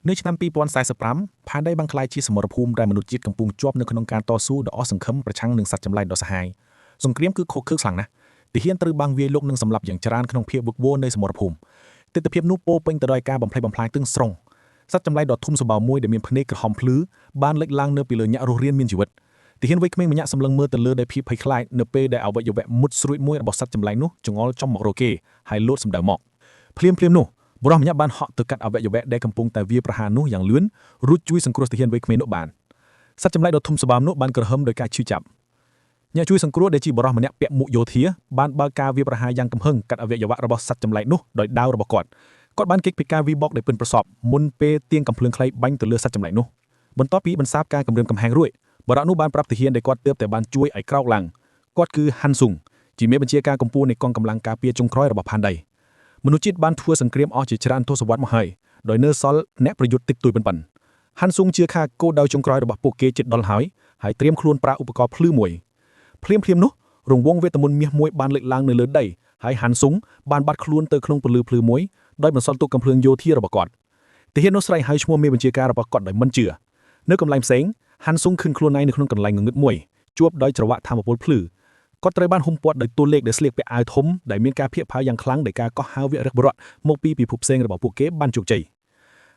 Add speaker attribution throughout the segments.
Speaker 1: នៅឆ្នាំ2045ផែនដីបានក្លាយជាសមរភូមិដែលមនុស្សជាតិកំពុងជាប់នៅក្នុងការតស៊ូដ៏អស់សង្ឃឹមប្រឆាំងនឹងសត្វចម្លែកដ៏សាហាវសង្គ្រាមគឺខុសខើខ្លាំងណាស់ទាហានត្រូវបាំងវាយលុកនិងសម្លាប់យ៉ាងច្រើនក្នុងភាពវឹកវរនៃសមរភូមិទិដ្ឋភាពនោះពោពេញទៅដោយការបំផ្លិចបំផ្លាញទាំងស្រុងសត្វចម្លែកដ៏ធំសម្បើមមួយដែលមានភ្នែកក្រហមភ្លឺបានលេចឡើងនៅពីលើញាក់រស់រានមានជីវិតទាហានវ័យក្មេងម្នាក់សម្លឹងមើលទៅលើដោយភាពភ័យខ្លាចនៅពេលដែលអវយវៈមុតស្រួចមួយរបស់សត្វចម្លែកនោះចង្អុលចំមករកគេហើយលោតសម្ដៅមកភ្លាមនោះបុរសម្នាក់បានហក់ទៅកាត់អវយវៈដែលកំពុងតែវាប្រហារនោះយ៉ាងលឿនរួចជួយសង្គ្រោះទាហានវ័យក្មេងនោះបានសត្វចម្លែកដ៏ធំសម្បើមនោះបានក្រហមដោយការឈឺចាប់អ្នកជួយសង្គ្រោះដែលជាបុរសម្នាក់ពាក់មួកយោធាបានបើកការវាប្រហារយ៉ាងកំហឹងកាត់អវយវៈរបស់សត្វចម្លែកនោះដោយដាវរបស់គាត់បានគេចពីការវាយបកដោយពិនប្រសពមុនពេលទៀងកំភ្លើងខ្លីបាញ់ទៅលើសត្វចម្លែកនោះបន្ទាប់ពីបន្សាបការគម្រាមកំហែងរួចបុរសនោះបានប្រាប់ទាហានដែលគាត់ទើបតែបានជួយឲ្យក្រោកឡើងគាត់គឺហាន់ស៊ុងជាមេបញ្ជាការកម្ពុជានៃកងកម្លាំងការពារចុងក្រោយរបស់ផែនដីមនុស្សជាតិបានធ្វើសង្គ្រាមអស់ជាច្រើនទសវត្សរ៍មកហើយដោយនៅសល់អ្នកប្រយុទ្ធតិចតួចប៉ុណ្ណឹងហាន់ស៊ុងជឿថាគោលដៅចុងក្រោយរបស់ពួកគេជិតដល់ហើយត្រៀមខ្លួនប្រើឧបករណ៍ភ្លឺមួយភ្លាមនោះរង្វង់វេទមន្តមាសមួយបានលេចឡើងនៅលើដីហើយហាន់ស៊ុងបានបាត់ខ្លួនទៅក្នុងពន្លឺភ្លឺមួយដោយបន្សល់ទុកកំភ្លើងយោធារបស់គាត់ទាហាននោះស្រែកហៅឈ្មោះមេបញ្ជាការរបស់គាត់ដោយមិនជឿនៅកន្លែងផ្សេងហាន់ស៊ុងឃើញខ្លួនឯងនៅក្នុងកន្លែងងងឹតមួយជួបដោយច្រវាក់ថាមពលភ្លឺគាត់ត្រូវបានហ៊ុមព័ទ្ធដោយតួលេខដែលស្លៀកពាក់អាវធំដែលមានការភៀកផាវយ៉ាងខ្លាំងដោយការកោះហៅវរៈបុរសមកពីពិភពផ្សេងរបស់ពួកគេបានជោគជ័យ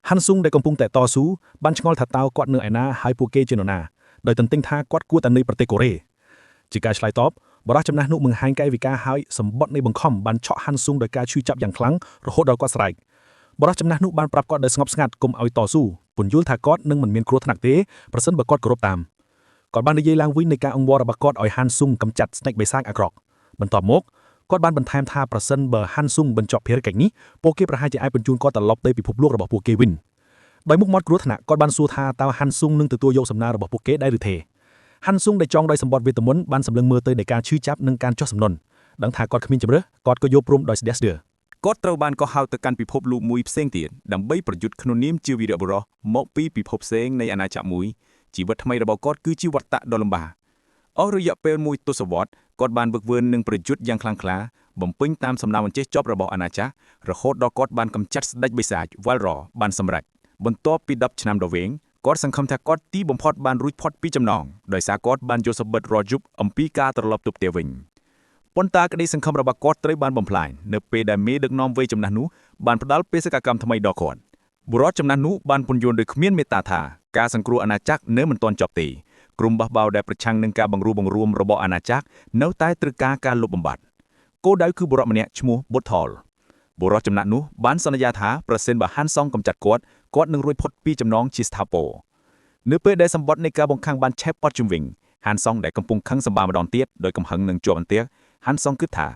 Speaker 1: ហាន់ស៊ុងដែលកំពុងតែតស៊ូបានឆ្ងល់ថាតើគាត់នៅឯណាហើយពួកគេជានរណាដោយទន្ទឹងថាគាត់គួរតែនៅប្រទេសកូរ៉េជាការឆ្លើយតបបុរសចំណាស់នោះបង្ហាញកាយវិការហើយសម្បត្តិនៃបង្ខំបានឆក់ហាន់ស៊ុងដោយការឈឺចាប់យ៉ាងខ្លាំងរហូតដល់គាត់ស្រែកបុរសចំណាស់នោះបានប្រាប់គាត់ដោយស្ងប់ស្ងាត់កុំឲ្យតស៊ូពន្យល់ថាគាត់នឹងមិនមានគ្រោះថ្នាក់ទេប្រសិនបើគាត់គោរពតាមគាត់បាននិយាយឡើងវិញនៃការអង្វររបស់គាត់ឲ្យហាន់ស៊ុងកម្ចាត់ស្នេកបិសាចអាក្រក់បន្ទាប់មកគាត់បានបន្ថែមថាប្រសិនបើហាន់ស៊ុងបញ្ចប់ភារកិច្ចនេះពួកគេប្រហែលជាអាចបញ្ជូនគាត់ត្រឡប់ទៅពិភពលោករបស់ពួកគេវិញដោយមុខមាត់គ្រោះថ្នាក់គាត់បានសួរថាតើហាន់ស៊ុងនឹងទទួលយកសំណើរបស់ពួកគេដែរឬទេហាន់ស៊ុងដែលចង់ដោយសម្បត្តិវេទមន្តបានសម្លឹងមើលទៅនៃការឈឺចាប់និងការចោះសំណុនដឹងថាគាត់គ្មានជម្រើសគាត់ក៏យកព្រមដោយស្ទះស្ទើរគាត់ត្រូវបានកោះហៅទៅកាន់ពិភពលោកមួយផ្សេងទៀតដើម្បីប្រយុទ្ធក្នុងនាមជាវីរបុរសមកពីពិភពផ្សេងនៃអាណាចក្រមួយជីវិតថ្មីរបស់គាត់គឺជាវត្តៈដ៏លំបាកអស់រយៈពេលមួយទសវត្សរ៍គាត់បានវឹកវើនិងប្រយុទ្ធយ៉ាងខ្លាំងក្លាបំពេញតាមសំណើបញ្ជាចប់របស់អាណាចក្ររហូតដល់គាត់បានកម្ចាត់ស្ដេចបិសាចវ៉ាល់រ៉បានសម្រេចបន្ទាប់ពី10ឆ្នាំដ៏វែងគាត់សង្ឃឹមថាគាត់ទីបំផុតបានរួចផុតពីចំណងដោយសារគាត់បានយកសម្បត្តិរត់យប់អំពីការត្រឡប់ទៅផ្ទះវិញប៉ុន្តែក្តីសង្ឃឹមរបស់គាត់ត្រូវបានបំផ្លាញនៅពេលដែលមេដឹកនាំវ័យចំណាស់នោះបានផ្ដាល់បេសកកម្មថ្មីដល់គាត់បុរសចំណាស់នោះបានពន្យល់ដោយគ្មានមេត្តាថាការសង្គ្រោះអាណាចក្រនៅមិនទាន់ចប់ទេក្រុមបះបោរដែលប្រឆាំងនឹងការបង្រួបបង្រួមរបស់អាណាចក្រនៅតែត្រូវការលុបបំបាត់គោលដៅគឺបុរសម្នាក់ឈ្មោះប៊ុតថលបុរសចំណាស់នោះបានសន្យាថាប្រសិនបើហាន់សុងកម្ចាត់គាត់នឹងរួចផុតពីចំណងជាស្ថាពរនៅពេលដែលសម្បត្តិនៃការបង្ខាំងបានឆេះព័ទ្ធជុំវិញហាន់សុងដែលកំពុងខឹងសម្បាម្ដងទៀតដោយកំហឹងនឹងជាប់អន្ទាក់ហាន់សុងគិតថា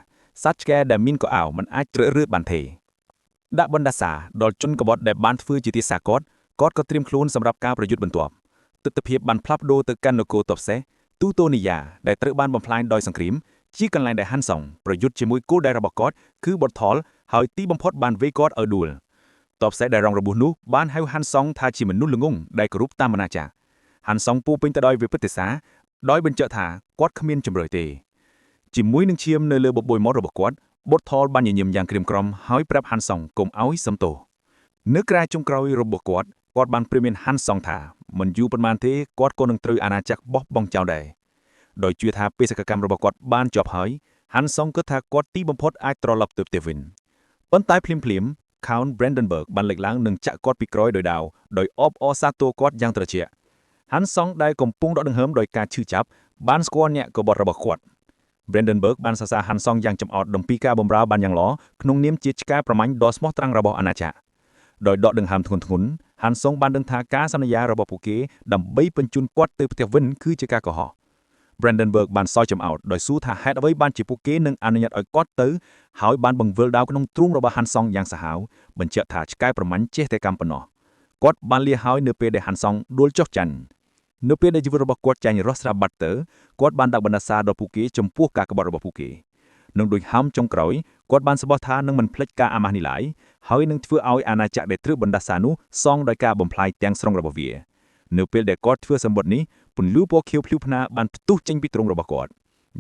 Speaker 1: សត្វឆ្កែដែលមានកៅអៅមិនអាចជ្រើសរើសបានទេដាក់បណ្ដាសាដល់ជនកបฏដែលបានធ្វើជាទាសាគាត់ក៏ត្រៀមខ្លួនសម្រាប់ការប្រយុទ្ធបន្ទាប់ទិដ្ឋភាពបានផ្លាស់ប្ដូរទៅកាន់នគរតបសេះទូតូនីយ៉ាដែលត្រូវបានបំផ្លាញដោយសង្គ្រាមជាកន្លែងដែលហាន់សុងប្រយុទ្ធជាមួយគោលដៅរបស់គាត់គឺប៊ុតថលហើយទីបំផុតបានវេគាត់ឲ្យដួលតបសេះដែលរងរបួសនោះបានហៅហាន់សុងថាជាមនុស្សល្ងង់ដែលគោរពតាមអាណាចក្រហាន់សុងពោពេញទៅដោយវិបត្តិសាដោយបញ្ជាក់ថាគាត់គ្មានជំរឿទេជាមួយនឹងឈាមនៅលើបបួយមាត់របស់គាត់ប៊ុតថលបានញញឹមយ៉ាងក្រៀមក្រំហើយប្រាប់ហាន់សុងកុំឲ្យសំទោសនៅក្រៅចុងក្រោយរបស់គាត់បានព្រាមានហាន់សុងថាមិនយូរប៉ុន្មានទេគាត់ក៏នឹងត្រូវអាណាចក្របោះបង់ចោលដែរដោយជឿថាបេសកកម្មរបស់គាត់បានចប់ហើយហាន់សុងគិតថាគាត់ទីបំផុតអាចត្រឡប់ទៅផ្ទះវិញប៉ុន្តែភ្លាមCount Brandenburg បានលេចឡើងនិងចាក់គាត់ពីក្រោយដោយដាវដោយអបអរសាទរគាត់យ៉ាងត្រជាក់ហាន់សុងដែលកំពុងដកដង្ហើមដោយការឈឺចាប់បានស្គាល់អ្នកកបฏរបស់គាត់ Brandenburg បានសរសើរហាន់សុងយ៉ាងចំអកអំពីការបម្រើបានយ៉ាងល្អក្នុងនាមជាឆ្កែប្រមាញ់ដ៏ស្មោះត្រង់របស់អាណាចក្រដោយដកដង្ហើមធ្ងន់ហាន់សុងបានដឹងថាការសន្យារបស់ពួកគេដើម្បីបញ្ជូនគាត់ទៅផ្ទះវិញគឺជាការកុហក Brandenburg បានសើចចំអោតដោយសួរថាហេតុអ្វីបានជាពួកគេនឹងអនុញ្ញាតឲ្យគាត់ទៅហើយបានបង្វិលដាវក្នុងទ្រូងរបស់ហាន់សុងយ៉ាងសាហាវបញ្ជាក់ថាឆ្កែប្រមាញ់ចេះតែកម្មប៉ុណ្ណោះគាត់បានលាហើយនៅពេលដែលហាន់សុងដួលចុះចាញ់នៅពេលដែលជីវិតរបស់គាត់ចាញ់រស់ស្រាប់បាត់ទៅគាត់បានដាក់បណ្ដាសាដល់ពួកគេចំពោះការក្បត់របស់ពួកគេនឹងដូចហាមចុងក្រោយគាត់បានសម្បោះថានឹងមិនភ្លេចការអាម៉ាស់នេះឡើយហើយនឹងធ្វើឲ្យអាណាចក្រដែលត្រូវបណ្ដាសានោះសងដោយការបំផ្លាញទាំងស្រុងរបស់វានៅពេលដែលគាត់ធ្វើសម្បត្តិនេះពន្លឺពណ៌ខៀវភ្លឺភ្នែកបានផ្ទុះចេញពីទ្រូងរបស់គាត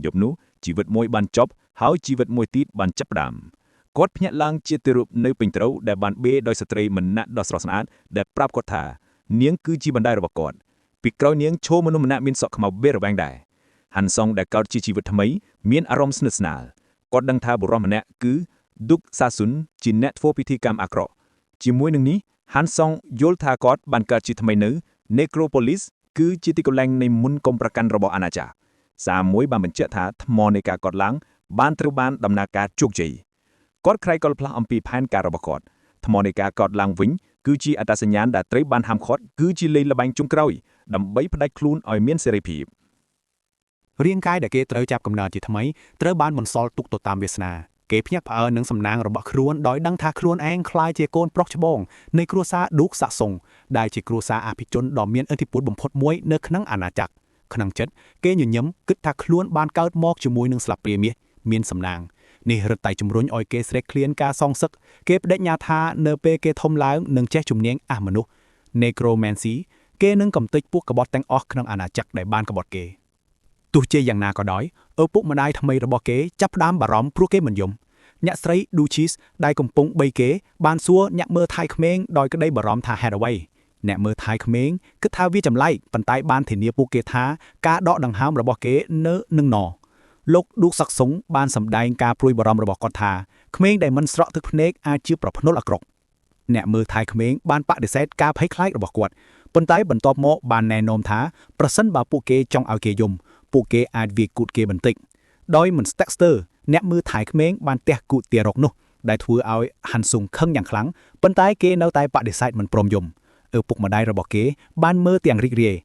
Speaker 1: ់យប់នោះជីវិតមួយបានចប់ហើយជីវិតមួយទៀតបានចាប់ផ្ដើម
Speaker 2: គាត់ភ្ញាក់ឡើងជាទីរូបនៅពេញត្រូវដែលបានបេដោយស្ត្រីម្នាក់ដ៏ស្រស់ស្អាតដែលប្រាប់គាត់ថានាងគឺជាបណ្ដាយរបស់គាត់ពីក្រោយនាងឈរមនុស្សម្នាក់មានសក់ខ្មៅបេរបែងដែរហាន់សុងដែលកើតជាជីវិតថ្មីមានអារម្មណ៍ស្និទ្ធស្នាលគាត់ដឹងថាបុរសម្នាក់គឺឌុកសាស៊ុនជាអ្នកធ្វើពិធីកម្មអាក្រក់ជាមួយនឹងនេះហាន់សុងយល់ថាគាត់បានកើតជាថ្មីនៅ Necropolis គឺជាទីកន្លែងនៃមន្តកុំប្រកាន់របស់អាណាចក្រសារមួយបានបញ្ជាក់ថាថ្មនៃការកត់ឡើងបានត្រូវបានដំណើរការជោគជ័យគាត់ក្រែកកលផ្លាស់អំពីផែនការរបស់គាត់ថ្មនៃការកត់ឡើងវិញគឺជាអត្តសញ្ញាណដែលត្រូវបានហាមឃាត់គឺជាលេខល្បែងចុងក្រោយដើម្បីផ្ដាច់ខ្លួនឲ្យមានសេរីភាពរ
Speaker 3: ាងកាយដែលគេត្រូវចាប់កំណើតជាថ្មីត្រូវបានបន្សល់ទុកទៅតាមវាសនាគេភ្ញាក់ផ្អើលនឹងសំណាងរបស់ខ្លួនដោយដឹងថាខ្លួនឯងក្លាយជាកូនប្រុសច្បងនៃគ្រួសារឌូកសាក់សុងដែលជាគ្រួសារអភិជនដ៏មានឥទ្ធិពលបំផុតមួយនៅក្នុងអាណាចក្រក្នុងចិត្តគេញញឹមគិតថាខ្លួនបានកើតមកជាមួយនឹងស្លាបព្រាមាសមានសំណាងនេះរឹតតែជំរុញឲ្យគេស្រេកឃ្លានការសងសឹកគេបដិញ្ញាថានៅពេលគេធំឡើងនឹងចេះជំនាញអះមនុស្ស Necromancy គេនឹងកំទេចពួកក្បត់ទាំងអស់ក្នុងអាណាចក្រដែលបានក្បត់គេទោះជាយ៉ាងណាក៏ដោយឪពុកម្ដាយថ្មីរបស់គេចាប់ផ្ដើមបារម្ភព្រោះគេមិនយំអ្នកស្រី Duchess ដែលកំពុងបីគេបានសួរអ្នកមើលថៃក្មេងដោយក្តីបារម្ភថាហេតុអ្វីអ្នកមើលថៃក្មេងគិតថាវាចម្លែកប៉ុន្តែបានធានាពួកគេថាការដកដង្ហើមរបស់គេនៅនឹងណលោកឌូកសាក់សុងបានសម្ដែងការព្រួយបារម្ភរបស់គាត់ថាក្មេងដែលមិនស្រក់ទឹកភ្នែកអាចជាប្រភ្នុលអាក្រក់អ្នកមើលថៃក្មេងបានបដិសេធការភ័យខ្លាចរបស់គាត់ប៉ុន្តែបន្ទាប់មកបានណែនាំថាប្រសិនបើពួកគេចង់ឲ្យគេយំពួកគេអាចវាយគូតគេបន្តិចដោយមិនស្ទាក់ស្ទើរអ្នកមើលថៃក្មេងបានទះគូតទារកនោះដែលធ្វើឲ្យហាន់សុងខឹងយ៉ាងខ្លាំងប៉ុន្តែគេនៅតែបដិសេធមិនព្រមយំឪពុកម្ដាយរបស់គេបានមើលទាំងរីករាយ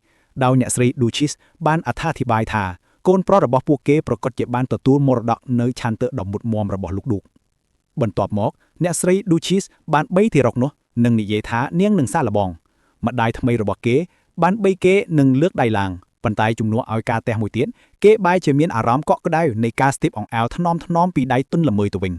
Speaker 3: ដោយអ្នកស្រី Duchess បានអត្ថាធិប្បាយថាកូនប្រុសរបស់ពួកគេប្រកាសជាបានទទួលមរតកនៅឆន្ទៈដ៏មុតមមរបស់លោកឌូកបន្ទាប់មកអ្នកស្រី Duchess បានបីទារកនោះនិងនិយាយថានាងនឹងសាកល្បងម្ដាយថ្មីរបស់គេបានបីគេនឹងលើកដៃឡើងប៉ុន្តែជំនួសឲ្យការទះមួយទៀតគេបែរជាមានអារម្មណ៍កក់ក្ដៅនៃការស្ទាបអង្អែលថ្នមពីដៃទន់ល្មើយទៅវិញ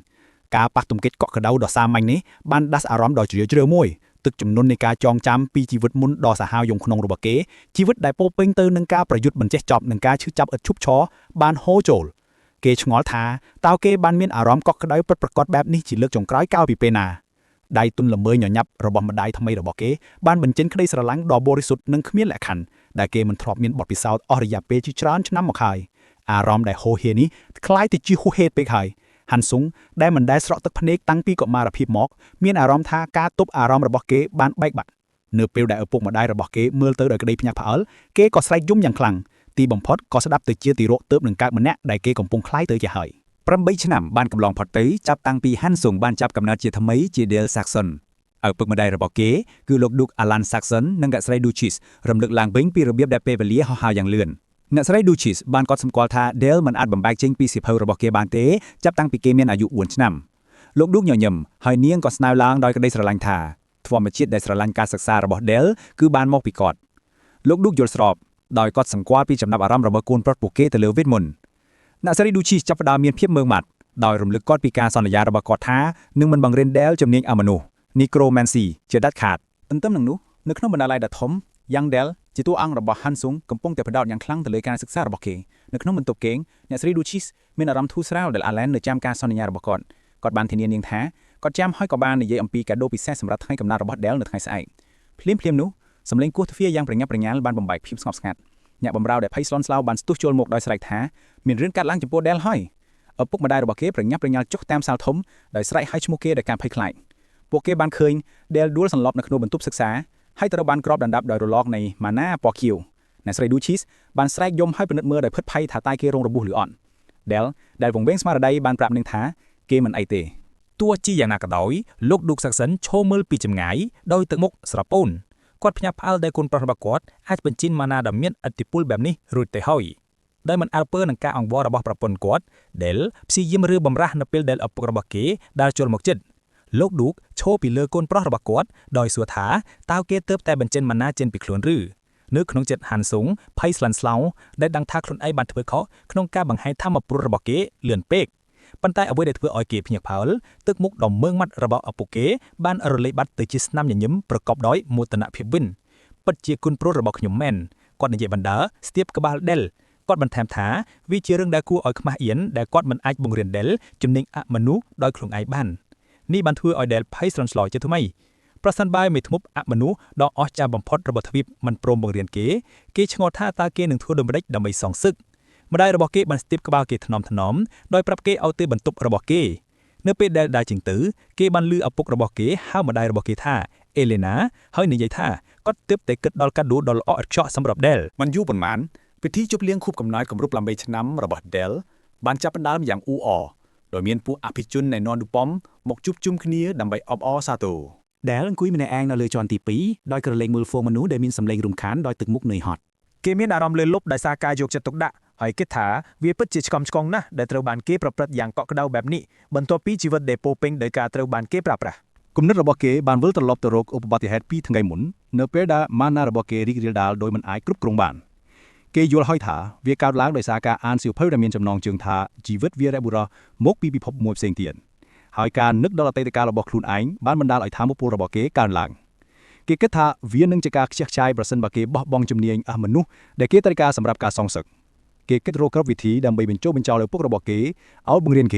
Speaker 3: ការប៉ះទង្គិចកក់ក្ដៅដ៏សាមញ្ញនេះបានដាស់អារម្មណ៍ដ៏ជ្រាលជ្រៅមួយទឹកជំនន់នៃការចងចាំពីជីវិតមុនដ៏សាហាវយង់ក្នុងរបស់គេជីវិតដែលពោពេញទៅនឹងការប្រយុទ្ធបញ្ចេះចប់នឹងការឈឺចាប់ឥតឈប់ឈរបានហូរចូលគេឆ្ងល់ថាតើគេបានមានអារម្មណ៍កក់ក្ដៅពិតប្រាកដបែបនេះជាលើកចុងក្រោយកាលពីពេលណាដៃទន់ល្មើយញញប់របស់ម្ដាយថ្មីរបស់គេបានបញ្ចេញក្តីស្រឡាញ់ដ៏បរិសុទ្ធនិងគ្មានលក្ខខណ្ឌដែលគេមិនធ្លាប់មានបទពិសោធន៍អស់រយៈពេលជាច្រើនឆ្នាំមកហើយអារម្មណ៍ដែលហូរហៀរនេះคล้ายទៅជាហួសហេតុពេកហើយហាន់សុងដែលមិនដែលស្រក់ទឹកភ្នែកតាំងពីកុមារភាពមកមានអារម្មណ៍ថាការទប់អារម្មណ៍របស់គេបានបែកបាត់នៅពេលដែលឪពុកម្ដាយរបស់គេមើលទៅដោយក្តីភ្ញាក់ផ្អើលគេក៏ស្រែកយំយ៉ាងខ្លាំងទីបំផុតក៏ស្ដាប់ទៅជាទីរកទើបនឹងកើកម្នាក់ដែលគេកំពុងคล้ายទៅជាហើយ
Speaker 2: 8ឆ្នាំបានកន្លងផុតទៅចាប់តាំងពីហាន់សុងបានចាប់កំណើតជាថ្មីជា Dale Saxon ឪពុកម្ដាយរបស់គេគឺលោក Duke Alan Saxon និងអ្នកស្រី Duchess រំលឹកឡើងវិញពីរបៀបដែលពេលវេលាហោះហើរយ៉ាងលឿនអ្នកស្រី Duchess បានកត់សម្គាល់ថា Dale មិនអាចបំបែកចេញពីសៀវភៅរបស់គេបានទេចាប់តាំងពីគេមានអាយុ4ឆ្នាំលោក Duke ញញឹមហើយនាងក៏ស្នើឡើងដោយក្តីស្រឡាញ់ថាធម្មជាតិដែលស្រឡាញ់ការសិក្សារបស់ Dale គឺបានមកពីគាត់លោក Duke យល់ស្របដោយកត់សម្គាល់ពីចំណាប់អារម្មណ៍របស់កូនប្រុសពួកគេទៅលើវេទមន្តអ្នកស្រី Duchess ចាប់ផ្ដើមមានភាពមើងម៉ាត់ដោយរំលឹកគាត់ពីការសន្យារបស់គាត់ថានឹងមិនបង្រៀន Dale ជំនាញអមនុស្ស Necromancy ជាដាច់ខាតទន្ទឹមនឹងនោះនៅក្នុងបណ្ណាល័យដ៏ធំ Young Dale ជាតួអង្គរបស់ Han Sung កំពុងតែផ្ដោតយ៉ាងខ្លាំងទៅលើការសិក្សារបស់គេនៅក្នុងបន្ទប់គេងអ្នកស្រី Duchess មានអារម្មណ៍ធូរស្រាលដែល Alan នៅចាំការសន្យារបស់គាត់បានធានានាងថាគាត់ចាំហើយក៏បាននិយាយអំពីកាដូពិសេសសម្រាប់ថ្ងៃកំណើតរបស់ Dale នៅថ្ងៃស្អែកភ្លាមនោះសម្លេងគោះទ្វារយ៉ាងប្រញាប់ប្រញាល់បានបំបែកភាពស្ងប់ស្ងាត់អ្នកបម្រើដែលភ័យស្លន់ស្លោបានស្ទុះចូលមកដោយស្រែកថាមានរឿងកាត់ឡើងចំពោះ Dale ហើយឪពុកម្ដាយរបស់គេប្រញាប់ប្រញាល់ចុះតាមសាលធំដោយស្រែកហៅឈ្មោះគេដោយការភ័យខ្លាចពួកគេបានឃើញ Dale ដួលសន្លប់នៅក្នុងបន្ទប់សិក្សាហើយត្រូវបានគ្របដណ្ដប់ដោយរលកនៃម៉ាណាពណ៌ខៀវអ្នកស្រី Duchess បានស្រែកយំហើយពិនិត្យមើលដោយភិតភ័យថាតើគេរងរបួសឬអត់ Dale ដែលវង្វេងស្មារតីបានប្រាប់នាងថាគេមិនអីទេទោះជាយ៉ាងណាក៏ដោយលោក Duke Saxon ឈរមើលពីចម្ងាយដោយទឹកមុខស្រពោនគាត់ភ្ញាក់ផ្អើលដែលកូនប្រុសរបស់គាត់អាចបញ្ចេញម៉ាណាដ៏មានឥទ្ធិពលបែបនេះរួចទៅហើយដោយមិនអើពើនឹងការអង្វររបស់ប្រពន្ធគាត់ Dale ព្យាយាមរើបំរាស់នៅពេល Dale ឪពុករបស់គេដើរចូលមកជិតលោក Duke ឈរពីលើកូនប្រុសរបស់គាត់ដោយសួរថាតើគេទើបតែបញ្ចេញម៉ាណាចេញពីខ្លួនឬនៅក្នុងចិត្ត Han Sung ភ័យស្លន់ស្លោដែលដឹងថាខ្លួនឯងបានធ្វើខុសក្នុងការបង្ហាញធម៌ពលរបស់គេលឿនពេកប៉ុន្តែអ្វីដែលធ្វើឲ្យគេភ្ញាក់ផ្អើលទឹកមុខដ៏មើងម៉ាត់របស់ឪពុកគេបានរលាយបាត់ទៅជាស្នាមញញឹមប្រកបដោយមោទនភាពវិញពិតជាគុណប្រុសរបស់ខ្ញុំមែនគាត់និយាយបណ្ដើស្ទាបក្បាល Dale គាត់បន្ថែមថាវាជារឿងដែលគួរឲ្យខ្មាស់អៀនដែលគាត់មិនអាចបង្រៀន Dale ជំនាញអមនុស្សដោយខ្លួនឯងបាន នេះបានធ្វើឲ្យដែលភ័យស្រន់ស្លោយជាថ្មីប្រសិនបើមេធ្មប់អមនុស្សដ៏អស្ចារ្យបំផុតរបស់ទ្វីបមិនព្រមបង្រៀនគេឆ្ងល់ថាតើគេនឹងធ្វើដូចម្តេចដើម្បីសងសឹកម្ដាយរបស់គេបានស្ទាបក្បាលគេថ្នមដោយប្រាប់គេឲ្យទៅបន្ទប់របស់គេនៅពេលដែលដើរចេញទៅគេបានលឺឪពុករបស់គេហៅម្ដាយរបស់គេថាអេលេណាហើយនិយាយថាគាត់ទើបតែគិតដល់កាដូដ៏ល្អឥតខ្ចោះសម្រាប់ដែលមិនយូរប៉ុន្មានពិធីជប់លៀងខួបកំណើតគម្រប់8ឆ្នាំរបស់ Del បានចាប់ផ្ដើមយ៉ាងអ៊ូអរដោយមានពួកអភិជននៃននឌូប៉ុមមកជួបជុំគ្នាដើម្បីអបអរសាទរ Del អង្គុយម្នាក់ឯងនៅលើជាន់ទី2ដោយក្រឡេកមើលហ្វូងមនុស្សដែលមានសម្លេងរំខានដោយទឹកមុខនឿយហត់គេមានអារម្មណ៍លើលប់ដោយសារការយកចិត្តទុកដាក់ហើយគិតថាវាពិតជាឆ្កំឆ្កងណាស់ដែលត្រូវបានគេប្រព្រឹត្តយ៉ាងកក់ក្ដៅបែបនេះបន្ទាប់ពីជីវិតដែលពោពេញដោយការត្រូវបានគេប្រើប្រាស់គំនិតរបស់គេបានវិលត្រឡប់ទៅរកឧបបត្តិហេតុ2ថ្ងៃមុននៅពេលដែលម៉ាណារបស់គេរីករាលដាលដោយមិនអាចគ្រប់គ្រងបានគេយល់ហើយថាវាកើតឡើងដោយសារការអានសៀវភៅដែលមានចំណងជើងថាជីវិតវីរបុរសមកពីពិភពមួយផ្សេងទៀតហើយការនឹកដល់អតីតកាលរបស់ខ្លួនឯងបានបណ្ដាលឲ្យថាមពលរបស់គេកើនឡើងគេគិតថាវានឹងជាការខ្ជះខ្ជាយប្រសិនបើគេបោះបង់ជំនាញអស់មនុស្សដែលគេត្រូវការសម្រាប់ការសងសឹកគេគិតរកគ្រប់វិធីដើម្បីបញ្ចុះបញ្ចូលឪពុករបស់គេឲ្យបង្រៀនគ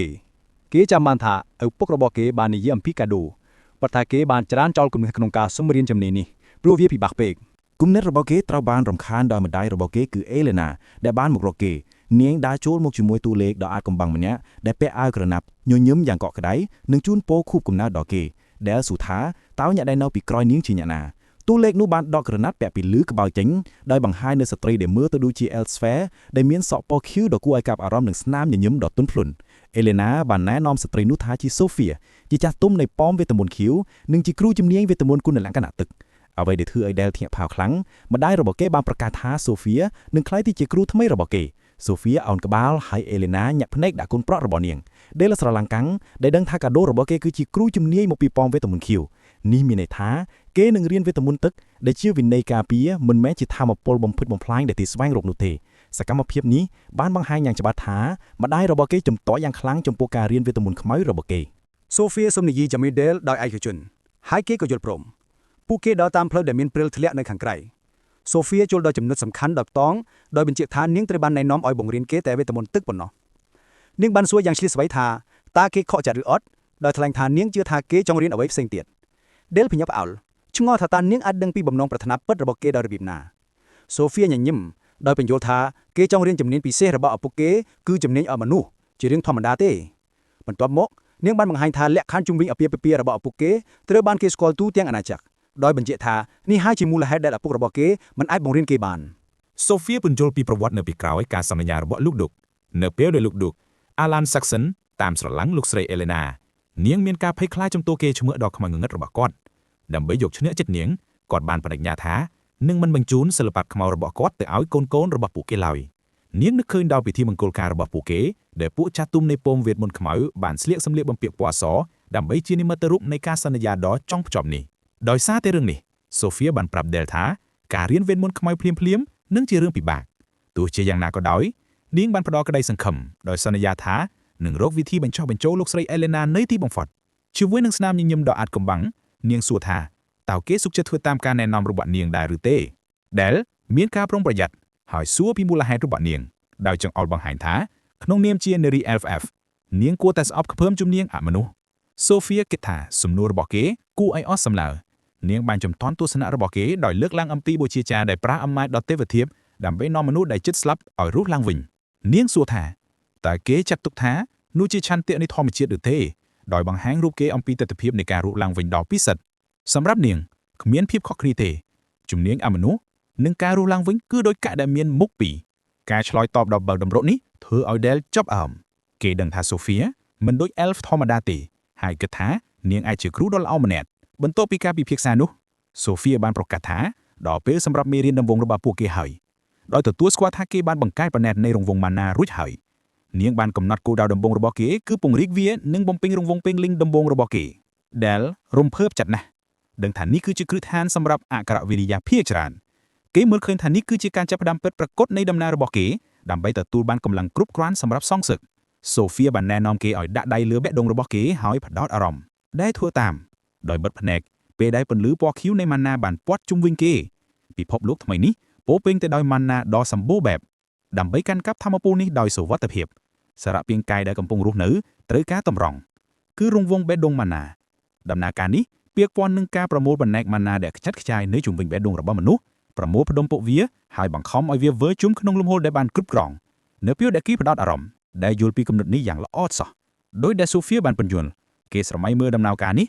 Speaker 2: េចាំបានថាឪពុករបស់គេបាននិយាយអំពីកាដូប៉ុន្តែគេបានច្រានចោលគំនិតក្នុងការសុំរៀនជំនាញនេះព្រោះវាពិបាកពេកគំនិតរបស់គេត្រូវបានរំខានដោយម្ដាយរបស់គេគឺអេលេណាដែលបានមករកគេនាងដើរចូលមកជាមួយទូលេខដ៏អាចកំបាំងម្នាក់ដែលពាក់អាវក្រណាត់ញញឹមយ៉ាងកក់ក្ដៅនិងជូនពរខួបកំណើតដល់គេដែលសួរថាតើអ្នកដែលនៅពីក្រោយនាងជាអ្នកណាទូលេខនោះបានដកក្រណាត់ពាក់ពីលឺក្បាលចេញដោយបង្ហាញនូវស្ត្រីដែលមើលទៅដូចជា Elsewhere ដែលមានសក់ពណ៌ខៀវដ៏គួរឲ្យកាប់អារម្មណ៍និងស្នាមញញឹមដ៏ទន់ភ្លន់អេលេណាបានណែនាំស្ត្រីនោះថាជា Sophia ជាចាស់ទុំនៃប៉មវេទមន្តខៀវនិងជាគ្រូជំនាញវេទមន្តគុណលក្ខណៈទឹកអ្វីដែលធ្វើឲ្យដែលធាក់ផាវខ្លាំងម្ដាយរបស់គេបានប្រកាសថា Sophia នឹងក្លាយទៅជាគ្រូថ្មីរបស់គេ Sophia អោនក្បាលហើយអេលេណាញាក់ភ្នែកដាក់គុណប្រក់របស់នាងដែលស្រឡាំងកាំងដែលដឹងថាកាដូរបស់គេគឺជាគ្រូជំនាញមកពីប៉មវេទមន្តខៀវនេះមានន័យថាគេនឹងរៀនវេទមន្តទឹកដែលជាវិន័យការពារមិនមែនជាធម៌ពលបំផិតបំផ្លាញដែលទីស្វែងរកនោះទេសកម្មភាពនេះបានបង្ហាញយ៉ាងច្បាស់ថាម្ដាយរបស់គេជំទាស់យ៉ាងខ្លាំងចំពោះការរៀនវេទមន្តខ្មៅរបស់គេ Sophia សូមនិយាយជាមួយ Del ដោយឯកជនហើយគេក៏យល់ព្រមពួកគេដើរតាមផ្លូវដែលមានព្រិលធ្លាក់នៅខាងក្រៅ Sophia ចូលដល់ចំណុចសំខាន់ដល់តងដោយបញ្ជាក់ថានាងត្រូវបានណែនាំឲ្យបង្រៀនគេតែវេទមន្តទឹកប៉ុណ្ណោះនាងបានសួរយ៉ាងឆ្លៀសស្វៃថាតើគេខកចិត្តឬអត់ដោយថ្លែងថានាងជឿថាគេចង់រៀនអ្វីផ្សេងទៀត Del ភ្ញាក់ផ្អើលឆ្ងល់ថាតើនាងអាចដឹងពីបំណងប្រាថ្នាពិតរបស់គេដោយរបៀបណា Sophia ញញឹមដោយបញ្យល់ថាគេចង់រៀនជំនាញពិសេសរបស់ឪពុកគេគឺជំនាញឲ្យមនុស្សជារឿងធម្មតាទេបន្ទាប់មកនាងបានបង្ហាញថាលក្ខខណ្ឌជំវិញអាពាហ៍ពិពាហ៍របស់ឪពុកគេត្រូវបានគេស្គាល់ទូទាំងអាណាចក្រដោយបញ្ជាក់ថានេះហើយជាមូលហេតុដែលឪពុករបស់គេមិនអាចបង្រៀនគេបាន
Speaker 1: Sophia ពន្យល់ពីប្រវត្តិនៅពីក្រោយការសន្យារបស់លោកឌុកនៅពេលដែលលោកឌុក Alan Saxon តាមស្រឡាំងលោកស្រី Elena នាងមានការភ័យខ្លាចចំពោះគេឈ្មោះដ៏ខ្មៅងងឹតរបស់គាត់ដើម្បីយកឈ្នះចិត្តនាងគាត់បានបដិញ្ញាថានឹងមិនបញ្ជូនសិល្បៈខ្មៅរបស់គាត់ទៅឲ្យកូនៗរបស់ពួកគេឡើយនាងនឹកឃើញដល់ពិធីមង្គលការរបស់ពួកគេដែលពួកចាស់ទុំនៃពំវេទមន្តខ្មៅបានស្លៀកសម្លៀកបំពាក់ពណ៌សដើម្បីជានិមិត្តរូបនៃការសន្យាដ៏ចង់ភ្ជាប់នេះដោយសារតែរឿងនេះ Sophia បានប្រាប់ Del ថាការរៀនវេទមន្តខ្មៅភ្លាមៗនឹងជារឿងពិបាកទោះជាយ៉ាងណាក៏ដោយនាងបានផ្ដល់ក្តីសង្ឃឹមដោយសន្យាថានឹងរកវិធីបញ្ចុះបញ្ចូលលោកស្រី Elena នៅទីបំផុតជាមួយនឹងស្នាមញញឹមដ៏អាចកំបាំងនាងសួរថាតើគេសុខចិត្តធ្វើតាមការណែនាំរបស់នាងដែរឬទេ Del មានការប្រុងប្រយ័ត្នហើយសួរពីមូលហេតុរបស់នាងដោយចង្អុលបង្ហាញថាក្នុងនាមជានារី LFF នាងគួរតែស្អប់ខ្ពើមជំនាញអមនុស្ស Sophia គិតថាសំណួររបស់គេគួរឲ្យអស់សំណើនាងបានចំទាន់ទស្សនៈរបស់គេដោយលើកឡើងអំពីបូជាចារដែលប្រាស់អំណាចដល់ទេវធាតុដើម្បីនាំមនុស្សដែលជិតស្លាប់ឲ្យរស់ឡើងវិញនាងសួរថាតើគេចាត់ទុកថានោះជាឆន្ទៈនៃធម្មជាតិឬទេដោយបង្ហាញរូបគេអំពីទស្សនវិជ្ជានៃការរស់ឡើងវិញដ៏ពិសិដ្ឋសម្រាប់នាងគ្មានភាពខុសគ្នាទេជំនាញអមនុស្សនិងការរស់ឡើងវិញគឺដូចកាក់ដែលមានមុខពីរការឆ្លើយតបដល់បើតម្រុកនេះធ្វើឲ្យ Del ចាប់អារម្មណ៍គេដឹងថា Sophia មិនដូច Elf ធម្មតាទេហើយគិតថានាងអាចជាគ្រូដ៏ល្អម្នាក់បន្ទាប់ពីការពិភាក្សានោះ Sophia បានប្រកាសថាដល់ពេលសម្រាប់មេរៀនដំបូងរបស់ពួកគេហើយដោយទទួលស្គាល់ថាគេបានបង្កើតប៉ណែតនៃរង្វង់ម៉ាណារួចហើយនាងបានកំណត់គោលដៅដំបូងរបស់គេគឺពង្រីកវានិងបំពេញរង្វង់ពេញលេងដំបូងរបស់គេ Del រំភើបចិត្តណាស់ដឹងថានេះគឺជាគ្រឹះឋានសម្រាប់អក្ខរវិរិយាភាគច្រើនគេមើលឃើញថានេះគឺជាការចាប់ផ្ដើមពិតប្រាកដនៃដំណើររបស់គេដើម្បីទទួលបានកម្លាំងគ្រប់គ្រាន់សម្រាប់សងសឹក Sophia បានណែនាំគេឲ្យដាក់ដៃលើបេះដូងរបស់គេហើយផ្ដោតអារម្មណ៍ដែលធ្វើតាមដោយបិទភ្នែកពេលដែលពន្លឺពណ៌ខៀវនៃម៉ាណាបានព័ទ្ធជុំវិញគេពិភពលោកថ្មីនេះពោពេញទៅដោយម៉ាណាដ៏សម្បូរបែបដើម្បីកាន់កាប់ធម៌ពលនេះដោយសុវត្ថិភាពសារៈពាង្គកាយដែលកំពុងរស់នៅត្រូវការតម្រង់គឺរង្វង់បេះដូងម៉ាណា
Speaker 4: ដំណើរការនេះពាក់ព័ន្ធនឹងការប្រមូលបណ្ណែកម៉ាណាដែលខ្ចាត់ខ្ចាយនៅជុំវិញបេះដូងរបស់មនុស្សប្រមូលផ្ដុំពួកវាហើយបង្ខំឲ្យវាវិលជុំក្នុងលំហូរដែលបានគ្រប់គ្រងនៅពេលដែលគេផ្ដោតអារម្មណ៍ដែលយល់ពីគំនិតនេះយ៉ាងល្អឥតសោះដោយដែលសូហ្វៀបានបញ្យល់គេស្រមៃមើលដំណើរការនេះ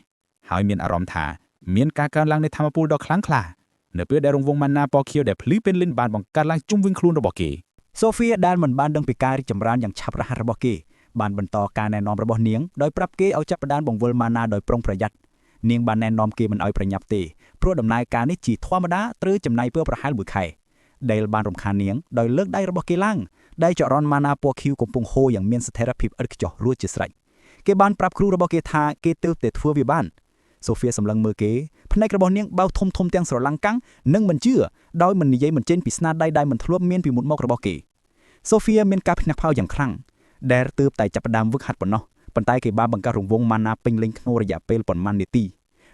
Speaker 4: ហើយមានអារម្មណ៍ថាមានការកើនឡើងនៃធម៌ពលដ៏ខ្លាំងក្លានៅពេលដែលរង្វង់ម៉ាណាពណ៌ខៀវដែលភ្លឺពេញលិនបានបង្កើតឡើងជុំវិញខ្លួនរបស់គេ
Speaker 2: សូហ្វៀដែលមិនបានដឹងពីការរីកចម្រើនយ៉ាងឆាប់រហ័សរបស់គេបានបន្តការណែនាំរបស់នាងដោយប្រាប់គេឲ្យចាប់ផ្ដើមបង្វិលម៉ាណាដោយប្រុងប្រយ័ត្ននាងបានណែនាំគេមិនឲ្យប្រញាប់ទេព្រោះដំណើរការនេះជាធម្មតាត្រូវចំណាយពេលប្រហែល1ខែដែលបានរំខាននាងដោយលើកដៃរបស់គេឡើងដែលចរន្តម៉ាណាពណ៌ខៀវកំពុងហូរយ៉ាងមានស្ថិរភាពឥតខ្ចោះរួចជាស្រេចគេបានប្រាប់គ្រូរបស់គេថាគេទើបតែធ្វើវាបានសូហ្វៀសម្លឹងមើលគេភ្នែករបស់នាងបើកធំទាំងស្រឡាំងកាំងនិងមិនជឿដោយមិននិយាយមិនចេញពីស្នាដៃដែលមិនធ្លាប់មានពីមុនមករបស់គេសូហ្វៀមានការភ្ញាក់ផ្អើលយ៉ាងខ្លាំងដែលទើបតែចាប់ផ្ដើមវឹកហាត់ប៉ុណ្ណោះប៉ុន្តែគេបានបង្កើតរង្វង់ម៉ាណាពេញលេញក្នុងរយៈពេលប៉ុន្មាននាទី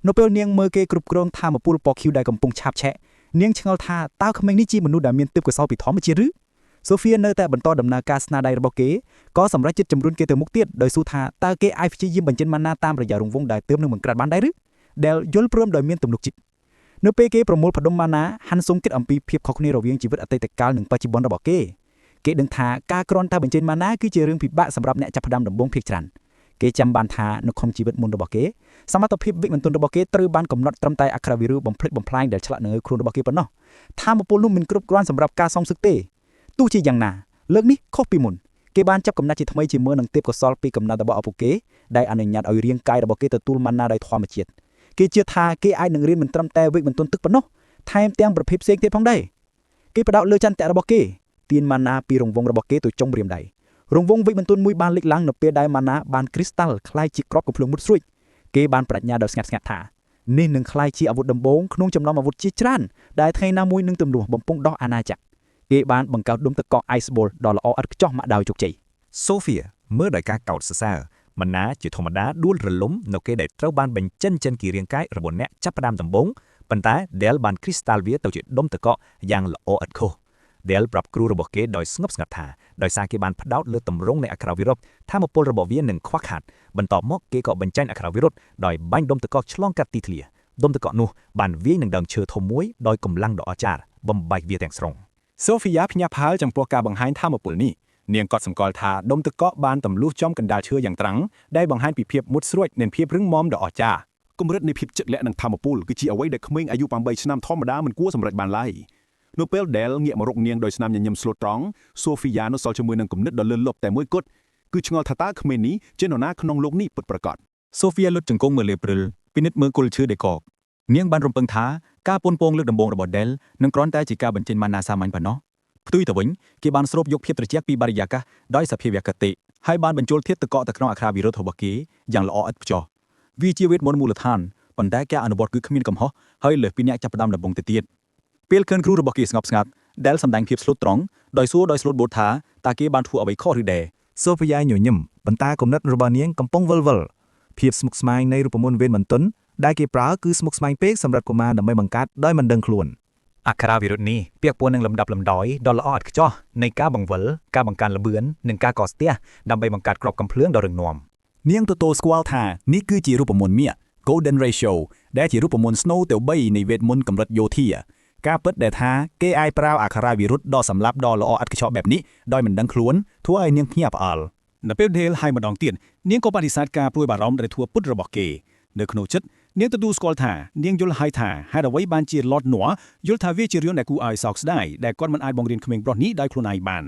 Speaker 2: នៅពេលនាងមើលគេគ្រប់គ្រងថាមពលពណ៌ខៀវដែលកំពុងឆាបឆេះនាងឆ្ងល់ថាតើក្មេងនេះជាមនុស្សដែលមានទេពកោសល្យពីធម្មជាតិឬសូហ្វៀនៅតែបន្តដំណើរការស្នាដៃរបស់គេក៏សម្រេចចិត្តជំរុញគេទៅមុខទៀតដោយសួរថាតើគេអាចព្យាយាមបញ្ចេញម៉ាណាតាមរយៈរង្វង់ដែលទើបនឹងបង្ក្រាបបានដែរឬដែលយល់ព្រមដោយមានទំនុកចិត្តនៅពេលគេប្រមូលផ្ដុំម៉ាណាហាន់សុងគិតអំពីភាពខុសគ្នារវាងជីវិតអតីតកាលនិងបច្ចុប្បន្នរបស់គេដឹងថាការគ្រាន់តែបញ្ចេញម៉ាណាគឺជារឿងពិបាកសម្រាប់អ្នកចាប់ផ្ដើមដំបូងភាគច្រើនគេចាំបានថានៅក្នុងជីវិតមុនរបស់គេសមត្ថភាពវិមន្តរបស់គេត្រូវបានកំណត់ត្រឹមតែអក្ខរវិរុបំភ្លេចបំផ្លាញដែលឆ្លាក់នៅលើខ្លួនរបស់គេប៉ុណ្ណោះថាមពលនោះមិនគ្រប់គ្រាន់សម្រាប់ការសងសឹកទេទោះជាយ៉ាងណាលើកនេះខុសពីមុនគេបានចាប់កំណត់ជាថ្មីជាមួយនឹងទេពកោសល្យពីកំណត់របស់ឪពុកគេដែលអនុញ្ញាតឲ្យរាងកាយរបស់គេទទួលម៉ាណាដោយធម្មជាតិគេជឿថាគេអាចនឹងរៀនមិនត្រឹមតែវិមន្តទឹកប៉ុណ្ណោះថែមទាំងប្រភេទផ្សេងទៀតផងដែរគេផ្ដោតលើចន្ទៈរបស់គេទានម៉ាណាពីរង្វង់របស់គេទៅចុងព្រាមដៃរង្វង់វិមន្តមួយបានលេចឡើងនៅពេលដែលម៉ាណាបានគ្រីស្តាល់คล้ายជាក្របកំភ្លើងមុតស្រួចគេបានប្រាជ្ញាដ៏ស្ងាត់ថានេះនឹងคล้ายជាអាវុធដំបូងក្នុងចំណោមអាវុធជាច្រើនដែលថ្ងៃណាមួយនឹងទំនួសបំពង់ដោះអាណាចក្រគេបានបង្កើតដុំទឹកកក Ice Ball ដ៏ល្អឥតខ្ចោះមកដោយជោគជ័យ
Speaker 5: សូហ្វៀមើលដោយការកោតសរសើរម៉ាណាជាធម្មតាដួលរលំនៅពេលដែលត្រូវបានបញ្ចេញចេញពីរាងកាយរបស់អ្នកចាប់ផ្ដើមដំបូងប៉ុន្តែ Del បានគ្រីស្តាល់វាទៅជាដុំទឹកកកយ៉ាងល្អឥតខុស Del ប្រាប់គ្រូរបស់គេដោយស្ងប់ស្ងាត់ថាដោយសារគេបានផ្ដោតលើទម្រង់នៃអក្ខរវិរុទ្ធថាមពលរបស់វានឹងខ្វះខាតបន្ទាប់មកគេក៏បញ្ចេញអក្ខរវិរុទ្ធដោយបាញ់ដុំទឹកកកឆ្លងកាត់ទីធ្លាដុំទឹកកកនោះបានវាយនឹងដើមឈើធំមួយដោយកម្លាំងដ៏អស្ចារ្យបំបែកវាទាំងស្រុង
Speaker 3: សូហ្វីយ៉ាភ្ញាក់ផ្អើលចំពោះការបង្ហាញថាមពលនេះនាងក៏សម្គាល់ថាដុំទឹកកកបានទម្លុះចំកណ្ដាលឈើយ៉ាងត្រាំងដែលបង្ហាញពីភាពមុតស្រួចនិងភាពរឹងមាំដ៏អស្ចារ្យកម្រិតនៃភាពជិតលាក់នឹងធម៌ពលគឺជាអ្វីដែលក្មេងអាយុ8ឆ្នាំធម្មតាមិនគួរសម្រេចបានឡើយនៅពេលដែលងាកមករកនាងដោយស្នាមញញឹមស្លូតត្រង់សូហ្វីយ៉ានៅសល់ជាមួយនឹងគំនិតដ៏លឿនលប់តែមួយគត់គឺឆ្ងល់ថាតើក្មេងនេះជានរណាក្នុងលោកនេះពិតប្រាកដ
Speaker 4: សូហ្វៀលុតជង្គង់មើលលេព្រិលពិនិត្យមើលគល់ឈើដែលកកនាងបានរំពឹងថាការពន់ពងលើកដំបូងរបស់ Del នឹងគ្រាន់តែជាការបញ្ចេញម៉ាណាសាមញ្ញប៉ុណ្ណោះផ្ទុយទៅវិញគេបានស្រូបយកភាពត្រជាក់ពីបរិយាកាសដោយសភាវគតិហើយបានបញ្ចូលធាតុទឹកកកទៅក្នុងអក្ខរវិរុទ្ធរបស់គេយ៉ាងល្អឥតខ្ចោះវាជាវេទមន្តមូលដ្ឋានប៉ុន្តែការអនុវត្តគឺគ្មានកំហុសហើយលើសពីអ្នកចាប់ផ្ដើមដំបូងទៅទៀតពេលឃើញគ្រូរបស់គេស្ងប់ស្ងាត់ Del សម្ដែងភាពស្លូតត្រង់ដោយសួរដោយស្លូតបូតថាតើគេបានធ្វើអ្វីខុសឬដែរសូហ្វីយ៉ាញញឹមប៉ុន្តែគំនិតរបស់នាងកំពុងវិលភាពស្មុគស្មាញនៃរូបមន្តវេទមន្តនដែលគេប្រើគឺស្មុគស្មាញពេកសម្រាប់កុមារដើម្បីបង្កើតដោយមិនដឹងខ្លួនអក្ខរវិរុទ្ធនេះពាក់ព័ន្ធនឹងលំដាប់លំដោយដ៏ល្អឥតខ្ចោះនៃការបង្វិលការបង្កើនល្បឿននិងការកកស្ទះដើម្បីបង្កើតក្របកំភ្លើងដ៏រឹងមាំនាងទទួលស្គាល់ថានេះគឺជារូបមន្តមាស Golden Ratio ដែលជារូបមន្តស្នូលទៅ3នៃវេទមន្តកម្រិតយោធាការពិតដែលថាគេអាចប្រើអក្ខរវិរុទ្ធដ៏សម្លាប់ដ៏ល្អឥតខ្ចោះបែបនេះដោយមិនដឹងខ្លួនធ្វើឲ្យនាងភ្ញាក់ផ្អើលនៅពេល Del ហើយម្ដងទៀតនាងក៏បដិសេធការព្រួយបារម្ភដែលធ្វើពុតរបស់គេនៅក្នុងចិត្តនាងទទួលស្គាល់ថានាងយល់ហើយថាហេតុអ្វីបានជា Lord Noir យល់ថាវាជារឿងដែលគួរឲ្យសោកស្ដាយដែលគាត់មិនអាចបង្រៀនក្មេងប្រុសនេះដោយខ្លួនឯងបាន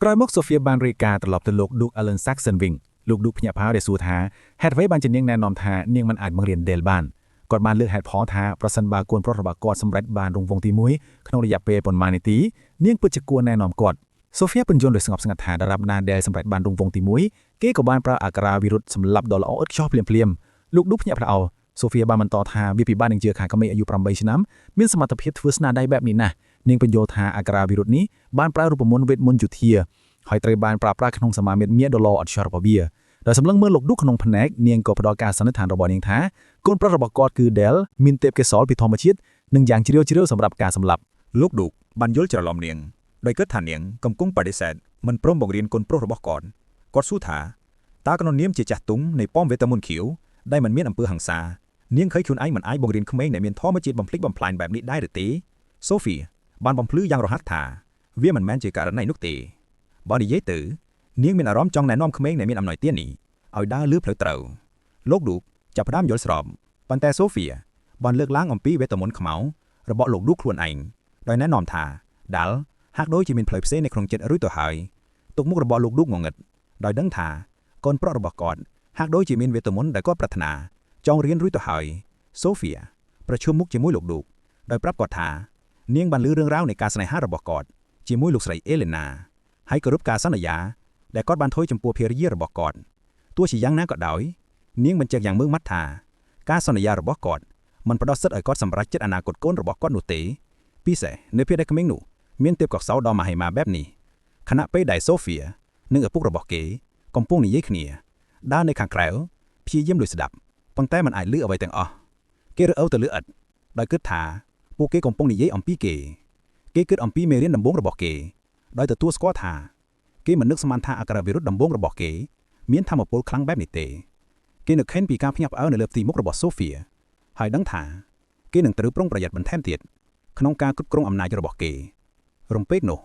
Speaker 4: ក្រោយមក Sophia បានរាយការណ៍ត្រឡប់ទៅលោក Duke Alan Saxon វិញលោក Duke ភ្ញាក់ផ្អើលដែលសួរថាហេតុអ្វីបានជានាងណែនាំថានាងមិនអាចបង្រៀន Del បានគាត់បានលើកហេតុផលថាប្រសិនបើកូនប្រុសរបស់គាត់សម្រេចបានរង្វង់ទី1ក្នុងរយៈពេលប៉ុន្មាននាទីនាងពិតជាគួរណែនាំគាត់ Sophia បញ្យល់ដោយស្ងប់ស្ងាត់ថាដរាបណា Del សម្រេចបានរង្វង់ទី1គេក៏បានប្រើអក្ខរវិរុទ្ធសម្លាប់ដ៏ល្អឥតខ្ចោះភ្លាមលោក Duke ភ្ញាក់ផ្អើលសូហ្វៀបានបន្តថាវាពិបាកនឹងជឿថាក្មេងអាយុ8ឆ្នាំមានសមត្ថភាពធ្វើស្នាដៃបែបនេះណាស់នាងបញ្យល់ថាអក្ខរវិរុទ្ធនេះបានប្រើរូបមន្តវេទមន្តយោធាហើយត្រូវបានប្រើប្រាស់ក្នុងសមាមិត្តមាសដ៏ល្អឥតខ្ចោះរបស់វាដោយសម្លឹងមើលលោកឌុកក្នុងភ្នែកនាងក៏ផ្ដល់ការសន្និដ្ឋានរបស់នាងថាកូនប្រុសរបស់គាត់គឺ Del មានទេពកោសល្យពីធម្មជាតិនិងយ៉ាងជ្រាលជ្រៅសម្រាប់ការសម្លាប់លោកឌុកបានយល់ច្រឡំនាងដោយគិតថានាងកំពុងបដិសេធមិនព្រមបង្រៀនកូនប្រុសរបស់គាត់សួរថាតើក្នុងនាមជាចាស់ទុំនៃប៉មវេទមន្តខៀវដែលមិនមានអំពើហិង្សា
Speaker 5: នាងឃើញខ្លួនឯងមិនអាចបង្រៀនក្មេងដែលមានធម៌ជាតិបំភ្លេចបំផ្លាញបែបនេះដែរឬទេ Sophia បានបំភ្លឺយ៉ាងរហ័សថាវាមិនមែនជាករណីនោះទេបើនិយាយទៅនាងមានអារម្មណ៍ចង់ណែនាំក្មេងដែលមានអំណោយទាននេះឲ្យដើរលឿផ្លូវត្រូវលោកឌូកចាប់ផ្ដើមយល់ស្របប៉ុន្តែ Sophia បានលើកឡើងអំពីវេទមន្តខ្មៅរបស់លោកឌូកខ្លួនឯងដោយណែនាំថាដាល់ហាក់ដូចជាមានផ្លូវផ្សេងនៅក្នុងចិត្តរួចទៅហើយទុកមុខរបស់លោកឌូកងងឹតដោយដឹងថាកូនប្រុសរបស់គាត់ហាក់ដូចជាមានវេទមន្តដែលគាត់ប្រាថ្នាចង់រៀនរួចទៅហើយ Sophia ប្រឈមមុខជាមួយលោកឌូកដោយប្រាប់គាត់ថានាងបានឮរឿងរ៉ាវនៃការស្នេហារបស់គាត់ជាមួយលោកស្រី Elena ហើយគោរពការសន្យាដែលគាត់បានធ្វើចំពោះភរិយារបស់គាត់ទោះជាយ៉ាងណាក៏ដោយនាងបញ្ជាក់យ៉ាងម៉ឺងម៉ាត់ថាការសន្យារបស់គាត់មិនផ្ដោតសិទ្ធឲ្យគាត់សម្រេចចិត្តអនាគតកូនរបស់គាត់នោះទេពិសេសនៅពេលដែលក្មេងនោះមានទេពកោសល្យដ៏មហិមាបែបនេះខណៈពេលដែល Sophia និងឪពុករបស់គេកំពុងនិយាយគ្នាដើរនៅខាងក្រៅព្យាយាមលួចស្ដាប់ប៉ុន្តែមិនអាចលឺអ្វីទាំងអស់គេរើសអើទៅលើឥតដោយគិតថាពួកគេកំពុងនិយាយអំពីគេគិតអំពីមេរៀនដំបូងរបស់គេដោយទទួលស្គាល់ថាគេមិននឹកស្មានថាអក្ខរវិរុទ្ធដំបូងរបស់គេមានធម៌ពលខ្លាំងបែបនេះទេគេនឹកឃើញពីការភ្ញាក់ផ្អើលនៅលើទីមុខរបស់ Sophia ហើយដឹងថាគេនឹងត្រូវប្រុងប្រយ័ត្នបន្ថែមទៀតក្នុងការគ្រប់គ្រងអំណាចរបស់គេរំពេចនោះ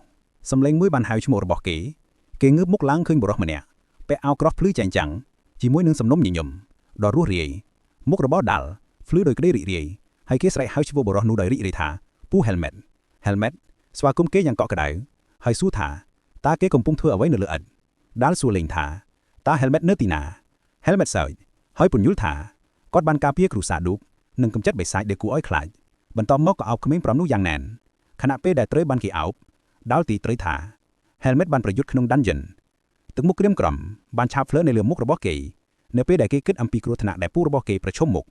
Speaker 5: សម្លេងមួយបានហៅឈ្មោះរបស់គេងើបមុខឡើងឃើញបុរសម្នាក់ពាក់អាវក្រោះភ្លឺចែងចាំងជាមួយនឹងសំណុំញញឹមដ៏រស់រាយមុខរបស់ដាល់ភ្លឺដោយក្តីរីករាយហើយគេស្រែកហៅឈ្មោះបុរសនោះដោយរីករាយថាពូ Helmet ស្វាគមន៍គេយ៉ាងកក់ក្ដៅហើយសួរថាតើគេកំពុងធ្វើអ្វីនៅលើឥដ្ឋដាល់សួរលេងថាតើ Helmet នៅទីណា Helmet សើចហើយពន្យល់ថាគាត់បានការពារគ្រូសាឌូកនិងកំចាត់បិសាចដែលគួរឲ្យខ្លាចបន្ទាប់មកក៏អោបក្មេង5នោះយ៉ាងណែនខណៈពេលដែលត្រូវបានគេអោបដាល់ទីត្រូវថា Helmet បានប្រយុទ្ធក្នុង Dungeon ទឹកមុខក្រៀមក្រំបានឆាបភ្លើងនៅលើមុខរបស់គេនៅពេលដែលគេគិតអំពីគ្រោះថ្នាក់ដែលពូរបស់គេប្រឈមមុខ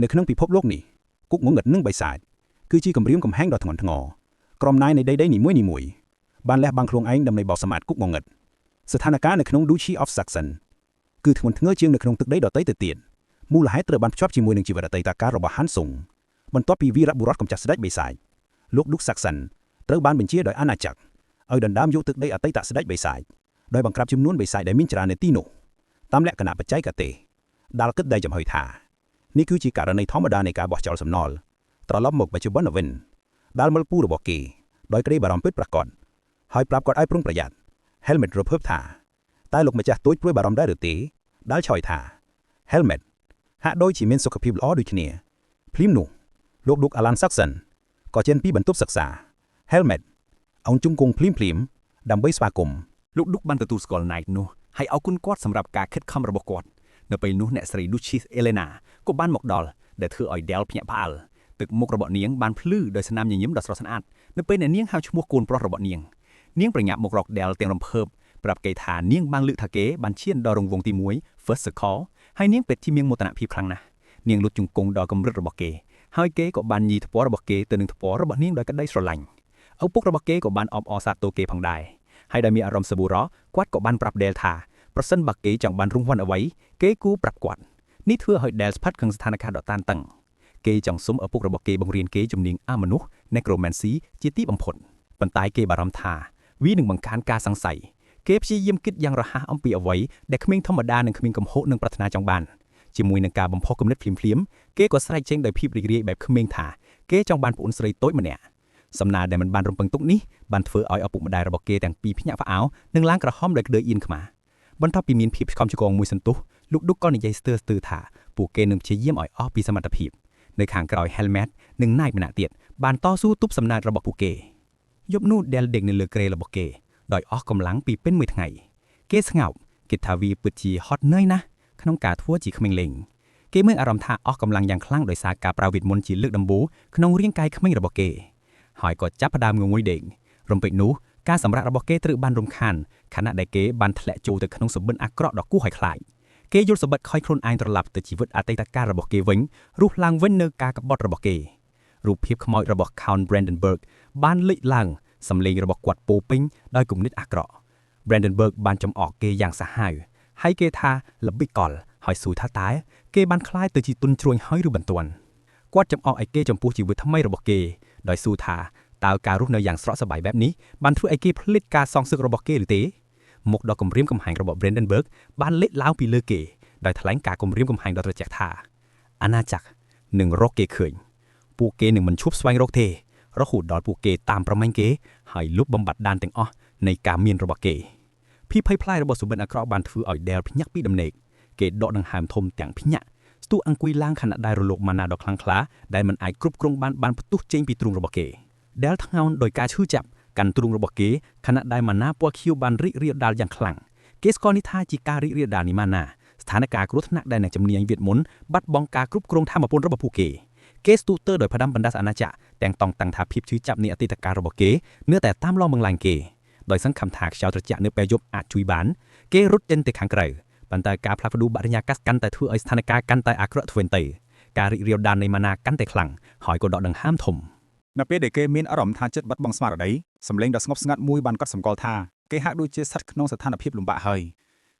Speaker 5: នៅក្នុងពិភពលោកនេះគុកងងឹតនិងបិសាចគឺជាគម្រាមកំហែងដ៏ធ្ងន់ធ្ងរក្រុមនាយនៃដីនីមួយបានលះបង់ខ្លួនឯងដើម្បីបោសសម្អាតគុកងងឹតស្ថានភាពនៅក្នុង Duchy of Saxon គឺធ្ងន់ធ្ងរជាងនៅក្នុងទឹកដីដទៃទៅទៀតមូលហេតុត្រូវបានភ្ជាប់ជាមួយនឹងជីវិតអតីតកាលរបស់ Hansung បន្ទាប់ពីវីរបុរសកម្ចាត់ស្ដេចបិសាចលោក Duke Saxon ត្រូវបានបញ្ជាដោយអាណាចក្រឲ្យដណ្ដើមយកទឹកដីអតីតស្ដេចបិសាចដោយបង្ក្រាបចំនួនបិសាចដែលមានច្រើននៅទីនោះតាមលក្ខណៈបច្ចេកទេសដាល់គិតដែលចំហុយថានេះគឺជាករណីធម្មតានៃការបោះចោលសំណល់ត្រឡប់មកបច្ចុប្បន្នវិញដាល់មើលពូរបស់គេដោយក្តីបារម្ភពិតប្រាកដហើយប្រាប់គាត់ឲ្យប្រុងប្រយ័ត្ន Helmet រំភើបថាតែលោកម្ចាស់ទួចព្រួយបារម្ភដែរឬទេដាល់ឆ្លើយថា Helmet ហាក់ដូចជាមានសុខភាពល្អដូចគ្នាភ្លាមនោះលោក Duke Alan Saxon ក៏ចេញពីបន្ទប់សិក្សា Helmet អោនជុំគង់ភ្លាមដើម្បីស្វាគមន៍
Speaker 2: លោក Duke បានទទួលស្គាល់ Knight នោះហើយអរគុណគាត់សម្រាប់ការខិតខំរបស់គាត់នៅពេលនោះអ្នកស្រី Duchess Elena ក៏បានមកដល់ដែលធ្វើឲ្យ Del ភ្ញាក់ផ្អើលទឹកមុខរបស់នាងបានភ្លឺដោយស្នាមញញឹមដ៏ស្រស់ស្អាតនៅពេលដែលនាងហៅឈ្មោះកូនប្រុសរបស់នាងប្រញាប់មករក Del ទាំងរំភើបប្រាប់គេថានាងបានលើកថាគេបានឈានដល់រង្វង់ទី1 First Circle ហើយនាងពិតជាមានមោទនភាពខ្លាំងណាស់នាងលុតជង្គង់ដល់កម្រិតរបស់គេហើយគេក៏បានញីថ្ពាល់របស់គេទៅនឹងថ្ពាល់របស់នាងដោយក្តីស្រឡាញ់ឪពុករបស់គេក៏បានអបអរសាទរគេផងដែរហើយដោយមានអារម្មណ៍សប្បុរសគាត់ក៏បានប្រាប់ Del ថាប្រសិនបើគេចង់បានរង្វាន់អ្វីគេគួរប្រាប់គាត់នេះធ្វើឲ្យ Del ស្ផាត់ក្នុងស្ថានភាពដ៏តានតឹងគេចង់សុំឪពុករបស់គេបង្រៀនគេជំនាញអមនុស្ស Necromancy ជាទីបំផុតប៉ុន្តែគេបារម្ភថាវានឹងបង្កើនការសង្ស័យគេព្យាយាមគិតយ៉ាងរហ័សអំពីអ្វីដែលក្មេងធម្មតានិងគ្មានកំហុសនឹងប្រាថ្នាចង់បានជាមួយនឹងការបំផុសគំនិតភ្លាមៗគេក៏ស្រែកចេញដោយភាពរីករាយបែបក្មេងថាគេចង់បានប្អូនស្រីតូចម្នាក់សំណើដែលមិនបានរំពឹងទុកនេះបានធ្វើឲ្យឪពុកម្ដាយរបស់គេទាំងពីរភ្ញាក់ផ្អើលនិងឡើងក្រហមដោយក្តីអៀនខ្មាបន្ទាប់ពីមានភាពឆ្កំឆ្គងមួយសន្ទុះលោក Duke ក៏និយាយស្ទើរថាពួកគេនឹងព្យាយាមឲ្យអស់ពីសមត្ថភាពនៅខាងក្រោយ Helmet និង Knight ម្នាក់ទៀតបានតស៊ូទប់សំណាចរបស់ពួកគេយប់នោះ Del ដេកនៅលើគ្រែរបស់គេដោយអស់កម្លាំងពីពេញមួយថ្ងៃគេស្ងោបគិតថាវាពិតជាហត់នឿយណាស់ក្នុងការធ្វើជាក្មេងលេងគេមានអារម្មណ៍ថាអស់កម្លាំងយ៉ាងខ្លាំងដោយសារការប្រើវិទ្យមន្តជាលើកដំបូងក្នុងរាងកាយក្មេងរបស់គេហើយក៏ចាប់ផ្ដើមងងុយដេករំពេចនោះការសម្រាករបស់គេត្រូវបានរំខានខណៈដែលគេបានធ្លាក់ចូលទៅក្នុងសម្បិនអាក្រក់ដ៏គួរឲ្យខ្លាចគេយល់សម្បិតខ້ອຍខ្លួនឯងត្រឡប់ទៅជីវិតអតីតកាលរបស់គេវិញរស់ឡើងវិញនៅការក្បត់របស់គេរូបភាពខ្មោចរបស់ Count Brandenburg បានលេចឡើងសម្លេងរបស់គាត់ពោពេញដោយគំនិតអាក្រក់ Brandenburg បានចំអកគេយ៉ាងសាហាវហើយគេថាល្បិចកលហើយសួរថាតើគេបានខ្លាយទៅជាទុនជ្រួញហើយឬបន្ទាន់គាត់ចំអកឲ្យគេចំពោះជីវិតថ្មីរបស់គេដោយសួរថាតើការរស់នៅយ៉ាងស្រស់សប្បាយបែបនេះបានធ្វើឲ្យគេភ្លេចការសងសឹករបស់គេឬទេមុខដ៏គំរាមកំហែងរបស់ Brandenburg បានលេចឡើងពីលើគេដោយថ្លែងការគំរាមកំហែងដ៏ត្រជាក់ថាអាណាចក្រ
Speaker 3: នឹងរកគេឃើញពួកគេនឹងមិនឈប់ស្វែងរកទេរហូតដល់ពួកគេតាមប្រមាញ់គេហើយលុបបំបត្តិដានទាំងអស់នៃការមានរបស់គេភាពភ័យខ្លាចរបស់សុបិនអាក្រក់បានធ្វើឲ្យ Del ភ្ញាក់ពីដំណេកគេដកដង្ហើមធំទាំងភ្ញាក់ស្ទុះអង្គុយឡើងខណៈដែលរលកម៉ាណាដ៏ខ្លាំងក្លាដែលមិនអាចគ្រប់គ្រងបានផ្ទុះចេញពីទ្រូងរបស់គេ Del ថ្ងោនដោយការឈឺចាប់កាន់ទ្រូងរបស់គេខណៈដែលម៉ាណាពណ៌ខៀវបានរីករាលដាលយ៉ាងខ្លាំងគេស្គាល់នេះថាជាការរីករាលដាលនៃម៉ាណាស្ថានភាពគ្រោះថ្នាក់ដែលអ្នកជំនាញវេទមន្តបាត់បង់ការគ្រប់គ្រងធម៌ពលរបស់ពួកគេស្ទុះទើដោយផ្ដាំបណ្ដាសអាណាចក្រទាំងតង់តាំងថាភាពឈឺចាប់នៃអតីតកាលរបស់គេនៅតែតាមឡងបង្លាញគេដោយសង្ឃឹមថាខ្យល់ត្រជាក់នៅពេលយប់អាចជួយបានគេរត់ចេញទៅខាងក្រៅប៉ុន្តែការផ្លាស់ប្ដូរបរិយាកាសកាន់តែធ្វើឲ្យស្ថានភាពកាន់តែអាក្រក់ទ្វេនទៅការរីករាលដាលនៃម៉ាណាកាន់តែខ្លាំងហើយក៏ដកដង្ហើមធំ
Speaker 4: នៅពេលដែលគេមានអារម្មណ៍ថាចិត្តបាត់បង់ស្មារតីសម្លេងដ៏ស្ងប់ស្ងាត់មួយបានកត់សម្គាល់ថាគេហាក់ដូចជាស្ថិតក្នុងស្ថានភាពលំបាកហើយ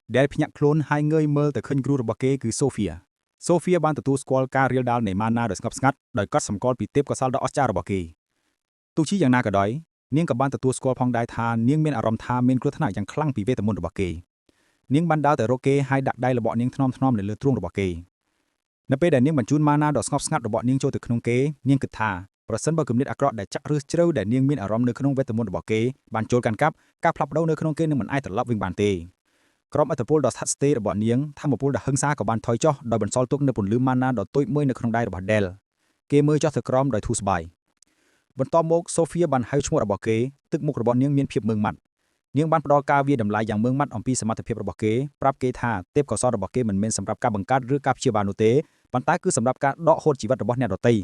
Speaker 4: ដែលភ្ញាក់ខ្លួនហើយងើយមើលទៅឃើញគ្រូរបស់គេគឺសូហ្វៀបានទទួលស្គាល់ការរាលដាលនៃម៉ាណាដ៏ស្ងប់ស្ងាត់ដោយកត់សម្គាល់ពីទេពកោសល្យដ៏អស្ចារ្យរបស់គេទោះជាយ៉ាងណាក៏ដោយនាងក៏បានទទួលស្គាល់ផងដែរថានាងមានអារម្មណ៍ថាមានគ្រោះថ្នាក់យ៉ាងខ្លាំងពីវេទមន្តរបស់គេនាងបានដើរទៅរកគេហើយដាក់ដៃរបស់នាងថ្នមៗនៅលើទ្រូងរបស់គេនៅពេលដែលនាងបញ្ជូនម៉ាណាដ៏ស្ងប់ស្ងាត់របស់នាងចូលទៅក្នុងគេនាងគិតថាប្រសិនបើគំនិតអាក្រក់ដែលចាក់ឫសជ្រៅដែលនាងមានអារម្មណ៍នៅក្នុងវេទមន្តរបស់គេបានចូលកាន់កាប់ការផ្លាស់ប្ដូរនៅក្នុងគេនឹងមិនអាចត្រឡប់វិញបានទេក្រមអត្តពលដ៏ស្ថិតស្ថេររបស់នាងធម្មពលដ៏ហឹង្សាក៏បានថយចុះដោយបន្សល់ទុកនៅពន្លឺម៉ាណាដ៏តូចមួយនៅក្នុងដៃរបស់ Del គេមើលចុះទៅក្រោមដោយធូរស្បើយបន្ទាប់មកសូហ្វៀបានហៅឈ្មោះរបស់គេទឹកមុខរបស់នាងមានភាពម៉ឺងម៉ាត់នាងបានផ្ដល់ការវាតម្លៃយ៉ាងម៉ឺងម៉ាត់អំពីសមត្ថភាពរបស់គេប្រាប់គេថាទេពកោសល្យរបស់គេមិនមែនសម្រាប់ការបង្កើតឬការព្យាបាលនោះទេប៉ុន្តែគឺសម្រាប់ការដកហូតជីវិតរបស់អ្នកដទៃ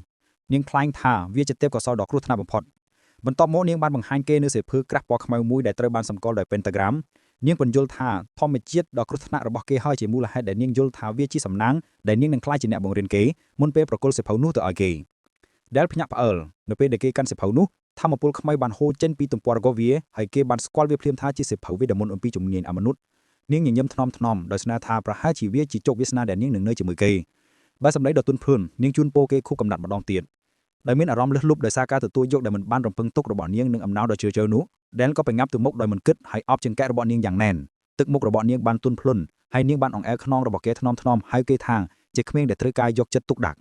Speaker 4: នាងថ្លែងថាវាជាទេពកោសល្យដ៏គ្រោះថ្នាក់បំផុតបន្ទាប់មកនាងបានបង្ហាញគេនៅសៀវភៅក្រាស់ពណ៌ខ្មៅមួយដែលត្រូវបានសម្គាល់ដោយ Pentagram នាងពន្យល់ថាធម្មជាតិដ៏គ្រោះថ្នាក់របស់គេហើយជាមូលហេតុដែលនាងយល់ថាវាជាសំណាងដែលនាងនឹងក្លាយជាអ្នកបង្រៀនគេមុនពេលប្រគល់សៀវភៅនោះទៅឲ្យគេ Del ភ្ញាក់ផ្អើលនៅពេលដែលគេកាន់សៀវភៅនោះធម្មពលខ្មៅបានហូរចេញពីទំព័ររបស់វាហើយគេបានស្គាល់វាភ្លាមថាជាសៀវភៅវេទមន្តអំពីជំនាញអមនុស្សនាងញញឹមថ្នមដោយស្នើថាប្រហែលជាវាជាជោគវាសនាដែលនាងនឹងនៅជាមួយគេបើសម្ដីដ៏ទន់ភ្លន់នាងជូនពរគេខួបកំណត់ម្ដងទៀតដោយមានអារម្មណ៍លឹះលុបដោយសារការទទួលយកដែលមិនបានរំពឹងទុករបស់នាងនឹងអំណោយដ៏ជ្រាលជ្រៅនោះ Del ក៏ប្រញាប់ទៅមុខដោយមិនគិតហើយអបចង្កេះរបស់នាងយ៉ាងណែនទឹកមុខរបស់នាងបានទន់ភ្លន់ហើយនាងបានអង្អែលខ្នងរបស់គេថ្នមហៅគេថាជាក្មេងដែលត្រូវការយកចិត្តទុកដាក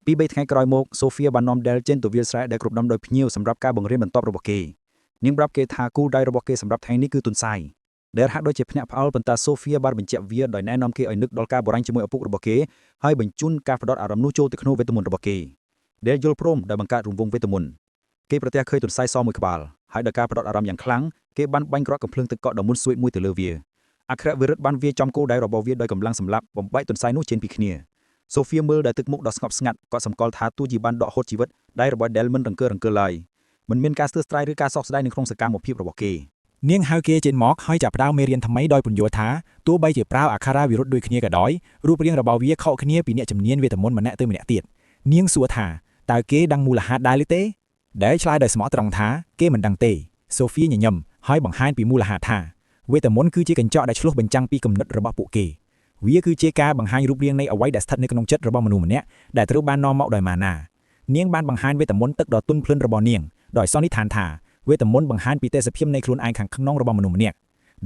Speaker 4: ់ពី3ថ្ងៃក្រោយមកសូហ្វៀបាននាំ Del ចេញទៅវាលស្រែដែលគ្រប់ដំដោយភ្ញៀវសម្រាប់ការបង្រៀនបន្តរបស់គេនាងប្រាប់គេថាគូដៃរបស់គេសម្រាប់ថ្ងៃនេះគឺទុនសាយ Del ហាក់ដូចជាភ្ញាក់ផ្អើលប៉ុន្តែសូហ្វៀបានបញ្ជាក់វាដោយណែនាំគេឲ្យនឹកដល់ការបរិញ្ញជាមួយឪពុករបស់គេហើយបញ្ជូនការផ្ដោតអារម្មណ៍នោះចូលទៅក្នុងវេទមន្តរបស់គេ Del យល់ព្រមដោយបង្កើតរង្វង់វេទមន្តគេប្រទះឃើញទុនសាយសមួយក្បាលហើយដោយការផ្ដោតអារម្មណ៍យ៉ាងខ្លាំងគេបានបាញ់ក្រក់កំភ្លើងទឹកកកដ៏មុនស្រួយមួយទៅលើវាអក្សរវិរិទ្ធបានវាចំគោលដៅរបស់វាដោយកម្លាំងសម្លាប់បំបែកទុនសាយនោះចេញពីគ្នាសូហ្វៀមើលដោយទឹកមុខដ៏ស្ងប់ស្ងាត់ក៏សម្គាល់ថាទោះជាបានដកហូតជីវិតដៃរបស់ Del មិនរង្គើឡើយមិនមានការស្ទើរស្ត្រាយឬការសោកស្ដាយនៅក្នុងសកម្មភាពរបស់គេនាងហៅគេចេញមកហើយចាប់ផ្ដើមមេរៀនថ្មីដោយពន្យល់ថាទោះបីជាប្រើអក្សរវិរុទ្ធដូចគ្នាក៏ដោយរូបរាងរបស់វាខុសគ្នាពីអ្នកជំនាញវេទមន្តម្នាក់ទៅម្នាក់ទៀតនាងសួរថាតើគេដឹងមូលហេតុដែរឬទេ Del ឆ្លើយដោយស្មោះត្រង់ថាគេមិនដឹងទេសូហ្វៀញញឹមហើយបង្ហាញពីមូលហេតុថាវេទមន្តគឺជាកញ្ចក់ដែលឆ្លុះបញ្ចាំងពីគំនិតរបស់ពួកគេវាគឺជាការបង្ហាញរូបរាងនៃអ្វីដែលស្ថិតនៅក្នុងចិត្តរបស់មនុស្សម្នាក់ដែលត្រូវបាននាំមកដោយម៉ាណានាងបានបង្ហាញវេទមន្តទឹកដ៏ទន់ភ្លន់របស់នាងដោយសន្និដ្ឋានថាវេទមន្តបង្ហាញពីទេសភាពនៃខ្លួនឯងខាងក្នុងរបស់មនុស្សម្នាក់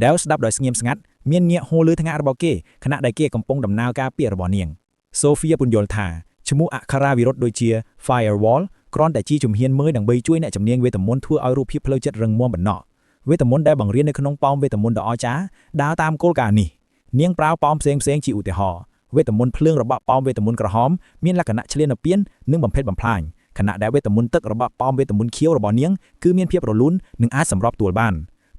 Speaker 4: Del ស្ដាប់ដោយស្ងៀមស្ងាត់មានញាក់ហូរលើថ្ងាសរបស់គេខណៈដែលគេកំពុងដំណើរការពាក្យរបស់នាងសូហ្វៀពន្យល់ថាឈ្មោះអក្សរវិរុទ្ធដូចជា Firewall គ្រាន់តែជាជំហានមួយដើម្បីជួយអ្នកជំនាញវេទមន្តធ្វើឲ្យរូបភាពផ្លូវចិត្តរឹងមាំបំណក់វេទមន្តដែលបង្រៀននៅក្នុងប៉មវេទមន្តដ៏អស្ចារ្យដើរតាមគោលការណ៍នេះនាងប្រើប៉មផ្សេងជាឧទាហរណ៍វេទមន្តភ្លើងរបស់ប៉មវេទមន្តក្រហមមានលក្ខណៈឆ្លៀនពៀននិងបំផិតបំផ្លាញខណៈដែលវេទមន្តទឹករបស់ប៉មវេទមន្តខៀវរបស់នាងគឺមានភាពរលូននិងអាចសម្របទួលបា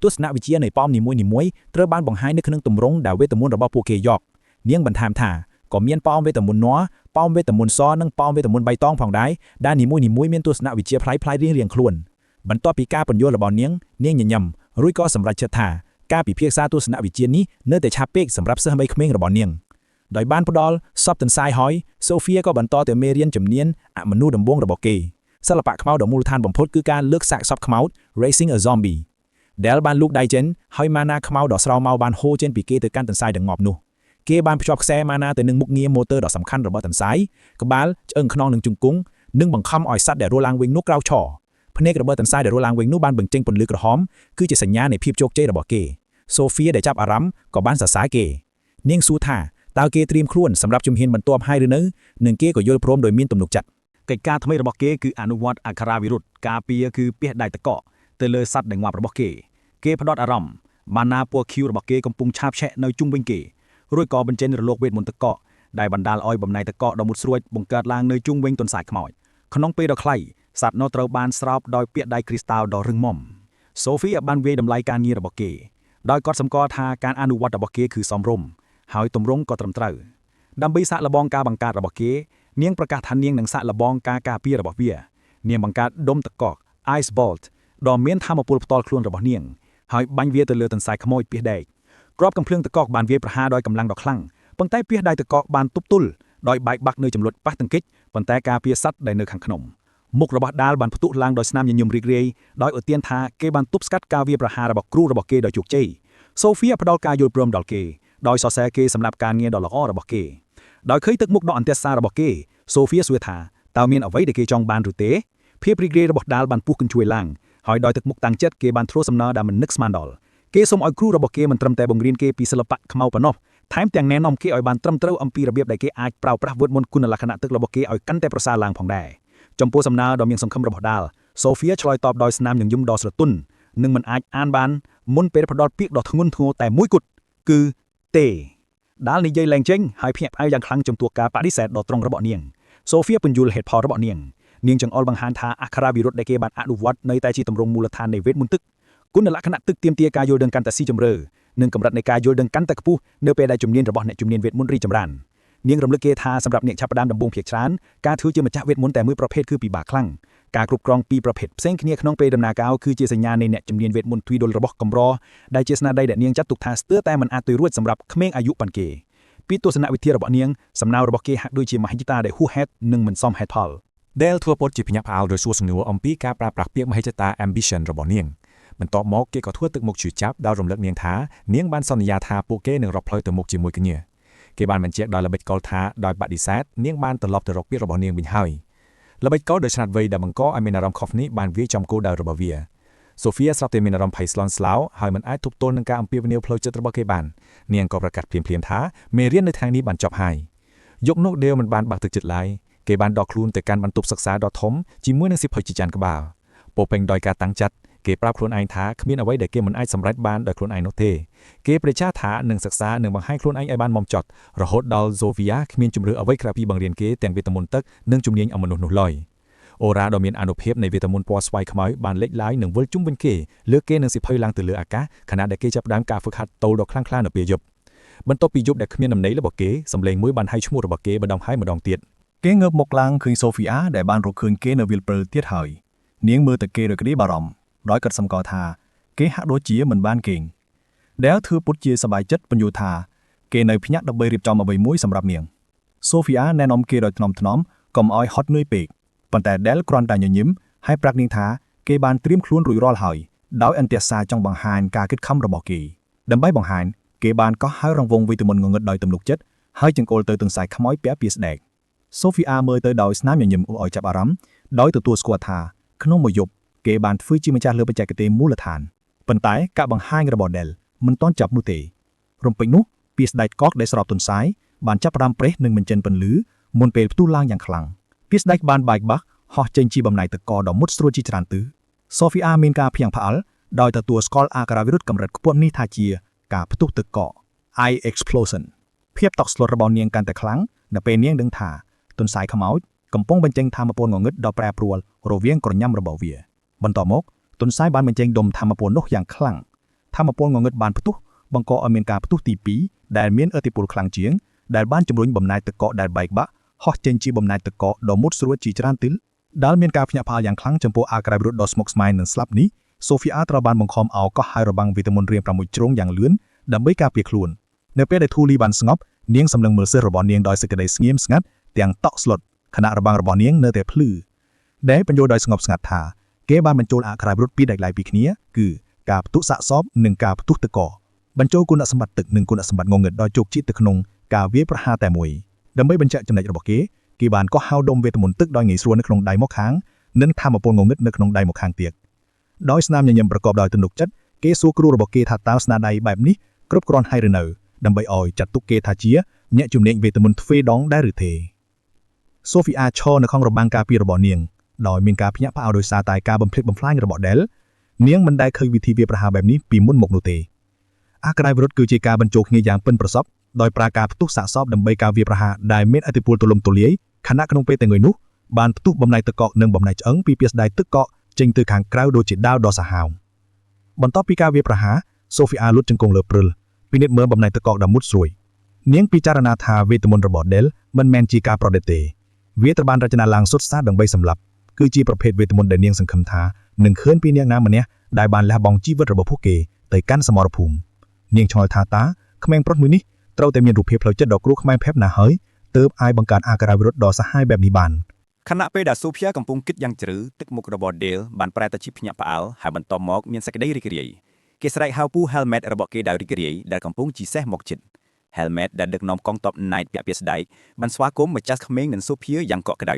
Speaker 4: នទស្សនវិជ្ជានៃប៉មនីមួយៗត្រូវបានបង្ហាញនៅក្នុងទម្រង់ដែលវេទមន្តរបស់ពួកគេយកនាងបន្ថែមថាក៏មានប៉មវេទមន្តន័រប៉មវេទមន្តសនិងប៉មវេទមន្តបៃតងផងដែរដែលនីមួយៗមានទស្សនវិជ្ជាប្លែកៗរៀងៗខ្លួនបន្ទាប់ពីការពន្យល់របស់នាងញញឹមរួចក៏សម្រេចចិត្តថាការពិភាក្សាទស្សនវិជ្ជានេះនៅតែឆាប់ពេកសម្រាប់សិស្សក្មេងរបស់នាងដោយបានផ្ដល់សពទន្សាយហើយសូហ្វៀក៏បន្តទៅមេរៀនជំនាញអមនុស្សដំបូងរបស់គេសិល្បៈខ្មៅដ៏មូលដ្ឋានបំផុតគឺការលើកសាកសពខ្មោច Raising a Zombie Del បានលូកដៃចេញហើយម៉ាណាខ្មៅដ៏ស្រោមមកបានហូរចេញពីគេទៅកាន់ទន្សាយដ៏ងាប់នោះគេបានភ្ជាប់ខ្សែម៉ាណាទៅនឹងមុខងារម៉ូទ័រដ៏សំខាន់របស់ទន្សាយក្បាលឆ្អឹងខ្នងនិងជង្គង់និងបង្ខំឲ្យសត្វដែលរស់ឡើងវិញនោះក្រោកឈរភ្នែករបស់ទន្សាយដែលរស់ឡើងវិញនោះបានបញ្ចេញពន្លឺក្រហមគឺជាសញ្ញានៃភាពជោគជ័យរបស់គេសូហ្វៀដែលចាប់អារម្មណ៍ក៏បានសរសើរគេនាងសួរថា
Speaker 1: តើគេត្រៀមខ្លួនសម្រាប់ជំហានបន្ទាប់ហើយឬនៅនិងគេក៏យល់ព្រមដោយមានទំនុកចិត្ត
Speaker 2: កិច្ចការថ្មីរបស់គេគឺអនុវត្តអក្ខរាវិរុទ្ធការពារគឺពាសដៃតកកទៅលើសត្វដែលងាប់របស់គេផ្ដោតអារម្មណ៍បានណាពណ៌ខៀវរបស់គេកំពុងឆាបឆេះនៅជុំវិញគេរួចក៏បញ្ចេញរលកវេទមន្តតកកដែលបណ្ដាលឲ្យបំណែកតកកដ៏មុតស្រួចបង្កើតឡើងនៅជុំវិញទន្សាយខ្មោចក្នុងពេលដ៏ខ្លីសត្វនោះត្រូវបានស្រោបដោយពាក្យដៃគ្រីស្តាល់ដ៏រឹងមាំសូហ្វីបានវាយតម្លៃការងាររបស់គេដោយកត់សម្គាល់ថាការអនុវត្តរបស់គេគឺសមរម្យហើយទម្រង់ក៏ត្រឹមត្រូវដើម្បីសាកល្បងការបង្កើតរបស់គេនាងប្រកាសថានាងនឹងសាកល្បងការការពាររបស់វានាងបង្កើតដុំតកក Ice Bolt ដ៏មានថាមពលផ្ទាល់ខ្លួនរបស់នាងហើយបាញ់វាទៅលើទន្សាយខ្មោចពាសដែកគ្រាប់កំភ្លើងតកកបានវាយប្រហារដោយកម្លាំងដ៏ខ្លាំងប៉ុន្តែពាសដៃតកកបានទប់ទល់ដោយបែកបាក់នៅចំនួនប៉ះទង្គិចប៉ុន្តែការពារសត្វដែលនៅខាងក្នុងមុខរបស់ដាលបានផ្ទុះឡើងដោយស្នាមញញឹមរីករាយដោយឧទានថាគេបានទប់ស្កាត់ការវាយប្រហាររបស់គ្រូរបស់គេដោយជោគជ័យសូហ្វីផ្ដល់ការយល់ព្រមដល់គេដោយសរសើរគេសម្រាប់ការងារដ៏ល្អរបស់គេដោយឃើញទឹកមុខដ៏អន្ទះសាររបស់គេសូហ្វីសួរថាតើមានអ្វីដែលគេចង់បានឬទេភាពរីករាយរបស់ដាលបានពុះកញ្ជួយឡើងហើយដោយទឹកមុខតាំងចិត្តគេបានធ្វើសំណើដែលមិននឹកស្មានដល់គេសូមឲ្យគ្រូរបស់គេមិនត្រឹមតែបង្រៀនគេពីសិល្បៈខ្មៅប៉ុណ្ណោះថែមទាំងណែនាំគេឲ្យបានត្រឹមត្រូវអំពីរបៀបដែលគេអាចប្រើប្រាស់វុធមន្តគុណលក្ខណៈទឹករបស់គេឲ្យកាន់តែប្រសើរឡើងផងដែរចំពោះសំណើដ៏មានសង្ឃឹមរបស់ដាលសូហ្វីឆ្លើយតបដោយស្នាមញញឹមដ៏ស្រទន់និងមិនអាចអានបានមុនពេលផ្ដល់ពាក្យដ៏ធ្ងន់ធ្ងរតែមួយគត់គឺទេដាលនិយាយឡើងចេញហើយភ្ញាក់ផ្អើលយ៉ាងខ្លាំងចំពោះការបដិសេធដ៏ត្រង់របស់នាងសូហ្វីពន្យល់ហេតុផលរបស់នាងចង្អុលបង្ហាញថាអក្ខរាវិរុទ្ធដែលគេបានអនុវត្តនៅតែជាទម្រង់មូលដ្ឋាននៃវេទមន្តទឹកគុណលក្ខណៈទឹកទាមទារការយល់ដឹងកាន់តែស៊ីជម្រៅនិងកម្រិតនៃការយល់ដឹងកាន់តែខ្ពស់នៅពេលដែលជំនាញរបស់អ្នកជំនាញវេទមន្តរីកចម្រើននាងរំលឹកគេថាសម្រាប់អ្នកចាប់ផ្ដើមដំបូងភាគច្រើនការធ្វើជាម្ចាស់វេទមន្តតែមួយប្រភេទគឺពិបាកខ្លាំងការគ្រប់គ្រងពីរប្រភេទផ្សេងគ្នាក្នុងពេលដំណើរការគឺជាសញ្ញានៃអ្នកជំនាញវេទមន្តទ្វីដុលរបស់កម្រដែលជាស្នាដៃដែលនាងចាត់ទុកថាស្ទើរតែមិនអាចទៅរួចសម្រាប់ក្មេងអាយុប៉ុនគេពីទស្សនវិជ្ជារបស់នាងសំណើរបស់គេហាក់ដូចជាមហិច្ឆតាដែលហួសហេតុនិងមិនសមហេតុផល
Speaker 5: ដែលធ្វើពុតជាភ្ញាក់ផ្អើលដោយសួរសំណួរអំពីការប្រើប្រាស់ពាក្យមហិច្ឆតា ambition របស់នាងបន្ទាប់មកគេក៏ធ្វើទឹកមុខជឿចាប់ដោយរំលឹកនាងថានាងបានសន្យាថាពួកគេនឹងរកផ្លូវទៅមុខជាមួយគ្នាគេបានបញ្ជាក់ដោយល្បិចកលថាដោយបដិសេធនាងបានត្រឡប់ទៅរកពាក្យរបស់នាងវិញហើយល្បិចកលដោយឆ្លាតវៃដែលបង្កឲ្យមានអារម្មណ៍ខុសនេះបានវាយចំគោលដៅរបស់វាសូហ្វីស្រាប់តែមានអារម្មណ៍ភ័យស្លន់ស្លោហើយមិនអាចទប់ទល់នឹងការអំពាវនាវផ្លូវចិត្តរបស់គេបាននាងក៏ប្រកាសភ្លាមៗថាមេរៀននៅថ្ងៃនេះបានចប់ហើយយកនោះដេវមិនបានបាក់ទឹកចិត្តឡើយគេបានដកខ្លួនទៅកាន់បន្ទប់សិក្សាដ៏ធំជាមួយនឹងសិភៅជាច្រើនក្បាលពោពេញដោយការតាំងចិត្តគេប្រាប់ខ្លួនឯងថាគ្មានអ្វីដែលគេមិនអាចសម្រេចបានដោយខ្លួនឯងនោះទេគេប្រកាសថានឹងសិក្សានិងបង្ហាញខ្លួនឯងឲ្យបានម៉មចត់រហូតដល់សូហ្វីយ៉ាគ្មានជំរឿអ្វីក្រៅពីបង្រៀនគេទាំងវេទមន្តទឹកនិងជំនាញអមនុស្សនោះឡើយអូរ៉ាដ៏មានអានុភាពនៃវេទមន្តពណ៌ស្វាយខ្មៅបានលេចឡើងនិងវិលជុំវិញគេលើកគេនឹងសិភៅឡើងទៅលើអាកាសខណៈដែលគេចាប់ផ្ដើមការហ្វឹកហាត់តូលដ៏ខ្លាំងក្លានៅពេលយប់បន្ទាប់ពីយប់ដែលគ្មានដំណេករបស់គេសម្លេងមួយបានហៅឈ្មោះរបស់គេម្ដងហើយម្ដងទៀត
Speaker 3: គេងើបមុខឡើងឃើញសូហ្វីអាដែលបានរកឃើញគេនៅវិលព្រើទៀតហើយនាងមើលទៅគេដោយក្តីបារម្ភដោយកាត់សម្គាល់ថាគេហាក់ដូចជាមិនបានគេងដែលធ្វើពុតជាសប្បាយចិត្តបញ្យល់ថាគេនៅភ្ញាក់ដើម្បីរៀបចំអ្វីមួយសម្រាប់នាងសូហ្វីអាណែនាំគេដោយថ្នមៗកុំឲ្យហត់នឿយពេកប៉ុន្តែដែលគ្រាន់តែញញឹមហើយប្រាប់នាងថាគេបានត្រៀមខ្លួនរួចរាល់ហើយដោយអន្ទះសារចង់បង្ហាញការគិតខំរបស់គេដើម្បីបង្ហាញគេបានកោះហើយរង្វង់វីតាមីនងងឹតដោយទំនុកចិត្តហើយចង្អុលទៅទន្សាយខ្មោចពាក់ពីស្ដេកសូហ្វីអាមើលទៅដោយស្នាមញញឹមឲ្យចាប់អារម្មណ៍ដោយទទួលស្គាល់ថាក្នុងមួយយប់គេបានធ្វើជាម្ចាស់លើបច្ចេកទេសមូលដ្ឋានប៉ុន្តែការបង្ហាញរបស់ដែលមិនទាន់ចាប់នោះទេរំពេចនោះពីស្ដេកកកដែលស្របទន្សាយបានចាប់ផ្ដើមប្រេះនិងបញ្ចេញពន្លឺមុនពេលផ្ទុះឡើងយ៉ាងខ្លាំងពីស្ដេកបានបែកបាក់ហោះចេញជាបំណែកទឹកកដ៏មុតស្រួចជាច្រើនទិសសូហ្វីអាមានការភ្ញាក់ផ្អើលដោយទទួលស្គាល់អាការៈវិរុទ្ធកម្រិតខ្ពស់នេះថាជាការផ្ទុះទឹកកក Eye Explosion ភាពតក់ស្លុតរបស់នាងកាន់តែខ្លាំងនៅពេលនាងដឹងថាទន្សាយខ្មោចកំពុងបញ្ចេញថាមពលងងឹតដ៏ប្រែប្រួលរវាងក្រញាំរបស់វាបន្តមកទន្សាយបានបញ្ចេញដុំថាមពលនោះយ៉ាងខ្លាំងថាមពលងងឹតបានផ្ទុះបង្កឲ្យមានការផ្ទុះទី2ដែលមានឥទ្ធិពលខ្លាំងជាងដែលបានជំរុញបំណែកទឹកកកដែលបែកបាក់ហោះចេញជាបំណែកទឹកកកដ៏មុតស្រួចជាច្រើនទិលដែលមានការភ្ញាក់ផ្អើលយ៉ាងខ្លាំងចំពោះអាការៈវិរុទ្ធដ៏ស្មុគស្មាញនិងស្លាប់នេះសូហ្វីអាត្រូវបានបង្ខំឲ្យកោះហើយរបាំងវីតាមីនរៀង6ជ្រុងយ៉ាងលឿនដើម្បីការពារខ្លួននៅពេលដែលធូលីបានស្ងប់នាងសម្លឹងមើលសិស្សរបស់នាងដោយសេចក្តីស្ងៀមស្ងាត់ទាំងតក់ស្លុតខណៈរបាំងរបស់នាងនៅតែភ្លឺដែលបញ្យល់ដោយស្ងប់ស្ងាត់ថាគេបានបញ្ចូលអាការៈវិរុទ្ធពីរដាច់ឡែកពីគ្នាគឺការផ្ទុះសាកសពនិងការផ្ទុះទឹកកកបញ្ចូលគុណសម្បត្តិទឹកនិងគុណសម្បត្តិងងឹតដោយជោគជ័យទៅក្នុងការវាយប្រហារតែមួយដើម្បីបញ្ជាក់ចំណុចរបស់គេបានកោះហៅដុំវេទមន្តទឹកដោយងាយស្រួលនៅក្នុងដៃមកខាងនិងថាមពលងងឹតនៅក្នុងដៃមកខាងទៀតដោយស្នាមញញឹមប្រកបដោយទំនុកចិត្តគេសួរគ្រូរបស់គេថាតើស្នាដៃបែបនេះគ្រប់គ្រាន់ហើយឬនៅដើម្បីឲ្យចាត់ទុកគេថាជា
Speaker 6: អ្នកជំនាញវេទមន្តទ្វេដងដែរឬទេសូហ្វីអាឈរនៅក្នុងរបាំងការពាររបស់នាងដោយមានការភ្ញាក់ផ្អើលដោយសារតែការបំផ្លិចបំផ្លាញរបស់ Del នាងមិនដែលឃើញវិធីវាប្រហារបែបនេះពីមុនមកនោះទេអក្ខរាវិរុទ្ធគឺជាការបញ្ចូលគ្នាយ៉ាងប៉ិនប្រសប់ដោយប្រើការផ្ទុះសាកសពដើម្បីការវាប្រហារដែលមានឥទ្ធិពលទូលំទូលាយខណៈក្នុងពេលតែងុយនោះបានផ្ទុះបំណែកទឹកកកនិងបំណែកឆ្អឹងពីពាស្ដាយទឹកកកចេញទៅខាងក្រៅដូចជាដាវដ៏សាហាវបន្ទាប់ពីការវាប្រហារសូហ្វីអាលុតជង្គង់លើព្រិលពិនិត្យមើលបំណែកទឹកកកដ៏មុតស្រួយនាងពិចារណាថាវេទមន្តរបស់ Del មិនមែនជាការប្រឌិតទេវាត្រូវបានរចនាឡើងសុទ្ធសាធដើម្បីសម្លាប់គឺជាប្រភេទវេទមន្តដែលនាងសង្ឃឹមថានឹងឃើញពីនាងណាម្នាក់ដែលបានលះបង់ជីវិតរបស់ពួកគេទៅកាន់សមរភូមិនាងឆ្ងល់ថាតើក្មេងប្រុសមួយនេះត្រូវតែមានរូបភាពផ្លូវចិត្តដ៏គ្រោះខ្មៅភេទណាហើយទើបអាចបង្កើតអក្ខរាវិរុទ្ធដ៏សាហាវបែបនេះបានខ
Speaker 2: ណៈពេលដែលសូភីកំពុងគិតយ៉ាងជ្រៅទឹកមុខរបស់ Del បានប្រែទៅជាភ្ញាក់ផ្អើលហើយបន្ទាប់មកមានសេចក្តីរីករាយគេស្រែកហៅពូ Helmet របស់គេដោយរីករាយដែលកំពុងជីសេះមកជិត Helmet ដែលដឹកនាំកងទ័ព Knight ពាក់ពាស្ដាយបានស្វាគមន៍ម្ចាស់ក្មេងនិងសូភីយ៉ាងកក់ក្ដៅ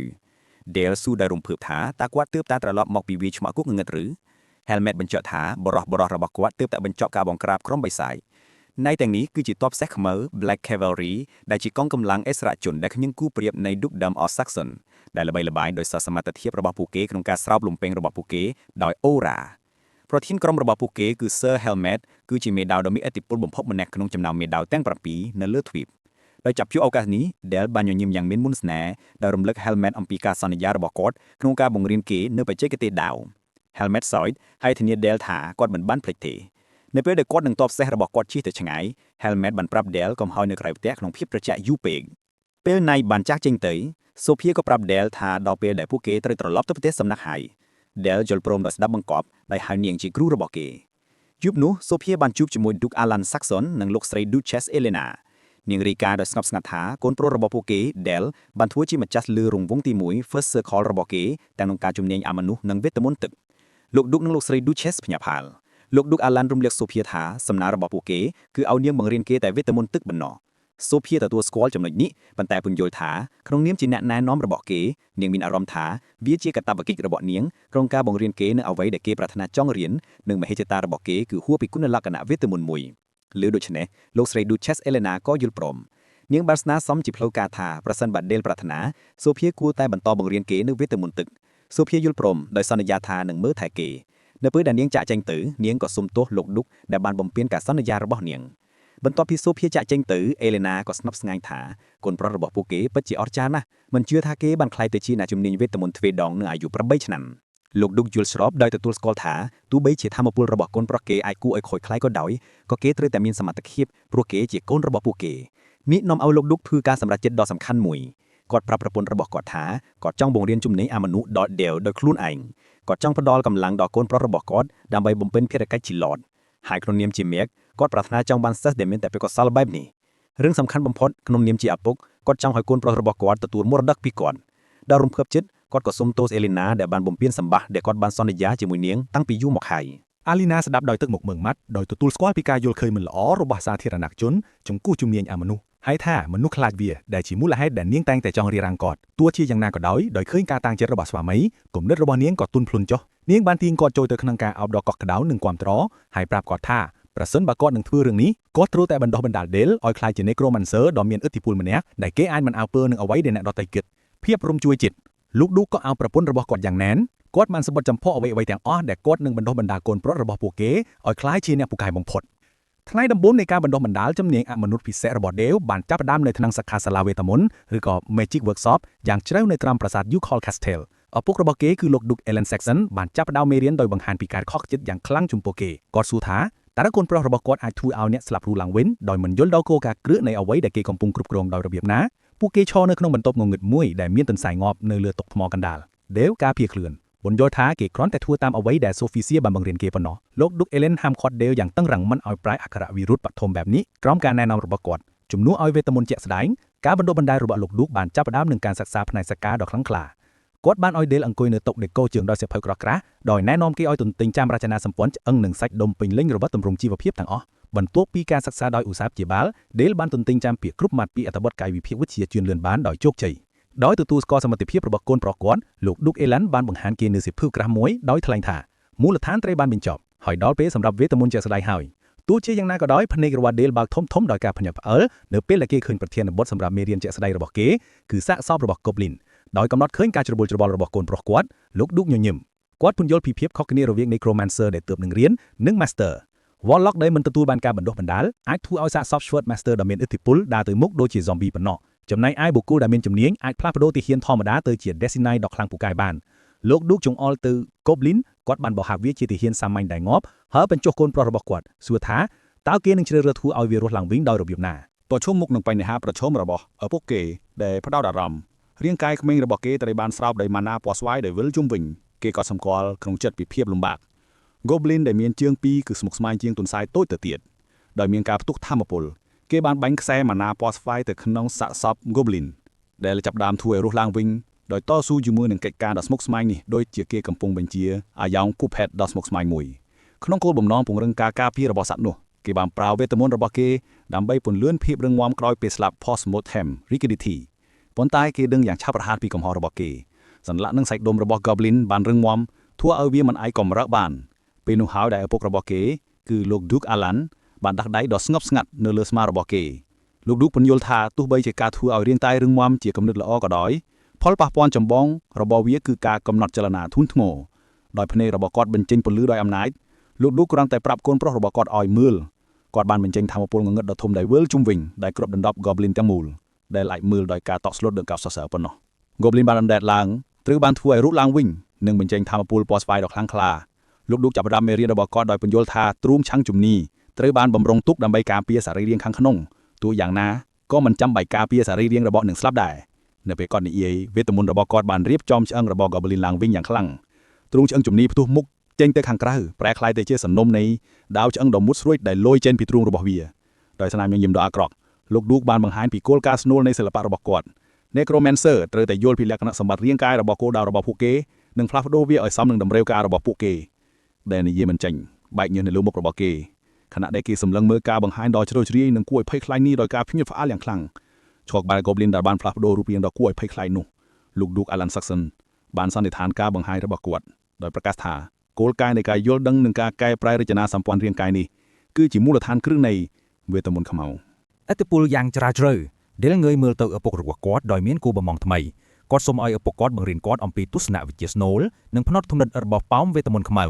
Speaker 2: Del ស៊ូដោយរំភើបថាតើគាត់ទើបតែត្រឡប់មកពីវាឆ្មាក់គុកងងឹតឬ Helmet បញ្ជាក់ថាបរិះរបស់គាត់ទើបតែបញ្ចប់ការបង្ក្រាបក្រុមបិសាចណៃទាំងនេះគឺជាទ័ពសេះខ្មៅ Black Cavalry ដែលជាកងកម្លាំងអិសរាជជនដែលគ្មានគូប្រៀបនៃ Dukedom of Saxon ដែលល្បីល្បាញដោយសារសមត្ថភាពរបស់ពួកគេក្នុងការស្រោបលំពែងរបស់ពួកគេដោយ Aura ប្រធានក្រុមរបស់ពួកគេគឺ Sir Helmet គឺជាមេដាវដ៏មានឥទ្ធិពលបំផុតម្នាក់ក្នុងចំណោមមេដាវទាំង7នៅលើទ្វីបដោយចាប់យកឱកាសនេះ Del បានញញឹមយ៉ាងមានមុនស្នេហ៍ដោយរំលឹក Helmet អំពីការសន្យារបស់គាត់ក្នុងការបង្រៀនគេនៅបច្ចេកទេសដាវ Helmet សោយហើយធានា Del ថាគាត់មិនបានភ្លេចទេនៅពេលដែលគាត់នឹងតបសេះរបស់គាត់ជិះទៅឆ្ងាយ Helmet បានប្រាប់ Del កុំឲ្យនៅក្រៅផ្ទះក្នុងភាពត្រជាក់យូរពេកពេល Night បានចាស់ចេញទៅ Sophia ក៏ប្រាប់ Del ថាដល់ពេលដែលពួកគេត្រូវត្រឡប់ទៅប្រទេសសំណាក់ហើយ Del យល់ព្រមដោយស្ដាប់បង្គាប់ដោយហៅនាងជាគ្រូរបស់គេយប់នោះ Sophia បានជួបជាមួយ Duke Alan Saxon និងលោកស្រី Duchess Elena នាងរីកាដោយស្ងប់ស្ងាត់ថាកូនប្រុសរបស់ពួកគេ Del បានធ្វើជាម្ចាស់លើរង្វង់ទី1 First Circle របស់គេទាំងក្នុងការជំនាញអមនុស្សនិងវេទមន្តទឹកលោក Duke និងលោកស្រី Duchess ភ្ញាក់ផ្អើលលោក Duke Alan រំលឹក Sophia ថាសំណើរបស់ពួកគេគឺឲ្យនាងបង្រៀនគេតែវេទមន្តទឹកប៉ុណ្ណោះ Sophia ទទួលស្គាល់ចំណុចនេះប៉ុន្តែពន្យល់ថាក្នុងនាមជាអ្នកណែនាំរបស់គេនាងមានអារម្មណ៍ថាវាជាកាតព្វកិច្ចរបស់នាងក្នុងការបង្រៀនគេនៅអ្វីដែលគេប្រាថ្នាចង់រៀននិងមហិច្ឆតារបស់គេគឺហួសពីគុណលក្ខណៈវេទមន្តមួយលើដូច្នេះលោកស្រី Duchess Elena ក៏យល់ព្រមនាងបានស្នើសុំជាផ្លូវការថាប្រសិនបើ Del ប្រាថ្នា Sophia គួរតែបន្តបង្រៀនគេនៅវេទមន្តទឹក Sophia យល់ព្រមដោយសន្យាថានឹងមើលថែគេនៅពេលដែលនាងចាក់ចេញទៅនាងក៏សុំទោសលោក Duke ដែលបានបំពានការសន្យារបស់នាងបន្ទាប់ពី Sophia ចាក់ចេញទៅ Elena ក៏ស្នប់ស្ងាញ់ថាកូនប្រុសរបស់ពួកគេពិតជាអស្ចារ្យណាស់មិនជឿថាគេបានក្លាយទៅជាអ្នកជំនាញវេទមន្តទ្វេដងនៅអាយុ8ឆ្នាំលោក Duke យល់ស្របដោយទទួលស្គាល់ថាទោះបីជាធម៌ពលរបស់កូនប្រុសគេអាចគួរឲ្យខូចខ្លាយក៏ដោយក៏គេត្រូវតែមានសមត្ថភាពព្រោះគេជាកូនរបស់ពួកគេនេះនាំឲ្យលោក Duke ធ្វើការសម្រេចចិត្តដ៏សំខាន់មួយគាត់ប្រាប់ប្រពន្ធរបស់គាត់ថាគាត់ចង់បង្រៀនជំនាញអមនុស្សដល់ Del ដោយខ្លួនឯងគាត់ចង់ផ្ដល់កម្លាំងដល់កូនប្រុសរបស់គាត់ដើម្បីបំពេញភារកិច្ចជា Lord ហើយក្នុងនាមជាមេឃគាត់ប្រាថ្នាចង់បានសិស្សដែលមានតែទេពកោសល្យបែបនេះរឿងសំខាន់បំផុតក្នុងនាមជាឪពុកគាត់ចង់ឲ្យកូនប្រុសរបស់គាត់ទទួលមរតកពីគាត់ដោយរំភើបចិត្តគាត់ក៏សុំទោស Elena ដែលបានបំពានសម្បាសដែលគាត់បានសន្យាជាមួយនាងតាំងពីយូរមកហើយ
Speaker 3: Alina ស្ដាប់ដោយទឹកមុខមើងម៉ាត់ដោយទទួលស្គាល់ពីការយល់ឃើញមិនល្អរបស់សាធារណជនចំពោះជំនាញអមនុស្សហើយថាមនុស្សខ្លាចវាដែលជាមូលហេតុដែលនាងតែងតែចង់រារាំងគាត់ទោះជាយ៉ាងណាក៏ដោយដោយឃើញការតាំងចិត្តរបស់ស្វាមីគំនិតរបស់នាងក៏ទន់ភ្លន់ចុះនាងបានទាញគាត់ចូលទៅក្នុងការអោបដ៏កក់ក្ដៅនិងគាំទ្រហើយប្រាប់គាត់ថាប្រសិនបើគាត់នឹងធ្វើរឿងនេះគាត់ត្រូវតែបណ្ដោះបណ្ដាល Del ឲ្យក្លាយជា Necromancer ដ៏មានឥទ្ធិពលម្នាក់ដែលគេអាចមិនអើពើនឹងអ្វីដែលអ្នកដទៃគិតភាពរំជួយចិត្តលោក Duke ក៏អោបប្រពន្ធរបស់គាត់យ៉ាងណែនគាត់បានសម្បត្តិចំពោះអ្វីៗទាំងអស់ដែលគាត់នឹងបណ្ដោះបណ្ដាលកូនប្រុសរបស់ពួកគេឲ្យក្លាយជាអ្នកពូកែបំផុតថ្ងៃដំបូងនៃការបណ្ដុះបណ្ដាលជំនាញអមនុស្សពិសេសរបស់ Del បានចាប់ផ្ដើមនៅក្នុងសិក្ខាសាលាវេទមន្តឬក៏ Magic Workshop យ៉ាងជ្រៅនៅក្រោមប្រាសាទ Youghal Castle ឪពុករបស់គេគឺលោក Duke Alan Saxon បានចាប់ផ្ដើមមេរៀនដោយបង្ហាញពីការខកចិត្តយ៉ាងខ្លាំងចំពោះគេគាត់សួរថាតើកូនប្រុសរបស់គាត់អាចធ្វើឲ្យអ្នកស្លាប់រស់ឡើងវិញដោយមិនយល់ដល់គោលការណ៍គ្រឹះនៃអ្វីដែលគេកំពុងគ្រប់គ្រងដោយរបៀបណាពួកគេឈរនៅក្នុងបន្ទប់ងងឹតមួយដែលមានទន្សាយងាប់នៅលើតុថ្មកណ្ដាល Del ការពារខ្លួនបញ្យល់ថាគេគ្រាន់តែធ្វើតាមអ្វីដែល Sophia បានបង្រៀនគេប៉ុណ្ណោះលោក Duke Alan ហាមឃាត់ Del យ៉ាងតឹងរ៉ឹងមិនឲ្យប្រាយអក្ខរវិរុទ្ធបឋមបែបនេះក្រោមការណែនាំរបស់គាត់ជំនួសឲ្យវេទមន្តជាក់ស្ដែងការបណ្ដុះបណ្ដាលរបស់លោក Duke បានចាប់ផ្ដើមនឹងការសិក្សាផ្នែកសាខាដ៏ខ្លាំងក្លាគាត់បានឲ្យ Del អង្គុយនៅតុដេកូជើងដោយសិភៅក្រោះក្រាស់ដោយណែនាំគេឲ្យទន្ទិញចាំរចនាសម្ព័ន្ធឆ្អឹងនិងសាច់ដុំពេញលេញរបស់ទម្រង់ជីវភាពទាំងអស់បន្ទាប់ពីការសិក្សាដោយឧស្សាហ៍ព្យាបាល Del បានទន្ទិញចាំពាក្យគ្រប់ម៉ាត់ពីអត្ថបទកាយវិភាគវិទ្យាជឿនលឿនបានដោយជោគជ័យដោយទទួលស្គាល់សមត្ថភាពរបស់កូនប្រុសគាត់លោក Duke Alan បានបង្ហាញគេនៅសិភៅក្រាស់មួយដោយថ្លែងថាមូលដ្ឋានត្រូវបានបញ្ចប់ហើយដល់ពេលសម្រាប់វេទមន្តជាក់ស្ដែងហើយ ទោះជាយ៉ាងណាក៏ដោយភ្នែករបស់ Dale បើកធំៗដោយការភ្ញាក់ផ្អើលនៅពេលដែលគេឃើញប្រធានបទសម្រាប់មេរៀនជាក់ស្ដែងរបស់គេគឺសាកសពរបស់ Goblin ដោយកំណត់ឃើញការច្របូលច្របល់របស់កូនប្រុសគាត់លោក Duke ញញឹមគាត់ពន្យល់ពីភាពខុសគ្នារវាង Necromancer ដែលទើបនឹងរៀននិង Master Warlock ដែលមិនទទួលបានការបណ្ដុះបណ្ដាលអាចធ្វើឲ្យសាកសព Sword Master ដ៏មានឥទ្ធិពលដើរទៅមុខដូចជា zombie ប៉ុណ្ណោះចំណែកឯបុគ្គលដែលមានជំនាញអាចផ្លាស់ប្ដូរទីហ៊ានធម្មតាទៅជា Decennial ដ៏ខ្លាំងពូកែបានលោក Duke ចង្អុលទៅ Goblin គាត់បានបោះហាវាជាទីហ៊ានសាមញ្ញដែលងាប់ហើយបញ្ចុះកូនប្រុសរបស់គាត់សួរថាតើគេនឹងជ្រើសរើសធ្វើឲ្យវារស់ឡើងវិញដោយរបៀបណា
Speaker 4: ប្រឈមមុខនឹងបញ្ហាប្រឈមរបស់ឪពុកគេដែលផ្ដោតអារម្មណ៍រាងកាយក្មេងរបស់គេត្រូវបានស្រោបដោយម៉ាណាពណ៌ស្វាយដែលវិលជុំវិញគេក៏សម្គាល់ក្នុងចិត្តពីភាពលំបាក Goblin ដែលមានជើងពីរគឺស្មុគស្មាញជាងទុនសាយតូចទៅទៀតដោយមានការផ្ទុះធម្មពលគេបានបាញ់ខ្សែម៉ាណាពណ៌ស្វាយទៅក្នុងសាកសព Goblin ដែលចាប់ដើមធ្វើឲ្យរស់ឡើងវិញដោយតស៊ូជាមួយនឹងកិច្ចការដ៏ស្មុគស្មាញនេះដូចជាគេកំពុងបញ្ជាអាយ៉ងគូផេតដ៏ស្មុគស្មាញមួយក្នុងគោលបំណងពង្រឹងការការពាររបស់សត្វនោះគេបានប្រើវេទមន្តរបស់គេដើម្បីពន្លឿនភាពរឹងមាំក្រោយពេលស្លាប់ Postmortem Rigidity ប៉ុន្តែគេដឹងយ៉ាងឆាប់រហ័សពីកំហុសរបស់គេសន្លាក់និងសាច់ដុំរបស់ Goblin បានរឹងមាំធ្វើឲ្យវាមិនអាចកំរើកបានពេលនោះហើយដែលឪពុករបស់គេគឺលោក Duke Alan បានដាក់ដៃដ៏ស្ងប់ស្ងាត់នៅលើស្មារបស់គេលោក Duke ពន្យល់ថាទោះបីជាការធ្វើឲ្យរាងកាយរឹងមាំជាគំនិតល្អក៏ដោយផលប៉ះពាល់ចម្បងរបស់វាគឺការកំណត់ចលនាធ្ងន់ធ្ងរដោយភ្នែករបស់គាត់បញ្ចេញពន្លឺដោយអំណាចលោក Duke គ្រាន់តែប្រាប់កូនប្រុសរបស់គាត់ឲ្យមើលគាត់បានបញ្ចេញថាមពលងងឹតដ៏ធំដែលវិលជុំវិញដែលគ្របដណ្ដប់ Goblin ទាំងមូលដែលអាចមើលដោយការតក់ស្លុតដល់កោសសរសើរប៉ុណ្ណោះ Goblin បានអណ្ដែតឡើងត្រូវបានធ្វើឲ្យរត់ឡើងវិញនិងបញ្ចេញថាមពលពណ៌ស្វាយដ៏ខ្លាំងក្លាលោក Duke ចាប់ផ្ដើមមេរៀនរបស់គាត់ដោយពន្យល់ថាទ្រូងឆាំងជំនីត្រូវបានបំរុងទុកដើម្បីការពារសរីរាង្គខាងក្នុងទោះយ៉ាងណាក៏មិនចាំបាច់ការពារសរីរាង្គរបស់នឹងស្លាប់ដែរនៅពេលគាត់និយាយវេទមន្តរបស់គាត់បានរៀបចំឆ្អឹងរបស់ Goblin ឡើងវិញយ៉ាងខ្លាំងទ្រូងឆ្អឹងជំនីផ្ទុះមុខចេញទៅខាងក្រៅប្រែក្លាយទៅជាសំណុំនៃដាវឆ្អឹងដ៏មុតស្រួយដែលលយចេញពីទ្រូងរបស់វាដោយស្នាមញញឹមដ៏អាក្រក់លោក Duke បានបង្ហាញពីគោលការណ៍ស្នូលនៃសិល្បៈរបស់គាត់ Necromancer ត្រូវតែយល់ពីលក្ខណៈសម្បត្តិរាងកាយរបស់គោលដៅរបស់ពួកគេនិងផ្លាស់ប្ដូរវាឲ្យសមនឹងតម្រូវការរបស់ពួកគេដែលនិយាយមិនចេញបែកញើសនៅលើមុខរបស់គេខណៈដែលគេសម្លឹងមើលការបង្ហាញដ៏ជ្រៅជ្រាយនិងគួរឲ្យភ័យខ្លាចនេះដោយការភ្ញាក់ផ្អើលយ៉ាងខ្លាំងឈ្មោះបាល់ Goblin ដែលបានផ្លាស់ប្ដូររូបរាងដ៏គួរឲ្យភ័យខ្លាចនោះលោក Duke Alan Saxon បានសន្និដ្ឋានការបង្ហាញរបស់គាត់ដោយប្រកាសថាគោលការណ៍នៃការយល់ដឹងនិងការកែប្រែរចនាសម្ព័ន្ធរាងកាយនេះគឺជាមូលដ្ឋានគ្រឹះនៃវេទមន្តខ្មៅ
Speaker 2: ឥទ្ធិពលយ៉ាងជ្រាលជ្រៅដែលងើយមើលទៅឪពុករបស់គាត់ដោយមានគោលបំណងថ្មីគាត់សូមឲ្យឪពុកគាត់បង្រៀនគាត់អំពីទស្សនវិជ្ជាស្នូលនិងផ្នត់គំនិតរបស់ប៉ោមវេទមន្តខ្មៅ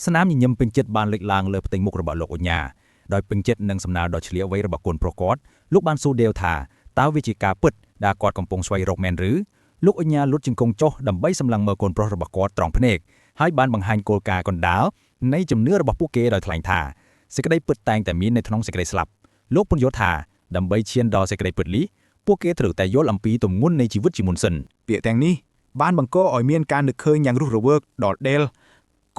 Speaker 2: ស្នាមញញឹមពេញចិត្តបានលេចឡើងលើផ្ទៃមុខរបស់លោកអញ្ញាដោយពេញចិត្តនឹងសំណើដ៏ឆ្លៀវវៃរបស់កូនប្រុសគាត់លោកបានសួរដេវថាតើវាជាការពិតដែលគាត់កំពុងស្វែងរកមែនឬលោកអញ្ញាលុតជង្គង់ចុះដើម្បីសម្លឹងមើលកូនប្រុសរបស់គាត់ត្រង់ភ្នែកហើយបានបង្ហាញគោលការណ៍កណ្ដាលនៃជំនឿរបស់ពួកគេដោយថ្លែងថាសេចក្តីពិតតែងតែមាននៅក្នុងសេចក្តីស្លាប់លោកពន្យល់ថាដើម្បីឈានដល់សេចក្តីពិតនេះពួកគេត្រូវតែយល់អំពីទម្ងន់នៃជីវិតជាមុនសិន
Speaker 7: ពាក្យទាំងនេះបានបង្កឲ្យមានការនឹកឃើញយ៉ាងរស់រវើកដល់ Dale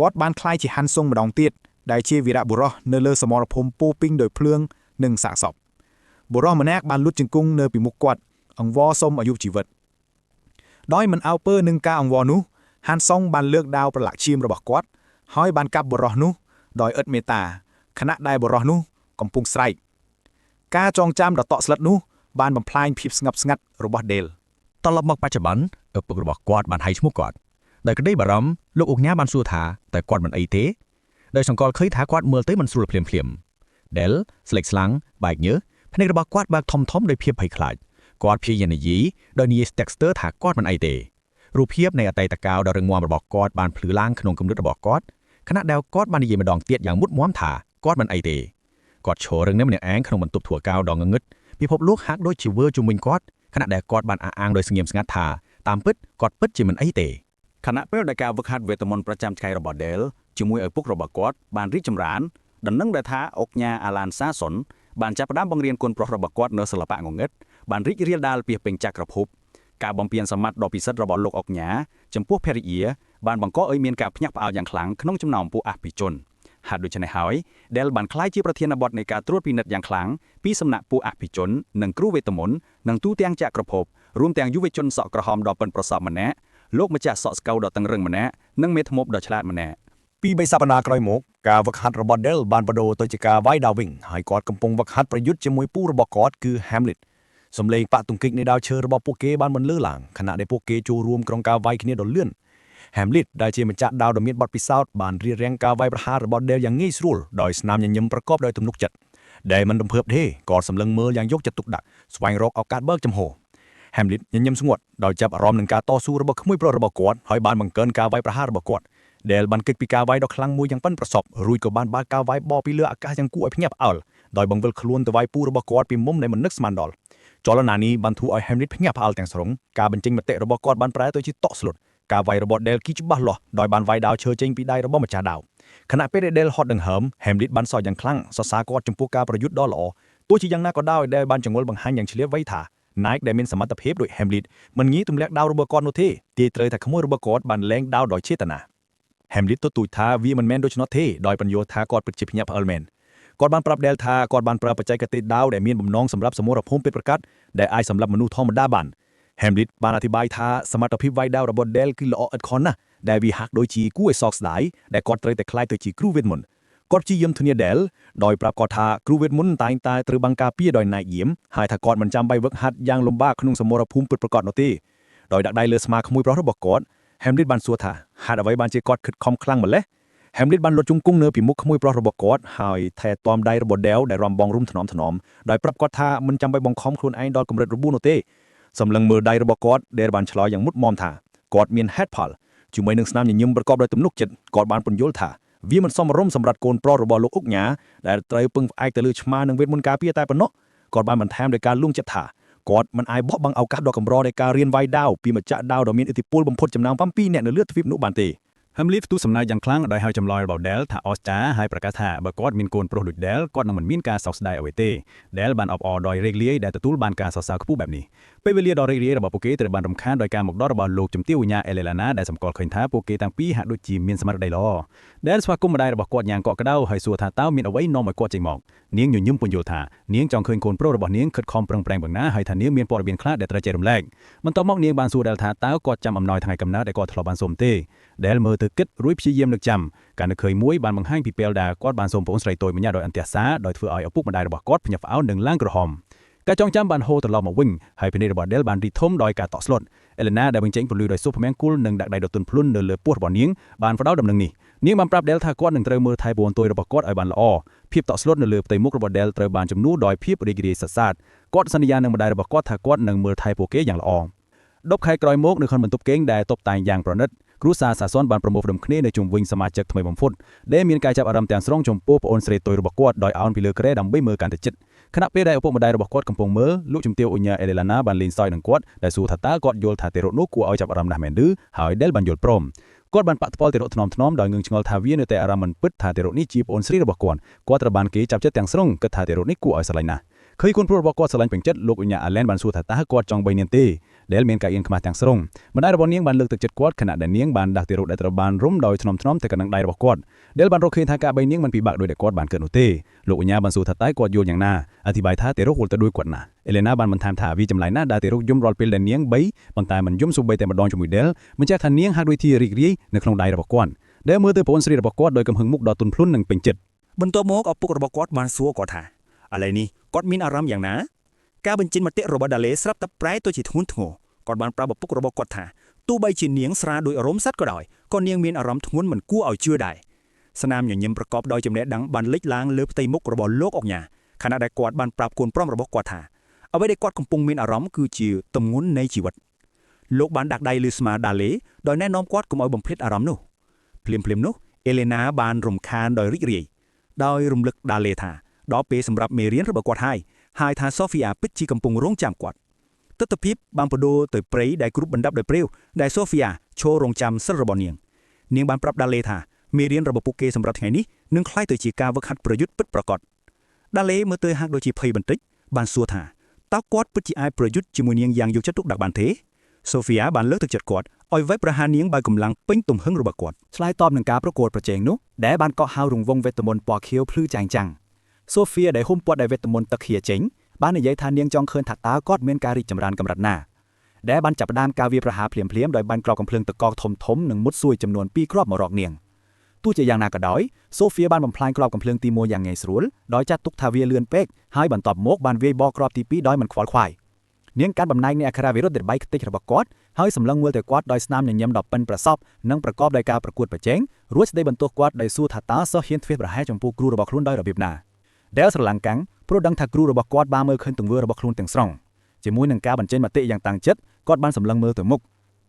Speaker 7: គាត់បានក្លាយជាហាន់សុងម្ដងទៀតដែលជាវីរបុរសនៅលើសមរភូមិពោពេញដោយភ្លើងនិងសាកសពបុរសម្នាក់បានលុតជង្គង់នៅពីមុខគាត់អង្វរសុំអាយុជីវិតដោយមិនអើពើនឹងការអង្វរនោះហាន់សុងបានលើកដាវប្រឡាក់ឈាមរបស់គាត់ហើយបានកាប់បុរសនោះដោយឥតមេត្តាខណៈដែលបុរសនោះកំពុងស្រែកការចងចាំដ៏តក់ស្លុតនោះបានបំផ្លាញភាពស្ងប់ស្ងាត់របស់ Dale
Speaker 6: ត្រឡប់មកបច្ចុប្បន្នឪពុករបស់គាត់បានហៅឈ្មោះគាត់ដោយក្តីបារម្ភលោកអុកញ៉ាបានសួរថាតើគាត់មិនអីទេដោយសង្កល់ឃើញថាគាត់មើលទៅមិនស្រួលភ្លាម Dale ស្លេកស្លាំងបែកញើសភ្នែករបស់គាត់បើកធំដោយភាពភ័យខ្លាចគាត់ព្យាយាមនិយាយដោយនិយាយ Dexter ថាគាត់មិនអីទេរូបភាពនៃអតីតកាលដ៏រឹងមាំរបស់គាត់បានភ្លឺឡើងក្នុងគំនិតរបស់គាត់ខណៈដែលគាត់បាននិយាយម្ដងទៀតយ៉ាងមុតមាំថាគាត់មិនអីទេគាត់ឈររឹងនៅម្នាក់ឯងក្នុងបន្ទប់ធ្វើកៅដ៏ងងឹតពិភពលោកហាក់ដូចជាវើជុំវិញគាត់ខណៈដែលគាត់បានអះអាងដោយស្ងៀមស្ងាត់ថាតាមពិតគាត់ពិតជាមិនអីទេខណៈពេលដែលការវឹកហាត់វេទមន្តប្រចាំថ្ងៃរបស់ Dale ជាមួយឪពុករបស់គាត់បានរីកចម្រើនដំណឹងដែលថាអុកញ៉ា Alan Saxon បានចាប់ផ្ដើមបង្រៀនកូនប្រុសរបស់គាត់នៅសិល្បៈងងឹតបានរីករាលដាលពីពេញចក្រភពការបំពេញសមត្ថដ៏ពិសិដ្ឋរបស់លោកអុកញ៉ាចំពោះភរិយាបានបង្កឲ្យមានការភ្ញាក់ផ្អើលយ៉ាងខ្លាំងក្នុងចំណោមពួកអភិជនហេតុដូច្នេះហើយ Dale បានក្លាយជាប្រធានបទនៃការត្រួតពិនិត្យយ៉ាងខ្លាំងពីសំណាក់ពួកអភិជននិងគ្រូវេទមន្តនិងទូទាំងចក្រភពរួមទាំងយុវជនសក់ក្រហមដ៏ប៉ិនប្រសប់ម្នាក់លោកម្ចាស់សក់ស្កៅដ៏តឹងរឹងម្នាក់និងមេធ្មប់ដ៏ឆ្លាតម្នាក់ពី3សប្តាហ៍ក្រោយមកការវឹកហាត់របស់ Dale បានបដូរទៅជាការវាយដាវវិញហើយគាត់កំពុងវឹកហាត់ប្រយុទ្ធជាមួយពូរបស់គាត់គឺ Hamlet សំឡេងប៉ាក់ទង្គិចនៃដាវឈើរបស់ពួកគេបានបន្លឺឡើងខណៈដែលពួកគេចូលរួមក្នុងការវាយគ្នាដ៏លឿន
Speaker 3: แฮมลิตได้ជាម្ចាស់ดาวដ៏មានបទពិសោធន៍បានរៀបរៀងការវាយប្រហាររបស់ដេលយ៉ាងងាយស្រួលដោយស្នាមញញឹមប្រកបដោយទំនុកចិត្តដែលមិនរំភើបទេក៏សម្លឹងមើលយ៉ាងយកចិត្តទុកដាក់ស្វែងរកឱកាសបើកចំហ Hamlet ញញឹមស្ងួតដោយចាប់អារម្មណ៍នឹងការតស៊ូរបស់ក្មួយប្រុសរបស់គាត់ហើយបានបង្កើនការវាយប្រហាររបស់គាត់ដែលបានគិតពីការវាយដ៏ខ្លាំងមួយយ៉ាងប៉ិនប្រសប់រួចក៏បានបើកការវាយបពីលើអាកាសយ៉ាងគួរឲ្យភ្ញាក់ផ្អើលដោយបង្វិលខ្លួនទៅវាយពូរបស់គាត់ពីមុំដែលមិននឹកស្មានដល់ចលនានេះបានធ្វើឲ្យ Hamlet ភ្ញាក់ផ្អើលទាំងស្រុងការបញ្ចេញមតិរបស់គាត់បានប្រែទៅជាតក់ស្លុតការវាយរបស់ Del គីច្បាស់លាស់ដោយបានវាយដាវឈើចេញពីដៃរបស់ម្ចាស់ដាវខណៈពេលដែល Del ហត់ដង្ហើម Hamlet បានសោកយ៉ាងខ្លាំងសរសើរគាត់ចំពោះការប្រយុទ្ធដ៏ល្អទោះជាយ៉ាងណាក៏ដោយ Del បានចងល់បង្ហាញយ៉ាងឆ្លៀតវៃថា Nike ដែលមានសមត្ថភាពដូច Hamlet មិនងាយទម្លាក់ដាវរបស់គាត់នោះទេទាយត្រូវថាក្មួយរបស់គាត់បានលែងដាវដោយចេតនា Hamlet ទទូចថាវាមិនមែនដូច្នោះទេដោយបញ្យល់ថាគាត់ពិតជាភ្ញាក់ផ្អើលមែនគាត់បានប្រាប់ Del ថាគាត់បានប្រើបច្ចេកទេសដាវដែលមានបំណងសម្រាប់សមរភូមិពិតប្រាកដដែលអាចសម្រាប់មនុស្សធម្មតាបាន Hamlet បានអធិប្បាយថាសមត្ថភាពវាយដាវរបស់ Del គឺល្អឥតខ្ចោះណាស់ដែលវាហាក់ដូចជាគួរឲ្យសោកស្ដាយដែលគាត់ត្រូវតែខ្លាយទៅជាគ្រូវេទមន្តគាត់ព្យាយាមធានា Del ដោយប្រាប់គាត់ថាគ្រូវេទមន្តតែងតែត្រូវបានការពារដោយ Nike យាមហើយថាគាត់មិនចាំបាច់វឹកហាត់យ៉ាងលំបាកក្នុងសមរភូមិពិតប្រាកដនោះទេដោយដាក់ដៃលើស្មាក្មួយប្រុសរបស់គាត់ Hamlet បានសួរថាហេតុអ្វីបានជាគាត់ខិតខំខ្លាំងម្ល៉េះ Hamlet បានលុតជង្គង់នៅពីមុខក្មួយប្រុសរបស់គាត់ហើយថែទាំដៃរបស់ Del ដែលរំបងរុំថ្នមដោយប្រាប់គាត់ថាមិនចាំបាច់បង្ខំខ្លួនឯងដល់កម្រិតរបួសនោះទេសម្លឹងមើលដៃរបស់គាត់ Del បានឆ្លើយយ៉ាងមុតមមថាគាត់មានហេតុផលជាមួយនឹងស្នាមញញឹមប្រកបដោយទំនុកចិត្តគាត់បានពន្យល់ថាវាមិនសមរម្យសម្រាប់កូនប្រុសរបស់លោកអុកញ៉ាដែលត្រូវពឹងផ្អែកទៅលើឆ្មានិងវេទមន្តការពារតែប៉ុណ្ណោះគាត់បានបន្ថែមដោយការលួងចិត្តថាគាត់មិនអាចបោះបង់ឱកាសដ៏កម្រនៃការរៀនវាយដាវពីម្ចាស់ដាវដ៏មានឥទ្ធិពលបំផុតចំនួន7នាក់នៅលើទ្វីបនោះបានទេ Hamlet ផ្ទុះសំណើចយ៉ាងខ្លាំងដោយហៅចម្លើយរបស់ Del ថាអស្ចារ្យហើយប្រកាសថាបើគាត់មានកូនប្រុសដូច Del គាត់នឹងមិនមានការសោកស្ដាយអ្វីទេ Del បានអបអរដោយរេកលាយដែលទទួលបានការសរសើរខ្ពស់បែបនេះពេលវេលាដ៏រីករាយរបស់ពួកគេត្រូវបានរំខានដោយការមកដល់របស់លោកជំទាវវិញ្ញា Elena ដែលសម្គាល់ឃើញថាពួកគេទាំងពីរហាក់ដូចជាមានស្មារតីល្អ Del ស្វាគមន៍ម្ដាយរបស់គាត់យ៉ាងកក់ក្ដៅហើយសួរថាតើមានអ្វីនាំឲ្យគាត់ចេញមកនាងញញឹមពន្យល់ថានាងចង់ឃើញកូនប្រុសរបស់នាងខិតខំប្រឹងប្រែងយ៉ាងណាហើយថានាងមានព័ត៌មានខ្លះដែលត្រូវចែករំលែកបន្ទាប់មកនាងបានសួរ Del ថាតើគាត់ចាំអំណោយថ្ងៃកំណើតដែលគាត់ធ្លាប់បានសូមទេ Del មើលទៅគិតរួចព្យាយាមនឹកចាំការនឹកឃើញមួយបានបង្ហាញពីពេលដែលគាត់បានសូមប្អូនស្រីតូចម្នាក់ដោយអន្ទះសារដោយធ្វើឲ្យឪពុកម្ដាយរបស់គាត់ភ្ញាក់ផ្អើលនិងឡើងក្រហមការចងចាំបានហូរត្រឡប់មកវិញហើយភ្នែករបស់ Del បានរីកធំដោយការតក់ស្លុត Elena ដែលបញ្ចេញពន្លឺដោយសូរភមង្គលនិងដាក់ដៃដ៏ទន់ភ្លន់នៅលើពោះរបស់នាងបានផ្ដោតដំណឹងនេះនាងបានប្រាប់ Del ថាគាត់នឹងត្រូវមើលថែប្អូនតូចរបស់គាត់ឲ្យបានល្អភាពតក់ស្លុតនៅលើផ្ទៃមុខរបស់ Del ត្រូវបានជំនួសដោយភាពរីករាយសរសើរគាត់សន្យានឹងម្ដាយរបស់គាត់ថាគាត់នឹងមើលថែពួកគេយ៉ាងល្អ10ខែក្រោយមកនៅក្នុងបន្ទប់គេងដែលតុបតែងយ៉ាងប្រណិតគ្រួសារសាសនបានប្រមូលផ្ដុំគ្នានៅជុំវិញសមាជិកថ្មីបំផុតដែលមានការចាប់អារម្មណ៍ទាំងស្រុងចំពោះប្អូនស្រីតូចរបស់គាត់ដោយអោនពីលើគ្រែដើម្បីមើលកាន់តែជិតខណៈពេលដែលឪពុកម្ដាយរបស់គាត់កំពុងមើលលោកជំទាវអ៊ុញ៉ា Elena បានលេងសើចនឹងគាត់ដែលសួរថាតើគាត់យល់ថាទារកនោះគួរឲ្យចាប់អារម្មណ៍ណាស់មែនឬហើយ Del បានយល់ព្រមគាត់បានប៉ះពាល់ទារកថ្នមដោយងឿងឆ្ងល់ថាវានៅតែអារម្មណ៍មិនពិតថាទារកនេះជាប្អូនស្រីរបស់គាត់ត្រូវបានគេចាប់ចិត្តទាំងស្រុងគិតថាទារកនេះគួរឲ្យស្រឡាញ់ណាស់ឃើញកូនប្រុសរបស់គាត់ស្រឡាញ់ពេញចិត្តលោកអ៊ុញ៉ា Allen បានសួរថាតើគាត់ចង់បីនាងទេ Del មានការអៀនខ្មាស់ទាំងស្រុងម្ដាយរបស់នាងបានលើកទឹកចិត្តគាត់ខណៈដែលនាងបានដាក់ទារកដែលត្រូវបានរុំដោយថ្នមទៅកណ្ដឹងដៃរបស់គាត់ Del បានរកឃើញថាការបីនាងមិនពិបាកដោយដែលគាត់បានគិតនោះទេលោកអ៊ុញ៉ាបានសួរថាតើគាត់យល់យ៉ាងណាអធិប្បាយថាទារកហួលទៅដូចគាត់ណា Elena បានបន្ថែមថាវាចម្លែកណាស់ដែលទារកយំរាល់ពេលដែលនាងបីប៉ុន្តែមិនយំសូម្បីតែម្ដងជាមួយ Del បញ្ជាក់ថានាងហាក់ដូចជារីករាយនៅក្នុងដៃរបស់គាត់ Del មើលទៅប្អូនស្រីរបស់គាត់ដោយកំហឹងមុខដ៏ទន់ភ្លន់និងពេញចិត្តបន្ទាប់មកឪពុករបស់គាត់បានសួរគាត់ថាឥឡូវនេះគាត់មានអារម្មណ៍យ៉ាងណាការបញ្ចេញមតិរបស់ Dale ស្រាប់តែប្រែទៅជាធ្ងន់ធ្ងរគាត់បានប្រាប់ឪពុករបស់គាត់ថាទោះបីជានាងស្រាលដោយអារម្មណ៍សត្វក៏ដោយក៏នាងមានអារម្មណ៍ធ្ងន់មិនគួរឲ្យជឿដែរស្នាមញញឹមប្រកបដោយចំណេះដឹងបានលេចឡើងលើផ្ទៃមុខរបស់លោកអុកញ៉ាខណៈដែលគាត់បានប្រាប់កូនប្រុសរបស់គាត់ថាអ្វីដែលគាត់កំពុងមានអារម្មណ៍គឺជាទម្ងន់នៃជីវិតលោកបានដាក់ដៃលើស្មា Dale ដោយណែនាំគាត់កុំឲ្យបំភ្លេចអារម្មណ៍នោះភ្លាមនោះ Elena បានរំខានដោយរីករាយដោយរំលឹក Dale ថាដល់ពេលសម្រាប់មេរៀនរបស់គាត់ហើយថា Sophia ពិតជាកំពុងរងចាំគាត់ទស្សនវិជ្ជាបានបដូរទៅព្រៃដែលគ្របបណ្ដាប់ដោយព្រាវដែល Sophia ឈររងចាំសិលរបស់នាងបានប្រាប់ Dale ថាមេរៀនរបស់ពួកគេសម្រាប់ថ្ងៃនេះនឹងក្លាយទៅជាការវឹកហាត់ប្រយុទ្ធពិតប្រាកដ Dale មើលទៅហាក់ដូចជាភ័យបន្តិចបានសួរថាតើគាត់ពិតជាអាចប្រយុទ្ធជាមួយនាងយ៉ាងយកចិត្តទុកដាក់បានទេ Sophia បានលើកទឹកចិត្តគាត់ឲ្យវាយប្រហារនាងបើកម្លាំងពេញទំហឹងរបស់គាត់ឆ្លើយតបនឹងការប្រកួតប្រជែងនោះដែលបានកក់ហៅរង្វង់វេទមន្តពណ៌ខៀវភ្លឺចាំង Sophia ដែលហ៊ុំព័ទ្ធដោយវេទមន្តទឹកខៀចេញបាននិយាយថានាងចង់ឃើញថាតើគាត់មានការរីកចម្រើនកម្រិតណាដែលបានចាប់ផ្ដើមការវាយប្រហារភ្លាមដោយបានក្របកំភ្លើងទឹកកកធំនិងមុតសួយចំនួន2គ្រាប់មករកនាងទោះជាយ៉ាងណាក៏ដោយ Sophia បានបំផ្លាញក្របកំភ្លើងទី1យ៉ាងងាយស្រួលដោយចាត់ទុកថាវាលឿនពេកហើយបន្ទាប់មកបានវាយបកគ្រាប់ទី2ដោយមិនខ្វល់ខ្វាយ
Speaker 2: នាងកាន់បំណែកនៃអក្សរវិរុទ្ធដែលបៃខ្ទេចរបស់គាត់ហើយសម្លឹងមើលទៅគាត់ដោយស្នាមញញឹមដ៏ប៉ិនប្រសប់និងប្រកបដោយការប្រកួតប្រជែងរួចស្ដីបន្ទោសគាត់ដោយសួរថាតើសិស្សហ៊ានធ្វេសប្រហែសចំពោះគ្រូរបស់ខ្លួនដោយរបៀបណាដែលស្រឡាំងកាំងព្រោះដឹងថាគ្រូរបស់គាត់បានមើលឃើញទង្វើរបស់ខ្លួនទាំងស្រុងជាមួយនឹងការបញ្ចេញមតិយ៉ាងតាំងចិត្តគាត់បានសម្លឹងមើលទៅមុខ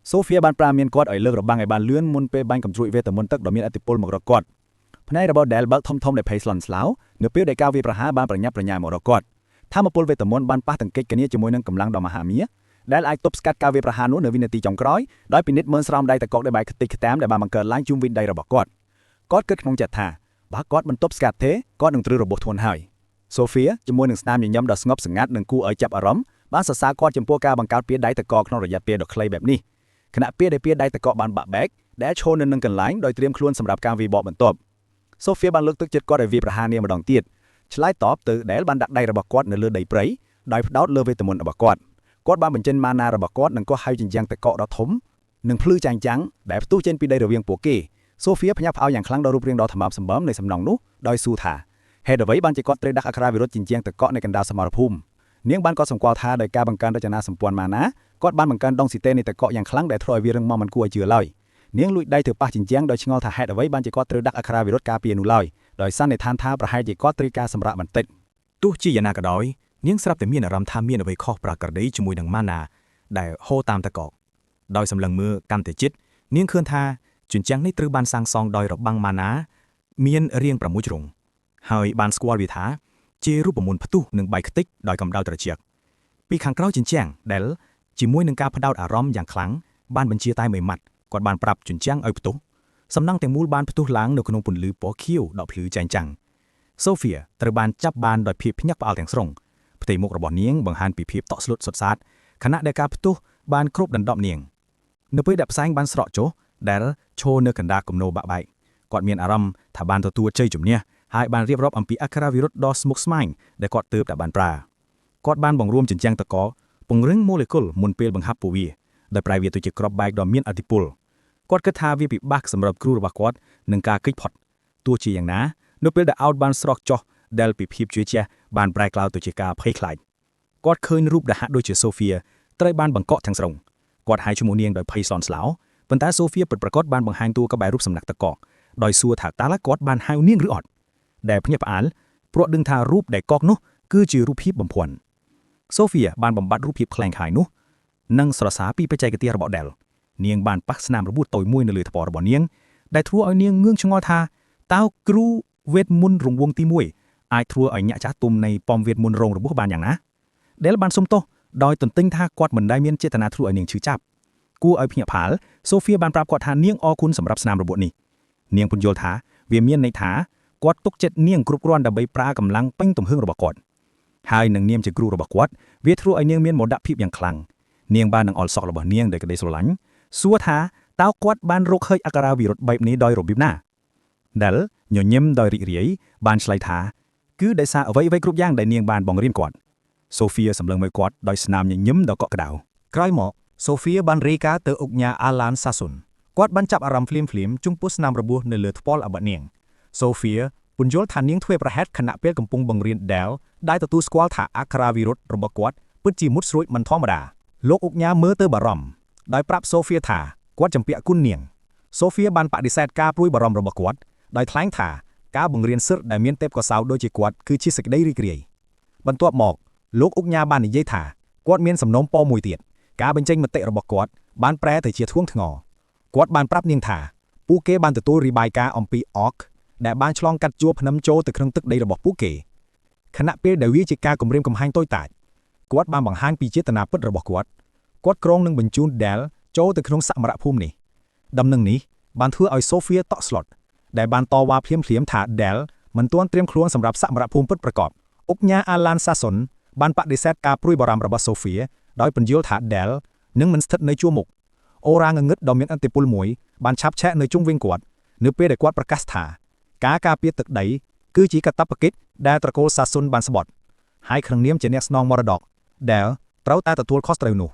Speaker 2: សូហ្វៀបានប្រាមានគាត់ឲ្យលើករបាំងឲ្យបានលឿនមុនពេលបាញ់កំជ្រួចវេទមន្តទឹកដ៏មានឥទ្ធិពលមករកគាត់ផ្នែករបស់ដែលបើកធំដែលភ័យស្លន់ស្លោនៅពេលដែលការវាយប្រហារបានប្រញាប់ប្រញាល់មករកគាត់ថាមពលវេទមន្តបានប៉ះទង្គិចគ្នាជាមួយនឹងកម្លាំងដ៏មហាមាដែលអាចទប់ស្កាត់ការវាយប្រហារនោះនៅវិនាទីចុងក្រោយដោយពិនិត្យមើលស្រោមដៃតកកដែលបែកខ្ទេចខ្តាមដែលបានបង្កើតឡើងជុំវិញដៃរបស់គាត់គិតក្នុងចិត្តថាបើគាត់មិនទប់ស្កាត់ទេគាត់នឹងត្រូវរបួសធ្ងន់ហើយសូហ្វៀជាមួយនឹងស្នាមញញឹមដ៏ស្ងប់ស្ងាត់និងគួរឲ្យចាប់អារម្មណ៍បានសរសើរគាត់ចំពោះការបង្កើតពាក្យដៃតកកក្នុងរយៈពេលដ៏ខ្លីបែបនេះខណៈពេលដែលពាក្យដៃតកកបានបាក់បែកដែលឈរនៅនឹងកន្លែងដោយត្រៀមខ្លួនសម្រាប់ការវាយបកបន្ទាប់សូហ្វៀបានលើកទឹកចិត្តគាត់ឲ្យវាយប្រហារនាងម្ដងទៀតឆ្លើយតបទៅដែលបានដាក់ដៃរបស់គាត់នៅលើដីព្រៃដោយផ្ដោតលើវេទមន្តរបស់គាត់បានបញ្ចេញម៉ាណារបស់គាត់និងក៏ហៅជញ្ជាំងតកកដ៏ធំនិងភ្លឺចាំងចាំងដែលផ្ទុះចេញពីដីរវាងពួកគេសូហ្វៀភ្ញាក់ផ្អើលយ៉ាងខ្លាំងដល់រូបរាងដ៏ថ្មើរសម្បើមនៃសំណង់នោះដោយសួរថាហេតុអ្វីបានជាគាត់ត្រូវដាក់អក្សរវិរុទ្ធជញ្ជាំងតកកនៅកណ្ដាលសមរភូមិនាងបានក៏សម្គាល់ថាដោយការបង្កើនរចនាសម្ព័ន្ធម៉ាណាគាត់បានបង្កើនដងស៊ីតេនៃតកកយ៉ាងខ្លាំងដែលធ្វើឲ្យវារឹងមាំមិនគួរឲ្យជឿឡើយនាងលួចដៃទៅប៉ះជញ្ជាំងដោយឆ្ងល់ថាហេតុអ្វីបានជាគាត់ត្រូវដាក់អក្សរវិរុទ្ធការពារនោះឡើយដោយសន្និដ្ឋានថាប្រហែលជាគាត់ត្រូវការសម្រាប់បន្តិច
Speaker 5: ទោះជាយ៉ាងណាក៏ដោយនាងស្រាប់តែមានអារម្មណ៍ថាមានអ្វីខុសប្រក្រតីជាមួយនឹងម៉ាណាដែលហូរតាមតកកដោយសម្លឹងមើលកាន់តែជិតនាងឃើញថាជញ្ជាំងនេះត្រូវបានសាងសង់ដោយរបាំងម៉ាណាមានរាង6ជ្រុងហើយបានស្គាល់វាថាជារូបមន្តផ្ទុះនិងបែកខ្ទេចដោយកម្ដៅត្រជាក់ពីខាងក្រោយជញ្ជាំងដែលជាមួយនឹងការផ្ដោតអារម្មណ៍យ៉ាងខ្លាំងបានបញ្ជាតែមួយម៉ាត់គាត់បានប្រាប់ជញ្ជាំងឲ្យផ្ទុះសំណង់ទាំងមូលបានផ្ទុះឡើងនៅក្នុងពន្លឺពណ៌ខៀវដ៏ភ្លឺចែងចាំងសូហ្វៀត្រូវបានចាប់បានដោយភាពភ្ញាក់ផ្អើលទាំងស្រុងផ្ទៃមុខរបស់នាងបង្ហាញពីភាពតក់ស្លុតសុទ្ធសាធខណៈដែលការផ្ទុះបានគ្រប់ដណ្ដប់នាងនៅពេលដែលផ្សែងបានស្រក់ចុះដែលឈរនៅកណ្ដាលគំនរបាក់បែកគាត់មានអារម្មណ៍ថាបានទទួលជ័យជំនះហើយបានរៀបរាប់អំពីអក្សរវិរុទ្ធដ៏ស្មុគស្មាញដែលគាត់ទើបតែបានប្រើគាត់បានបង្រួមជញ្ជាំងតកពង្រឹងម៉ូលេគុលមុនពេលបង្ហាប់ពួកវាដោយប្រែវាទៅជាក្របបែកដ៏មានឥទ្ធិពលគាត់គិតថាវាពិបាកសម្រាប់គ្រូរបស់គាត់នឹងការគេចផុតទោះជាយ៉ាងណានៅពេលដែលអោតបានស្រក់ចុះដែលពីភាពជឿជាក់បានប្រែក្លាយទៅជាការភ័យខ្លាចគាត់ឃើញរូបដែលហាក់ដូចជាសូហ្វៀត្រូវបានបង្កក់ទាំងស្រុងគាត់ហៅឈ្មោះនាងដោយភ័យស្លន់ស្លោប៉ុន្តែសូហ្វៀពិតប្រាកដបានបង្ហាញតួក្បែររូបសំណាកតកដោយសួរថាតើគាត់បានហៅនាងឬអត់ដែលភ្ញាក់ផ្អើលព្រោះដឹងថារូបដែលកកនោះគឺជារូបភាពបំភាន់សូហ្វៀបានបំបត្តិរូបភាពខ្លែងខាយនោះនិងស្រសាពីបច្ចេកទេសរបស់ដែលនាងបានប៉ះស្នាមរបួសតូចមួយនៅលើថ្ពាល់របស់នាងដែលធ្វើឲ្យនាងងឿងឆ្ងល់ថាតើគ្រូវេទមន្តរង្វង់ទី1អាចធ្វើឲ្យញាក់ចាស់ទុំនៃប៉មវេទមន្តរងរបួសបានយ៉ាងណាដែលបានសុំទោសដោយទន្ទឹងថាគាត់មិនដែលមានចេតនាធ្វើឲ្យនាងឈឺចាប់គួរឲ្យភ្ញាក់ផ្អើលសូហ្វៀបានប្រាប់គាត់ថានាងអរគុណសម្រាប់ស្នាមរបួសនេះនាងពន្យល់ថាវាមានន័យថាគាត់ទុកចិត្តនាងគ្រប់គ្រាន់ដើម្បីប្រើកម្លាំងពេញទំហឹងរបស់គាត់ហើយនឹងនាមជាគ្រូរបស់គាត់វាធ្វើឲ្យនាងមានមោទកភាពយ៉ាងខ្លាំងនាងបាននឹងអល់សក់របស់នាងដោយក្តីស្រឡាញ់សួរថាតើគាត់បានរកឃើញអក្សរវិរុទ្ធបែបនេះដោយរបៀបណាដែលញញឹមដោយរីករាយបានឆ្លើយថាគឺដោយសារអ្វីៗគ្រប់យ៉ាងដែលនាងបានបង្រៀនគាត់សូហ្វៀសម្លឹងមើលគាត់ដោយស្នាមញញឹមដ៏កក់ក្ដៅ
Speaker 7: ក្រោយមកសូហ្វៀបានរាយការណ៍ទៅអុកញ៉ាអាឡានសាសុនគាត់បានចាប់អារម្មណ៍ភ្លាមៗចំពោះស្នាមរបួសនៅលើថ្ពាល់អាបិតនាងសូហ្វៀពន្យល់ថានាងធ្វេសប្រហែសខណៈពេលកំពុងបង្រៀនដែលទទួលស្គាល់ថាអក្សរវិរុទ្ធរបស់គាត់ពិតជាមុតស្រួចមិនធម្មតាលោកអុកញ៉ាមើលទៅបារម្ភដោយប្រាប់សូហ្វៀថាគាត់ចម្ពាក់គុណនាងសូហ្វៀបានបដិសេធការព្រួយបារម្ភរបស់គាត់ដោយថ្លែងថាការបង្រៀនសិស្សដែលមានទេពកោសល្យដូចជាគាត់គឺជាសេចក្តីរីករាយបន្ទាប់មកលោកអុកញ៉ាបាននិយាយថាគាត់មានសំណូមពរមួយទៀតការបញ្ចេញមតិរបស់គាត់បានប្រែទៅជាធ្ងន់ធ្ងរគាត់បានប្រាប់នាងថាពួកគេបានទទួលរបាយការណ៍អំពីអកដែលបានឆ្លងកាត់ជួរភ្នំចូលទៅក្នុងទឹកដីរបស់ពួកគេខណៈពេលដែលវាជាការគំរាមកំហែងតូចតាចគាត់បានបង្ហាញពីចេតនាពិតរបស់គាត់គ្រោងនឹងបញ្ជូនដែលចូលទៅក្នុងសមរភូមិនេះដំណឹងនេះបានធ្វើឲ្យសូហ្វៀតក់ស្លុតដែលបានតវ៉ាភ្លាមៗថាដែលមិនទាន់ត្រៀមខ្លួនសម្រាប់សមរភូមិពិតប្រាកដអុកញ៉ាអាឡានសាសុនបានបដិសេធការព្រួយបារម្ភរបស់សូហ្វៀដោយពន្យល់ថាដែលនឹងមិនស្ថិតនៅជួរមុខអូរ៉ាងងឹតដ៏មានឥទ្ធិពលមួយបានឆាបឆាកនៅជុំវិញគាត់នៅពេលដែលគាត់ប្រកាសថាការការពារទឹកដីគឺជាកាតព្វកិច្ចដែលត្រកូលសាសុនបានស្បត់ហើយក្នុងនាមជាអ្នកស្នងមរតកដែលត្រូវតែទទួលខុសត្រូវនោះ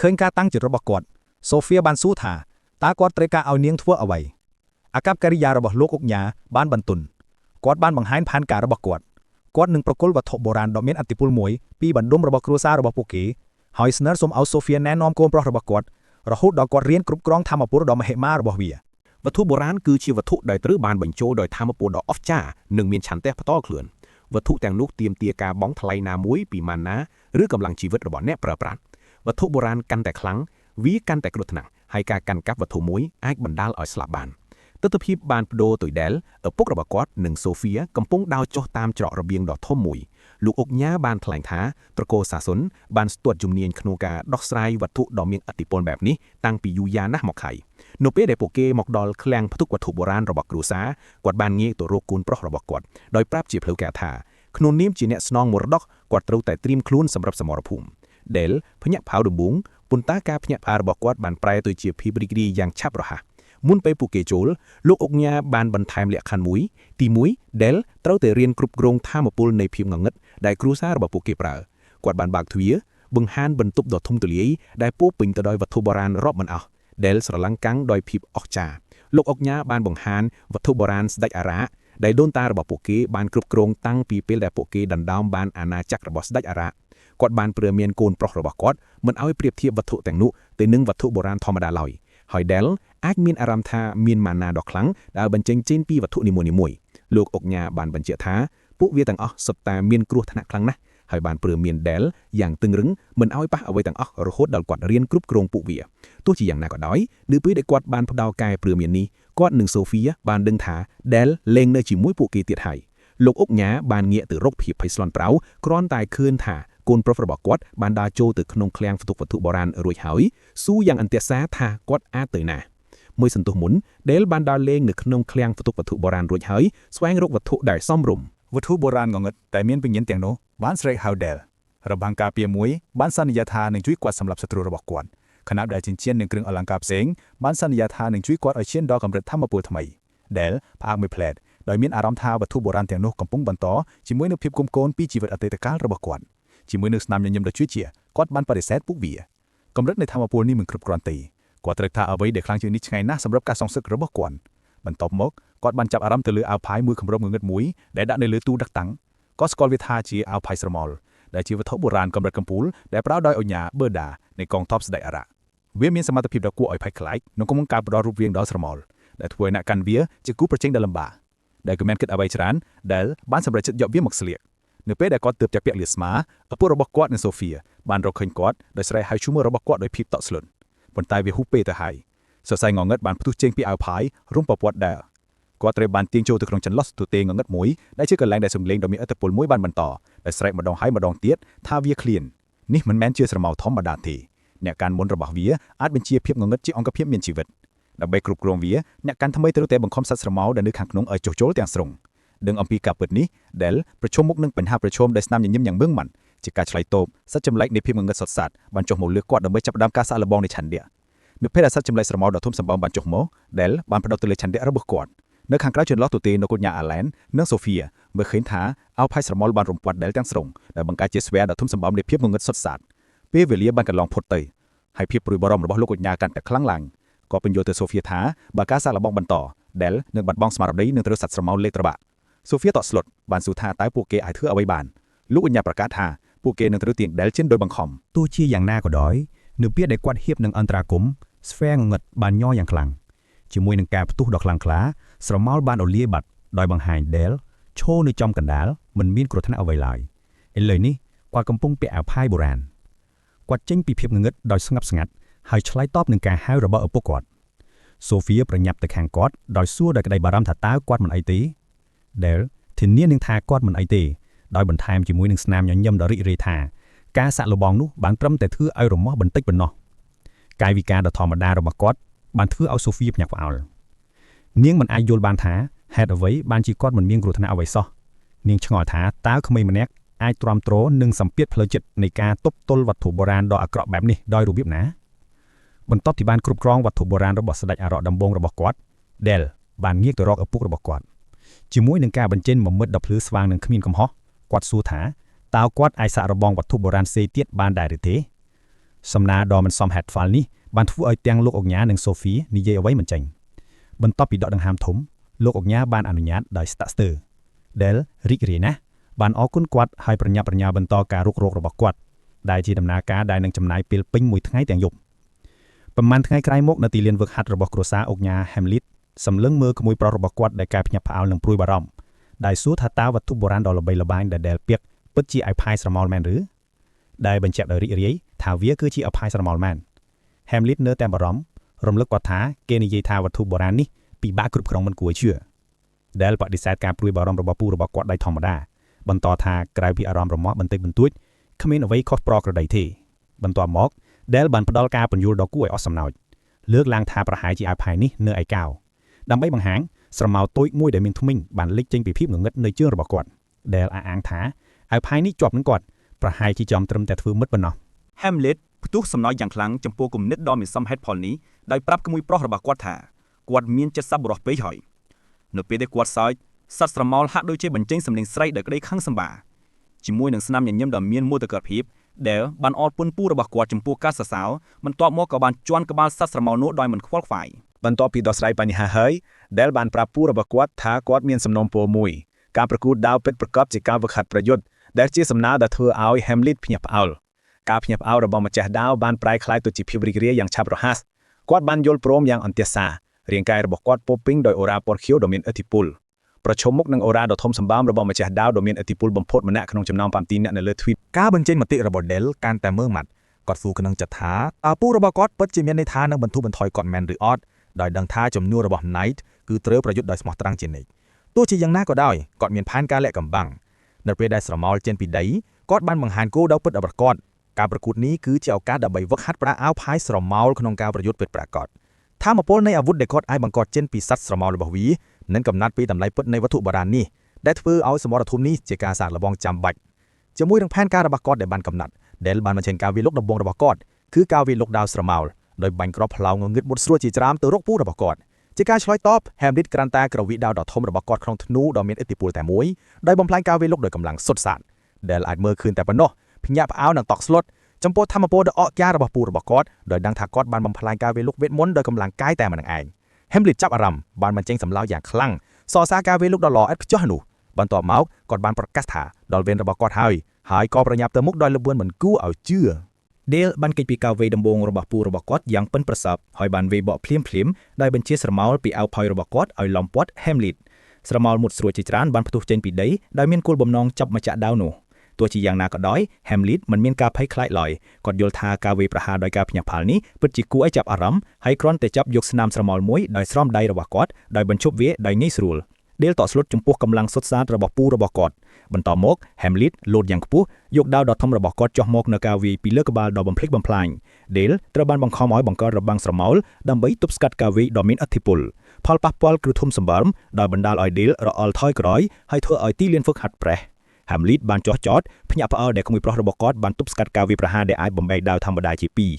Speaker 7: ឃើញការតាំងចិត្តរបស់គាត់សូហ្វៀបានសួរថាតើគាត់ត្រូវការឲ្យនាងធ្វើអ្វីអាកប្បកិរិយារបស់លោកអុកញ៉ាបានបន្ទន់គាត់បានបង្ហាញផែនការរបស់គាត់នឹងប្រគល់វត្ថុបុរាណដ៏មានឥទ្ធិពលមួយពីបណ្ដុំរបស់គ្រួសាររបស់ពួកគេ
Speaker 3: ហើយស្នើសុំឲ្យសូហ្វៀណែនាំកូនប្រុសរបស់គាត់រហូតដល់គាត់រៀនគ្រប់គ្រងធម្មពលដ៏មហិមារបស់វា
Speaker 8: វត្ថុបុរាណគឺជាវត្ថុដែលត្រូវបានបញ្ចូលដោយធម្មពលដ៏អស្ចារ្យនិងមានឆន្ទៈផ្ទាល់ខ្លួនវត្ថុទាំងនោះទាមទារការបង់ថ្លៃណាមួយពីម៉ាណាឬកម្លាំងជីវិតរបស់អ្នកប្រើប្រាស់វត្ថុបុរាណកាន់តែខ្លាំងវាកាន់តែគ្រោះថ្នាក់ហើយការកាន់កាប់វត្ថុមួយអាចបណ្ដាលឲ្យស្លាប់បានទស្សនវិជ្ជាបានបដូរទៅដែលឪពុករបស់គាត់និងសូហ្វៀកំពុងដើរចុះតាមច្រករបៀងដ៏ធំមួយលោកអុកញ៉ាបានថ្លែងថាត្រកូលសាសុនបានស្ទាត់ជំនាញក្នុងការដោះស្រាយវត្ថុដ៏មានឥទ្ធិពលបែបនេះតាំងពីយូរយ៉ាវណាស់មកហើយនៅពេលដែលពួកគេមកដល់ឃ្លាំងផ្ទុកវត្ថុបុរាណរបស់គ្រួសារគាត់បានងាកទៅរកកូនប្រុសរបស់គាត់ដោយប្រាប់ជាផ្លូវការថាក្នុងនាមជាអ្នកស្នងមរតកគាត់ត្រូវតែត្រៀមខ្លួនសម្រាប់សមរភូមិដែលភ្ញាក់ផៅដំបូងប៉ុន្តែការភ្ញាក់ផ្អើលរបស់គាត់បានប្រែទៅជាភាពរីករាយយ៉ាងឆាប់រហ័សមុនពេលពួកគេចូលលោកអុកញ៉ាបានបន្ថែមលក្ខខណ្ឌមួយទី1ដែលត្រូវតែរៀនគ្រប់គ្រងធម៌ពលនៃភាពងងឹតដែលគ្រួសាររបស់ពួកគេប្រើគាត់បានបើកទ្វារបង្ហាញបន្ទប់ដ៏ធំទូលាយដែលពោពេញទៅដោយវត្ថុបុរាណរាប់មិនអស់ដែលស្រឡំកាំងដោយភាពអស្ចារ្យលោកអុកញ៉ាបានបង្ហាញវត្ថុបុរាណស្ដេចអារ៉ាដែលដូនតារបស់ពួកគេបានគ្រប់គ្រងតាំងពីពេលដែលពួកគេដណ្ដើមបានអាណាចក្ររបស់ស្ដេចអារ៉ាគាត់បានព្រមានកូនប្រុសរបស់គាត់មិនឲ្យប្រៀបធៀបវត្ថុទាំងនោះទៅនឹងវត្ថុបុរាណធម្មតាឡើយហើយដែលអាចមានអារម្មណ៍ថាមានម៉ាណាដ៏ខ្លាំងដែលបញ្ចេញចេញពីវត្ថុនីមួយៗលោកអុកញ៉ាបានបញ្ជាក់ថាពួកវាទាំងអស់សុទ្ធតែមានគ្រោះថ្នាក់ខ្លាំងណាស់ហើយបានព្រមានដែលយ៉ាងតឹងរឹងមិនឲ្យប៉ះអ្វីទាំងអស់រហូតដល់គាត់រៀនគ្រប់គ្រងពួកវាទោះជាយ៉ាងណាក៏ដោយនៅពេលដែលគាត់បានផ្ដោតកែព្រមាននេះគាត់និងសូហ្វៀបានដឹងថាដែលលេងនៅជាមួយពួកគេទៀតហើយលោកអុកញ៉ាបានងាកទៅរកភាពភ័យស្លន់ប្រៅគ្រាន់តែឃើញថាកូនប្រុសរបស់គាត់បានដើរចូលទៅក្នុងឃ្លាំងផ្ទុកវត្ថុបុរាណរួចហើយស៊ូយ៉ាងអន្ទះសារថាគាត់អាចទៅណាមួយសន្ទុះមុនដែលបានដើរលេងនៅក្នុងឃ្លាំងផ្ទុកវត្ថុបុរាណរួចហើយស្វែងរកវត្ថុដែលសមរម្យ
Speaker 3: វត្ថុបុរាណងងឹតតែមានវិញ្ញាណទាំងនោះបានស្រែកហៅដែលរបាំងការពារមួយបានសន្យាថានឹងជួយគាត់សម្រាប់សត្រូវរបស់គាត់ខណៈដែលចិញ្ចៀននិងគ្រឿងអលង្ការផ្សេងបានសន្យាថានឹងជួយគាត់ឲ្យឈានដល់កម្រិតធម៌ពលថ្មីដែលផ្អើកមួយផ្លែតដោយមានអារម្មណ៍ថាវត្ថុបុរាណទាំងនោះកំពុងបន្តជាមួយនឹងភាពគុំកូនពីជីវិតអតីតកាលរបស់គាត់ជាមួយនឹងស្នាមញញឹមដ៏ជឿជាក់គាត់បានបដិសេធពួកវាកម្រិតនៃធម៌ពលនេះមិនគ្រប់គ្រាន់ទេគាត់ត្រូវថាអ្វីដែលខ្លាំងជាងនេះឆ្ងាយណាស់សម្រាប់ការសងសឹករបស់គាត់បន្ទាប់មកគាត់បានចាប់អារម្មណ៍ទៅលើអាវផាយមួយគម្របងងឹតមួយដែលដាក់នៅលើទូដាក់តាំងគាត់ស្គាល់វាថាជាអាវផាយស្រមោលដែលជាវត្ថុបុរាណកម្រិតកំពូលដែលប្រើដោយអញ្ញាបឺដានៃកងទ័ពស្ដេចអារ៉ាវាមានសមត្ថភាពដ៏គួរឲ្យភ័យខ្លាចក្នុងកំពុងការផ្ដល់រូបរាងដ៏ស្រមោលដែលធ្វើឲ្យអ្នកកាន់វាជាគូប្រជែងដ៏លំបាកដែលក៏មានគិតអ្វីច្រើនដែលបានសម្រេចចិត្តយកវាមកស្លៀកនៅពេលដែលគាត់ទើបតែពាក់លាស្មាឪពុករបស់គាត់និងសូហ្វៀបានរកឃើញគាត់ដោយស្រែកហៅឈ្មោះរបស់គាត់ដោយភាពតក់ស្លុតប៉ុន្តែវាហ៊ូពេទៅហើយសរសៃងងឹតបានផ្ទុះចេញពីអាវផាយរុំពពាត់ដែលគាត់ត្រូវបានទាញចូលទៅក្នុងចន្លោះទូទេងងឹតមួយដែលជាកន្លែងដែលសំឡេងដ៏មានឥទ្ធិពលមួយបានបន្តដែលស្រែកម្ដងហើយម្ដងទៀតថាវាឃ្លាននេះមិនមែនជាស្រមោលធម្មតាទេអ្នកកាន់មុនរបស់វាអាចបញ្ជាភាពងងឹតជាអង្គភាពមានជីវិតដើម្បីគ្រប់គ្រងវាអ្នកកាន់ថ្មីត្រូវតែបង្ខំសត្វស្រមោលដែលនៅខាងក្នុងឲ្យចុះចូលទាំងស្រុងដឹងអំពីការពិតនេះដែលប្រឈមមុខនឹងបញ្ហាប្រឈមដែលស្នាមញញឹមយ៉ាងម៉ឺងម៉ាន់ជាការឆ្លើយតបសត្វចម្លែកនៃភាពងងឹតសុទ្ធសាធបានចុះមកលើគាត់ដើម្បីចាប់ផ្ដើមការសាកល្បងនៃឆន្ទៈនៅពេលដែលសត្វចម្លែកស្រមោលដ៏ធំសម្បើមបានចុះមកដែលបានផ្ដោតទៅលើឆន្ទៈរបស់គាត់នៅខាងក្រៅចន្លោះទូទេនគរញ៉ាអាឡែននិងសូហ្វៀមើលឃើញថាអាវផាយស្រមោលបានរំពាត់ដែលទាំងស្រុងដែលបង្កើតជាស្វែដ៏ធំសម្បើមនៃភាពងងឹតសុទ្ធសាធពេលវេលាបានកន្លងផុតទៅហើយភាពព្រួយបារម្ភរបស់លោកកញ្ញាកាន់តែខ្លាំងឡើងក៏បញ្យល់ទៅសូហ្វៀថាបើការសាកល្បងបន្តដែលនឹងបាត់បង់ស្មារតីនឹងត្រូវសត្វស្រមោលលេខត្របាក់សូហ្វៀតក់ស្លុតបានសួរថាតើពួកគេអាចធ្វើអ្វីបានលោកកញ្ញាប្រកាសថាពួកគេនឹងត្រូវទាញដែលជិនដោយបង្ខំទោះជាយ៉ាងណាក៏ដោយនៅពេលដែលគាត់ហៀបនឹងអន្តរាគមស្វែងងឹតបានញ័រយ៉ាងខ្លាំងជាមួយនឹងការផ្ទុះដ៏ខ្លាំងក្លាស្រមោលបានអូលាយបាត់ដោយបង្ហាញដែលឈរនៅចំកណ្ដាលមិនមានគ្រោះថ្នាក់អ្វីឡើយឥឡូវនេះគាត់កំពុងពាក់អាវផាយបុរាណគាត់ចេញពីភាពងងឹតដោយស្ងប់ស្ងាត់ហើយឆ្លើយតបនឹងការហៅរបស់ឪពុកគាត់សូហ្វៀប្រញាប់ទៅខាងគាត់ដោយសួរដោយក្តីបារម្ភថាតើគាត់មិនអីទេដែលធានានឹងថាគាត់មិនអីទេដោយបន្ថែមជាមួយនឹងស្នាមញញឹមដ៏រីករាយថាការសាក់លបងនោះបានត្រឹមតែធ្វើឲ្យរមាស់បន្តិចប៉ុណ្ណោះកាយវិការដ៏ធម្មតារបស់គាត់បានធ្វើឲ្យសូហ្វៀភ្ញាក់ផ្អើលនាងមិនអាចយល់បានថាហេតុអ្វីបានជាគាត់មិនមានគ្រោះថ្នាក់អ្វីសោះនាងឆ្ងល់ថាតើក្មេងម្នាក់អាចទ្រាំទ្រនឹងសម្ពាធផ្លូវចិត្តនៃការទប់ទល់វត្ថុបុរាណដ៏អាក្រក់បែបនេះដោយរបៀបណាបន្ទាប់ពីបានគ្រប់គ្រងវត្ថុបុរាណរបស់ស្ដេចអារ៉ាដំបងរបស់គាត់ដែលបានងាកទៅរកឪពុករបស់គាត់ជាមួយនឹងការបញ្ចេញមមិត្តដ៏ភ្លឺស្វាងនិងគ្មានកំហុសគាត់សួរថាតើគាត់អាចសាកល្បងវត្ថុបុរាណផ្សេងទៀតបានដែរឬទេសំណើដ៏មិនសមហេតុផលនេះបានធ្វើឲ្យទាំងលោកអុកញ៉ានិងសូហ្វីនិយាយអ្វីមិនចេញបន្ទាប់ពីដកដង្ហើមធំលោកអុកញ៉ាបានអនុញ្ញាតដោយស្ទាក់ស្ទើរដែលរីករាយណាស់បានអរគុណគាត់ហើយប្រញាប់ប្រញាល់បន្តការរុករករបស់គាត់ ដែលជាដំណើរការដែលនឹងចំណាយពេលពេញមួយថ្ងៃទាំងយប់ប្រហែលថ្ងៃក្រោយមកនៅទីលានវឹកហាត់របស់គ្រួសារអុកញ៉ា Hamlet សម្លឹងមើលក្មួយប្រុសរបស់គាត់ដែលកែភ្ញាក់ផ្អើលនឹងព្រួយបារម្ភដែលសួរថាតើវត្ថុបុរាណដ៏ល្បីល្បាញដែលពាក់ពិតជាអភ័យស្រមោលមែនឬដែលបញ្ជាក់ដោយរីករាយថាវាគឺជាអភ័យស្រមោលមែន Hamlet នៅតែបារម្ភរំលឹកគាត់ថាគេនិយាយថាវត្ថុបុរាណនេះពិបាកគ្រប់គ្រងមិនគួរជឿដែលបដិសេធការព្រួយបារម្ភរបស់ពូរបស់គាត់ដោយធម្មតាបន្តថាក្រៅពីអារម្មណ៍រមាស់បន្តិចបន្តួចគ្មានអ្វីខុសប្រក្រតីទេបន្ទាប់មកដែលបានផ្ដល់ការពន្យល់ដ៏គួរឲ្យអស់សំណើចលើកឡើងថាប្រហែលជាអភ័យនេះនៅឯកោដើម្បីបង្ហាញស្រមោលតូចមួយដែលមានធ្មេញបានលេចចេញពីភាពងងឹតនៅជើងរបស់គាត់ដែលអះអាងថាអភ័យនេះជាប់នឹងគាត់ប្រហែលជាចំត្រឹមតែធ្វើមិត្តប៉ុណ្ណោះ
Speaker 2: Hamlet ផ្ទុះសំណើចយ៉ាងខ្លាំងចំពោះគំនិតដ៏មានសមហេតុផលនេះដោយប្រាប់ក្មួយប្រុសរបស់គាត់ថាគាត់មានចិត្តសប្បុរសពេកហើយនៅពេលដែលគាត់សើចសត្វស្រមោលហាក់ដូចជាបញ្ចេញសំឡេងស្រែកដោយក្តីខឹងសម្បារជាមួយនឹងស្នាមញញឹមដ៏មានមោទកភាពដែលបានអល់ពុនពូរបស់គាត់ចំពោះការសរសើរបន្ទាប់មកក៏បានជន់ក្បាលសត្វស្រមោលនោះដោយមិនខ្វល់ខ្វាយ
Speaker 1: បន្ទាប់ពីដោះស្រាយបញ្ហាហើយដែលបានប្រាប់ពូរបស់គាត់ថាគាត់មានសំណុំពរមួយការប្រកួតដាវពិតប្រាកដជាការវឹកហាត់ប្រយុទ្ធដែលជាសំណើដែលធ្វើឲ្យ Hamlet ភ្ញាក់ផ្អើលការភ្ញាក់ផ្អើលរបស់ម្ចាស់ដាវបានប្រែក្លាយទៅជាភាពរីករាយយ៉ាងឆាប់រហ័សគាត់បានយល់ព្រមយ៉ាងអន្ទះសាររាងកាយរបស់គាត់ពោពេញដោយអូរ៉ាពណ៌ខៀវដ៏មានឥទ្ធិពលប្រឈមមុខនឹងអូរ៉ាដ៏ធំសម្បើមរបស់ម្ចាស់ដាវដ៏មានឥទ្ធិពលបំផុតម្នាក់ក្នុងចំណោម5ទីអ្នកនៅលើទ្វីបការបញ្ចេញមតិរបស់ Del កាន់តែមើងម៉ាត់គាត់សួរក្នុងចិត្តថាតើពូរបស់គាត់ពិតជាមានន័យថានឹងបន្ធូរបន្ថយគាត់មែនឬអត់ដោយដឹងថាចំនួនរបស់ Knight គឺត្រូវប្រយុទ្ធដោយស្មោះត្រង់ជានិច្ចទោះជាយ៉ាងណាក៏ដោយគាត់មានផែនការលាក់កំបាំងនៅពេលដែលស្រមោលចេញពីដីគាត់បានបង្ហាញគោលដៅពិតរបស់គាត់ការប្រកួតនេះគឺជាឱកាសដើម្បីវឹកហាត់ប្រាអាវផាយស្រមោលក្នុងការប្រយុទ្ធពិតប្រាកដថាមពលនៃអាវុធដែលគាត់អាចបង្កត់ចេញពីសត្វស្រមោលរបស់វានឹងកំណត់ពីតម្លៃពិតនៃវត្ថុបុរាណនេះដែលធ្វើឲ្យសមរភូមិនេះជាការសាកល្បងចាំបាច់ជាមួយនឹងផែនការរបស់គាត់ដែលបានកំណត់ដែលបានបញ្ចេញការវាយលុកដំបងរបស់គាត់គឺការវាយលុកដាវស្រមោលដោយបាញ់គ្រាប់ផ្លោងងងឹតមុតស្រួចជាច្រើនទៅរកពូរបស់គាត់ជាការឆ្លើយតប Hamlet ក្រាន់តែក្រវីដាវដ៏ធំរបស់គាត់ក្នុងធ្នូដ៏មានឥទ្ធិពលតែមួយដោយបំផ្លាញការវាយលុកដោយកម្លាំងសុទ្ធសាធដែលអាចមើលឃើញតែប៉ុណ្ណោះភ្ញាក់ផ្អើលនឹងតក់ស្លុតចំពោះធម្មពលដ៏អស្ចារ្យរបស់ពូរបស់គាត់ដោយដឹងថាគាត់បានបំផ្លាញការវាយលុកវេទមន្តដោយកម្លាំងកាយតែម្នាក់ឯង Hamlet ចាប់អារម្មណ៍បានបញ្ចេញសម្លោយ៉ាងខ្លាំងសរសើរការវាយលុកដ៏ល្អឥតខ្ចោះនោះបន្ទាប់មកគាត់បានប្រកាសថាដល់វេនរបស់គាត់ហើយក៏ប្រញាប់ទៅមុខដោយល្បឿនមិនគួរឲ្យជឿ Dale បានគេចពីការវេយដំបងរបស់ពូរបស់គាត់យ៉ាងប៉ិនប្រសប់ហើយបានវេយបកភ្លាមដោយបញ្ជាស្រមោលពីអាវផាយរបស់គាត់ឲ្យលំពាត់ Hamlet ស្រមោលមុតស្រួចជាច្រើនបានផ្ទុះចេញពីដីដោយមានគោលបំណងចាប់ម្ចាស់ដាវនោះទោះជាយ៉ាងណាក៏ដោយ Hamlet មិនមានការភ័យខ្លាចឡើយគាត់យល់ថាការវេយប្រហារដោយការភ្ញាក់ផ្អើលនេះពិតជាគួរឲ្យចាប់អារម្មណ៍ហើយគ្រាន់តែចាប់យកស្នាមស្រមោលមួយដោយស្រោមដៃរបស់គាត់ដោយបញ្ឈប់វាដោយងាយស្រួល Dale តក់ស្លុតចំពោះកម្លាំងសុទ្ធសាធរបស់ពូរបស់គាត់បន្តមក Hamlet លោតយ៉ាងខ្ពស់យកដាវដ៏ធំរបស់គាត់ចុះមកនៅការវាយពីលើក្បាលដ៏បំភ្លេចបំផ្លាញ Dale ត្រូវបានបង្ខំឲ្យបង្កើតរបាំងស្រមោលដើម្បីទប់ស្កាត់ការវាយដ៏មានឥទ្ធិពលផលប៉ះពាល់គឺធំសម្បើមដោយបណ្ដាលឲ្យ Dale រអល់ថយក្រោយហើយធ្វើឲ្យទីលានហ្វឹកហាត់ប្រេះ Hamlet បានចោះចោតភ្ញាក់ផ្អើលដែលក្មួយប្រុសរបស់គាត់បានទប់ស្កាត់ការវាយប្រហារដែលអាចបំបែកដាវធម្មតាជាពីរ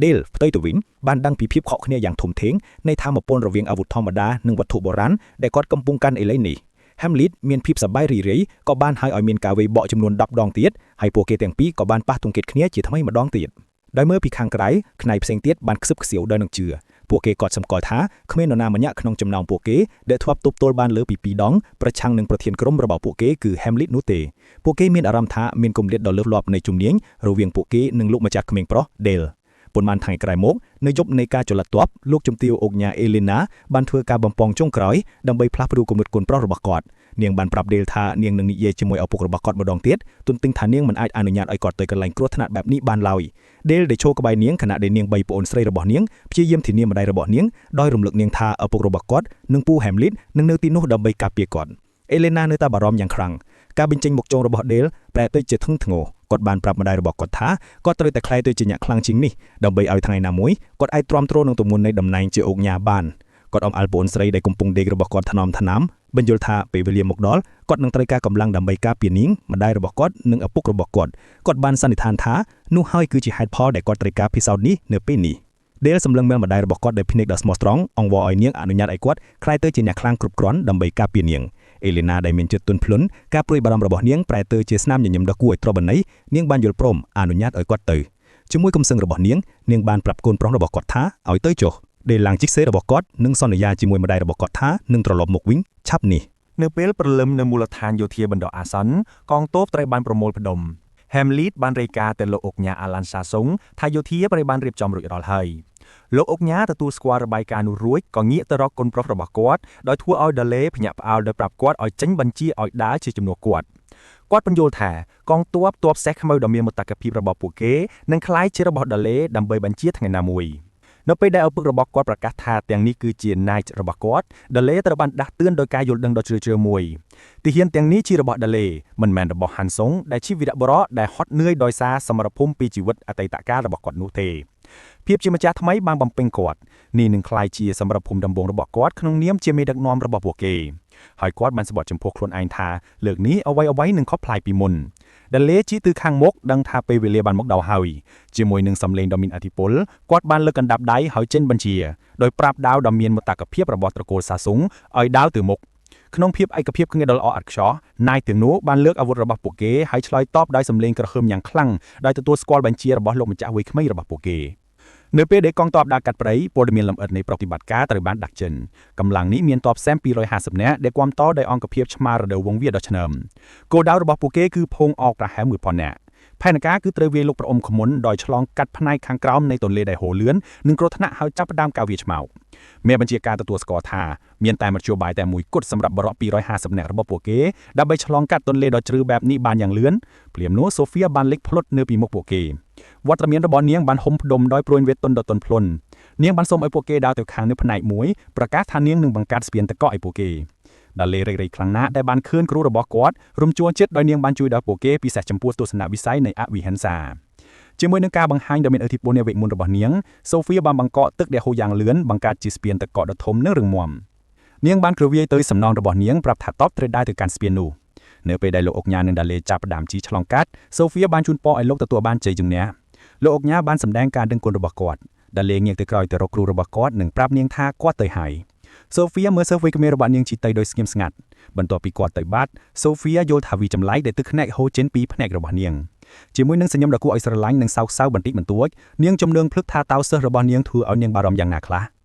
Speaker 1: Dale ផ្ទុយទៅវិញបានដឹងពីភាពខកគ្នាយ៉ាងធំធេងនៃធម្មពលរវាងអាវុធធម្មតានិងវត្ថុបុរាណដែលគាត់កំពុងកាន់ឥឡូវនេះ Hamlet មានភាពសប្បាយរីករាយក៏បានឲ្យមានការវាយបកចំនួន10ដងទៀតហើយពួកគេទាំងពីរក៏បានប៉ះទង្គិចគ្នាជាថ្មីម្ដងទៀតដោយមើលពីខាងក្រៅផ្នែកផ្សេងទៀតបានខ្សឹបខ្សៀវដោយនឹងជឿពួកគេក៏សម្គាល់ថាគ្មាននរណាម្នាក់ក្នុងចំណោមពួកគេដែលធ្លាប់ទប់ទល់បានលើពី2ដងប្រឆាំងនឹងប្រធានក្រុមរបស់ពួកគេគឺ Hamlet នោះទេពួកគេមានអារម្មណ៍ថាមានគម្លាតដ៏លើសលប់នៃជំនាញរវាងពួកគេនិងលោកម្ចាស់ក្មេងប្រុស Dale ប៉ុន្មានថ្ងៃក្រោយមកនៅយប់នៃការចល័តទ័ពលោកជំទាវអុកញ៉ា Elena បានធ្វើការបំពងចុងក្រោយដើម្បីផ្លាស់ប្ដូរគំនិតកូនប្រុសរបស់គាត់នាងបានប្រាប់ Dale ថានាងនឹងនិយាយជាមួយឪពុករបស់គាត់ម្ដងទៀតទន្ទឹងថានាងមិនអាចអនុញ្ញាតឲ្យគាត់ទៅកន្លែងគ្រោះថ្នាក់បែបនេះបានឡើយ Dale ដែលឈរក្បែរនាងខណៈដែលនាងបីប្អូនស្រីរបស់នាងព្យាយាមធានាម្ដាយរបស់នាងដោយរំលឹកនាងថាឪពុករបស់គាត់និងពូ Hamlet នឹងនៅទីនោះដើម្បីការពារគាត់ Elena នៅតែបារម្ភយ៉ាងខ្លាំងការបញ្ចេញមុខចុងរបស់ Dale ប្រែទៅជាធ្ងន់ធ្ងរគាត់បានប្រាប់ម្ដាយរបស់គាត់ថាគាត់ត្រូវតែក្លាយទៅជាអ្នកខ្លាំងជាងនេះដើម្បីឲ្យថ្ងៃណាមួយគាត់អាចទ្រាំទ្រនឹងទម្ងន់នៃតំណែងជាអុកញ៉ាបានគាត់អមអល់ប្អូនស្រីដែលកំពុងដេករបស់គាត់ថ្នមបញ្យល់ថាពេលវេលាមកដល់គាត់នឹងត្រូវការកម្លាំងដើម្បីការពារនាងម្ដាយរបស់គាត់និងឪពុករបស់គាត់គាត់បានសន្និដ្ឋានថានោះហើយគឺជាហេតុផលដែលគាត់ត្រូវការពិសោធន៍នេះនៅពេលនេះ Dale សម្លឹងមើលម្ដាយរបស់គាត់ដោយភ្នែកដ៏ស្មោះត្រង់អង្វរឲ្យនាងអនុញ្ញាតឲ្យគាត់ក្លាយទៅជាអ្នកខ្លាំងគ្រប់គ្រាន់ដើម្បីការពារនាង Elena ដែលមានចិត្តទន់ភ្លន់ការព្រួយបារម្ភរបស់នាងប្រែទៅជាស្នាមញញឹមដ៏គួរឲ្យទ្របីនាងបានយល់ព្រមអនុញ្ញាតឲ្យគាត់ទៅជាមួយកំសឹងរបស់នាងបានប្រាប់កូនប្រុសរបស់គាត់ថាឲ្យទៅចុះ Dale ឡើងជិះសេរបស់គាត់និងសន្យាជាមួយម្ដាយរបស់គាត់ថានឹងត្រឡប់មកវិញឆាប់នេះនៅពេលព្រលឹមនៅមូលដ្ឋានយោធាបណ្ដោះអាសន្នកងទ័ពត្រូវបានប្រមូលផ្ដុំ
Speaker 5: แฮมลีดបានរាយការណ៍ទៅលោកអុកញ៉ាអាឡាន់សាសុងថាយោធាបរិបានរៀបចំរួចរាល់ហើយលោកអុកញ៉ាទទួលស្គាល់របាយការណ៍នោះរួចក៏ងាកទៅរកកូនប្រុសរបស់គាត់ដោយធ្វើឲ្យដាឡេភ្ញាក់ផ្អើលដោយប្រាប់គាត់ឲ្យចេញបញ្ជាឲ្យដើរជាជំនួសគាត់បញ្យល់ថាកងទ័ពទ័ពសេះខ្មៅដ៏មានមតកភាពរបស់ពួកគេនឹងក្លាយជារបស់ដាឡេដើម្បីបញ្ជាថ្ងៃណាមួយនៅពេលដែលឪពុករបស់គាត់ប្រកាសថាទាំងនេះគឺជា Knight របស់គាត់ដាឡេត្រូវបានដាស់តឿនដោយការយល់ដឹងដ៏ជ្រាលជ្រៅមួយទាហានទាំងនេះជារបស់ដាឡេមិនមែនរបស់ហាន់សុងដែលជាវីរបុរសដែលហត់នឿយដោយសារសមរភូមិពីជីវិតអតីតកាលរបស់គាត់នោះទេភាពជាម្ចាស់ថ្មីបានបំពេញគាត់នេះនឹងក្លាយជាសមរភូមិដំបូងរបស់គាត់ក្នុងនាមជាមេដឹកនាំរបស់ពួកគេហើយគាត់បានស្បត់ចំពោះខ្លួនឯងថាលើកនេះអ្វីៗនឹងខុសប្លែកពីមុនដាឡេជីទៅខាងមុខដឹងថាពេលវេលាបានមកដល់ហើយជាមួយនឹងសំឡេងដ៏មានឥទ្ធិពលគាត់បានលើកកណ្ដាប់ដៃហើយចេញបញ្ជាដោយប្រាប់ដាវដ៏មានមតកភាពរបស់ត្រកូលសាសុងឲ្យដាវទៅមុខក្នុងភាពឯកភាពគ្នាដ៏ល្អឥតខ្ចោះណៃទាំងនោះបានលើកអាវុធរបស់ពួកគេហើយឆ្លើយតបដោយសំឡេងក្រហមយ៉ាងខ្លាំងដោយទទួលស្គាល់បញ្ជារបស់លោកម្ចាស់វ័យក្មេងរបស់ពួកគេនៅពេលដែលកងទ័ពដើរកាត់ព្រៃព័ត៌មានលម្អិតនៃប្រតិបត្តិការត្រូវបានដាក់ចេញកម្លាំងនេះមានទ័ពសែម250នាក់ដែលគាំទ្រដោយអង្គភាពឆ្មារដូវវង្សវាដ៏ឆ្នើមគោលដៅរបស់ពួកគេគឺភូងអកប្រហែល 1000 នាក់ផែនការគឺត្រូវវាយលុកប្រអុំខមុនដោយឆ្លងកាត់ផ្នែកខាងក្រោមនៃទន្លេដែលហូរលឿននិងគ្រោះថ្នាក់ហើយចាប់ផ្ដើមការវាយឆ្មោកមេបញ្ជាការទទួលស្គាល់ថាមានតែមធ្យោបាយតែមួយគត់សម្រាប់បរិបទ250នាក់របស់ពួកគេដើម្បីឆ្លងកាត់ទន្លេដ៏ជ្រៅបែបនេះបានយ៉ាងលឿនព្រាមនោះសូហ្វៀបានលេចភ្លុតនៅពីមុខពួកគេវត្តមានរបស់នាងបានហុំផ្ដុំដោយព្រួញវេទទុនដ៏ទន់ភ្លន់នាងបានសូមឲ្យពួកគេដើរទៅខាងនៅផ្នែកមួយប្រកាសថានាងនឹងបង្កើតស្ពានទឹកកកឲ្យពួកគេដាឡេរីករាយខ្លាំងណាស់ដែលបានឃើញគ្រូរបស់គាត់រំជួលចិត្តដោយនាងបានជួយដល់ពួកគេពិសេសចំពោះទស្សនវិស័យនៃអវិហិង្សាជាមួយនឹងការបង្ហាញដ៏មានឥទ្ធិពលនៃវេទមន្តរបស់នាងសូហ្វៀបានបង្កក់ទឹកដែលហូរយ៉ាងលឿនបង្កើតជាស្ពានទឹកកកដ៏ធំនិងរឹងមាំនាងបានគ្រវាយទៅសំណងរបស់នាងប្រាប់ថាតបត្រូវដើរទៅកាន់ស្ពាននោះនៅពេលដែលលោកអុកញ៉ានិងដាឡេចាប់ផ្ដើមជីឆ្លងកាត់សូហ្វៀបានជូនពរឲ្យលោកទទួលបានជ័យជំនះលោកអុកញ៉ាបានសម្ដែងការដឹងគុណរបស់គាត់ដាឡេងាកទៅក្រោយទៅរកគ្រូរបស់គាត់និងប្រាប់នាងថាគាត់ទៅហើយសូហ្វៀមើលសិស្សវ័យក្មេងរបស់នាងជីទៅដោយស្ងៀមស្ងាត់បន្ទាប់ពីគាត់ទៅបាត់សូហ្វៀយល់ថាវាចម្លែកដែលទឹកភ្នែកហូរចេញពីភ្នែករបស់នាងជាមួយនឹងសញ្ញាដ៏គួរឲ្យស្រឡាញ់និងសោកសៅបន្តិចបន្តួចនាងជំនឿភ្លឹកថាតើសិស្សរបស់នាងធ្វើឲ្យនាងបារម្ភយ៉ាងណាខ្លះ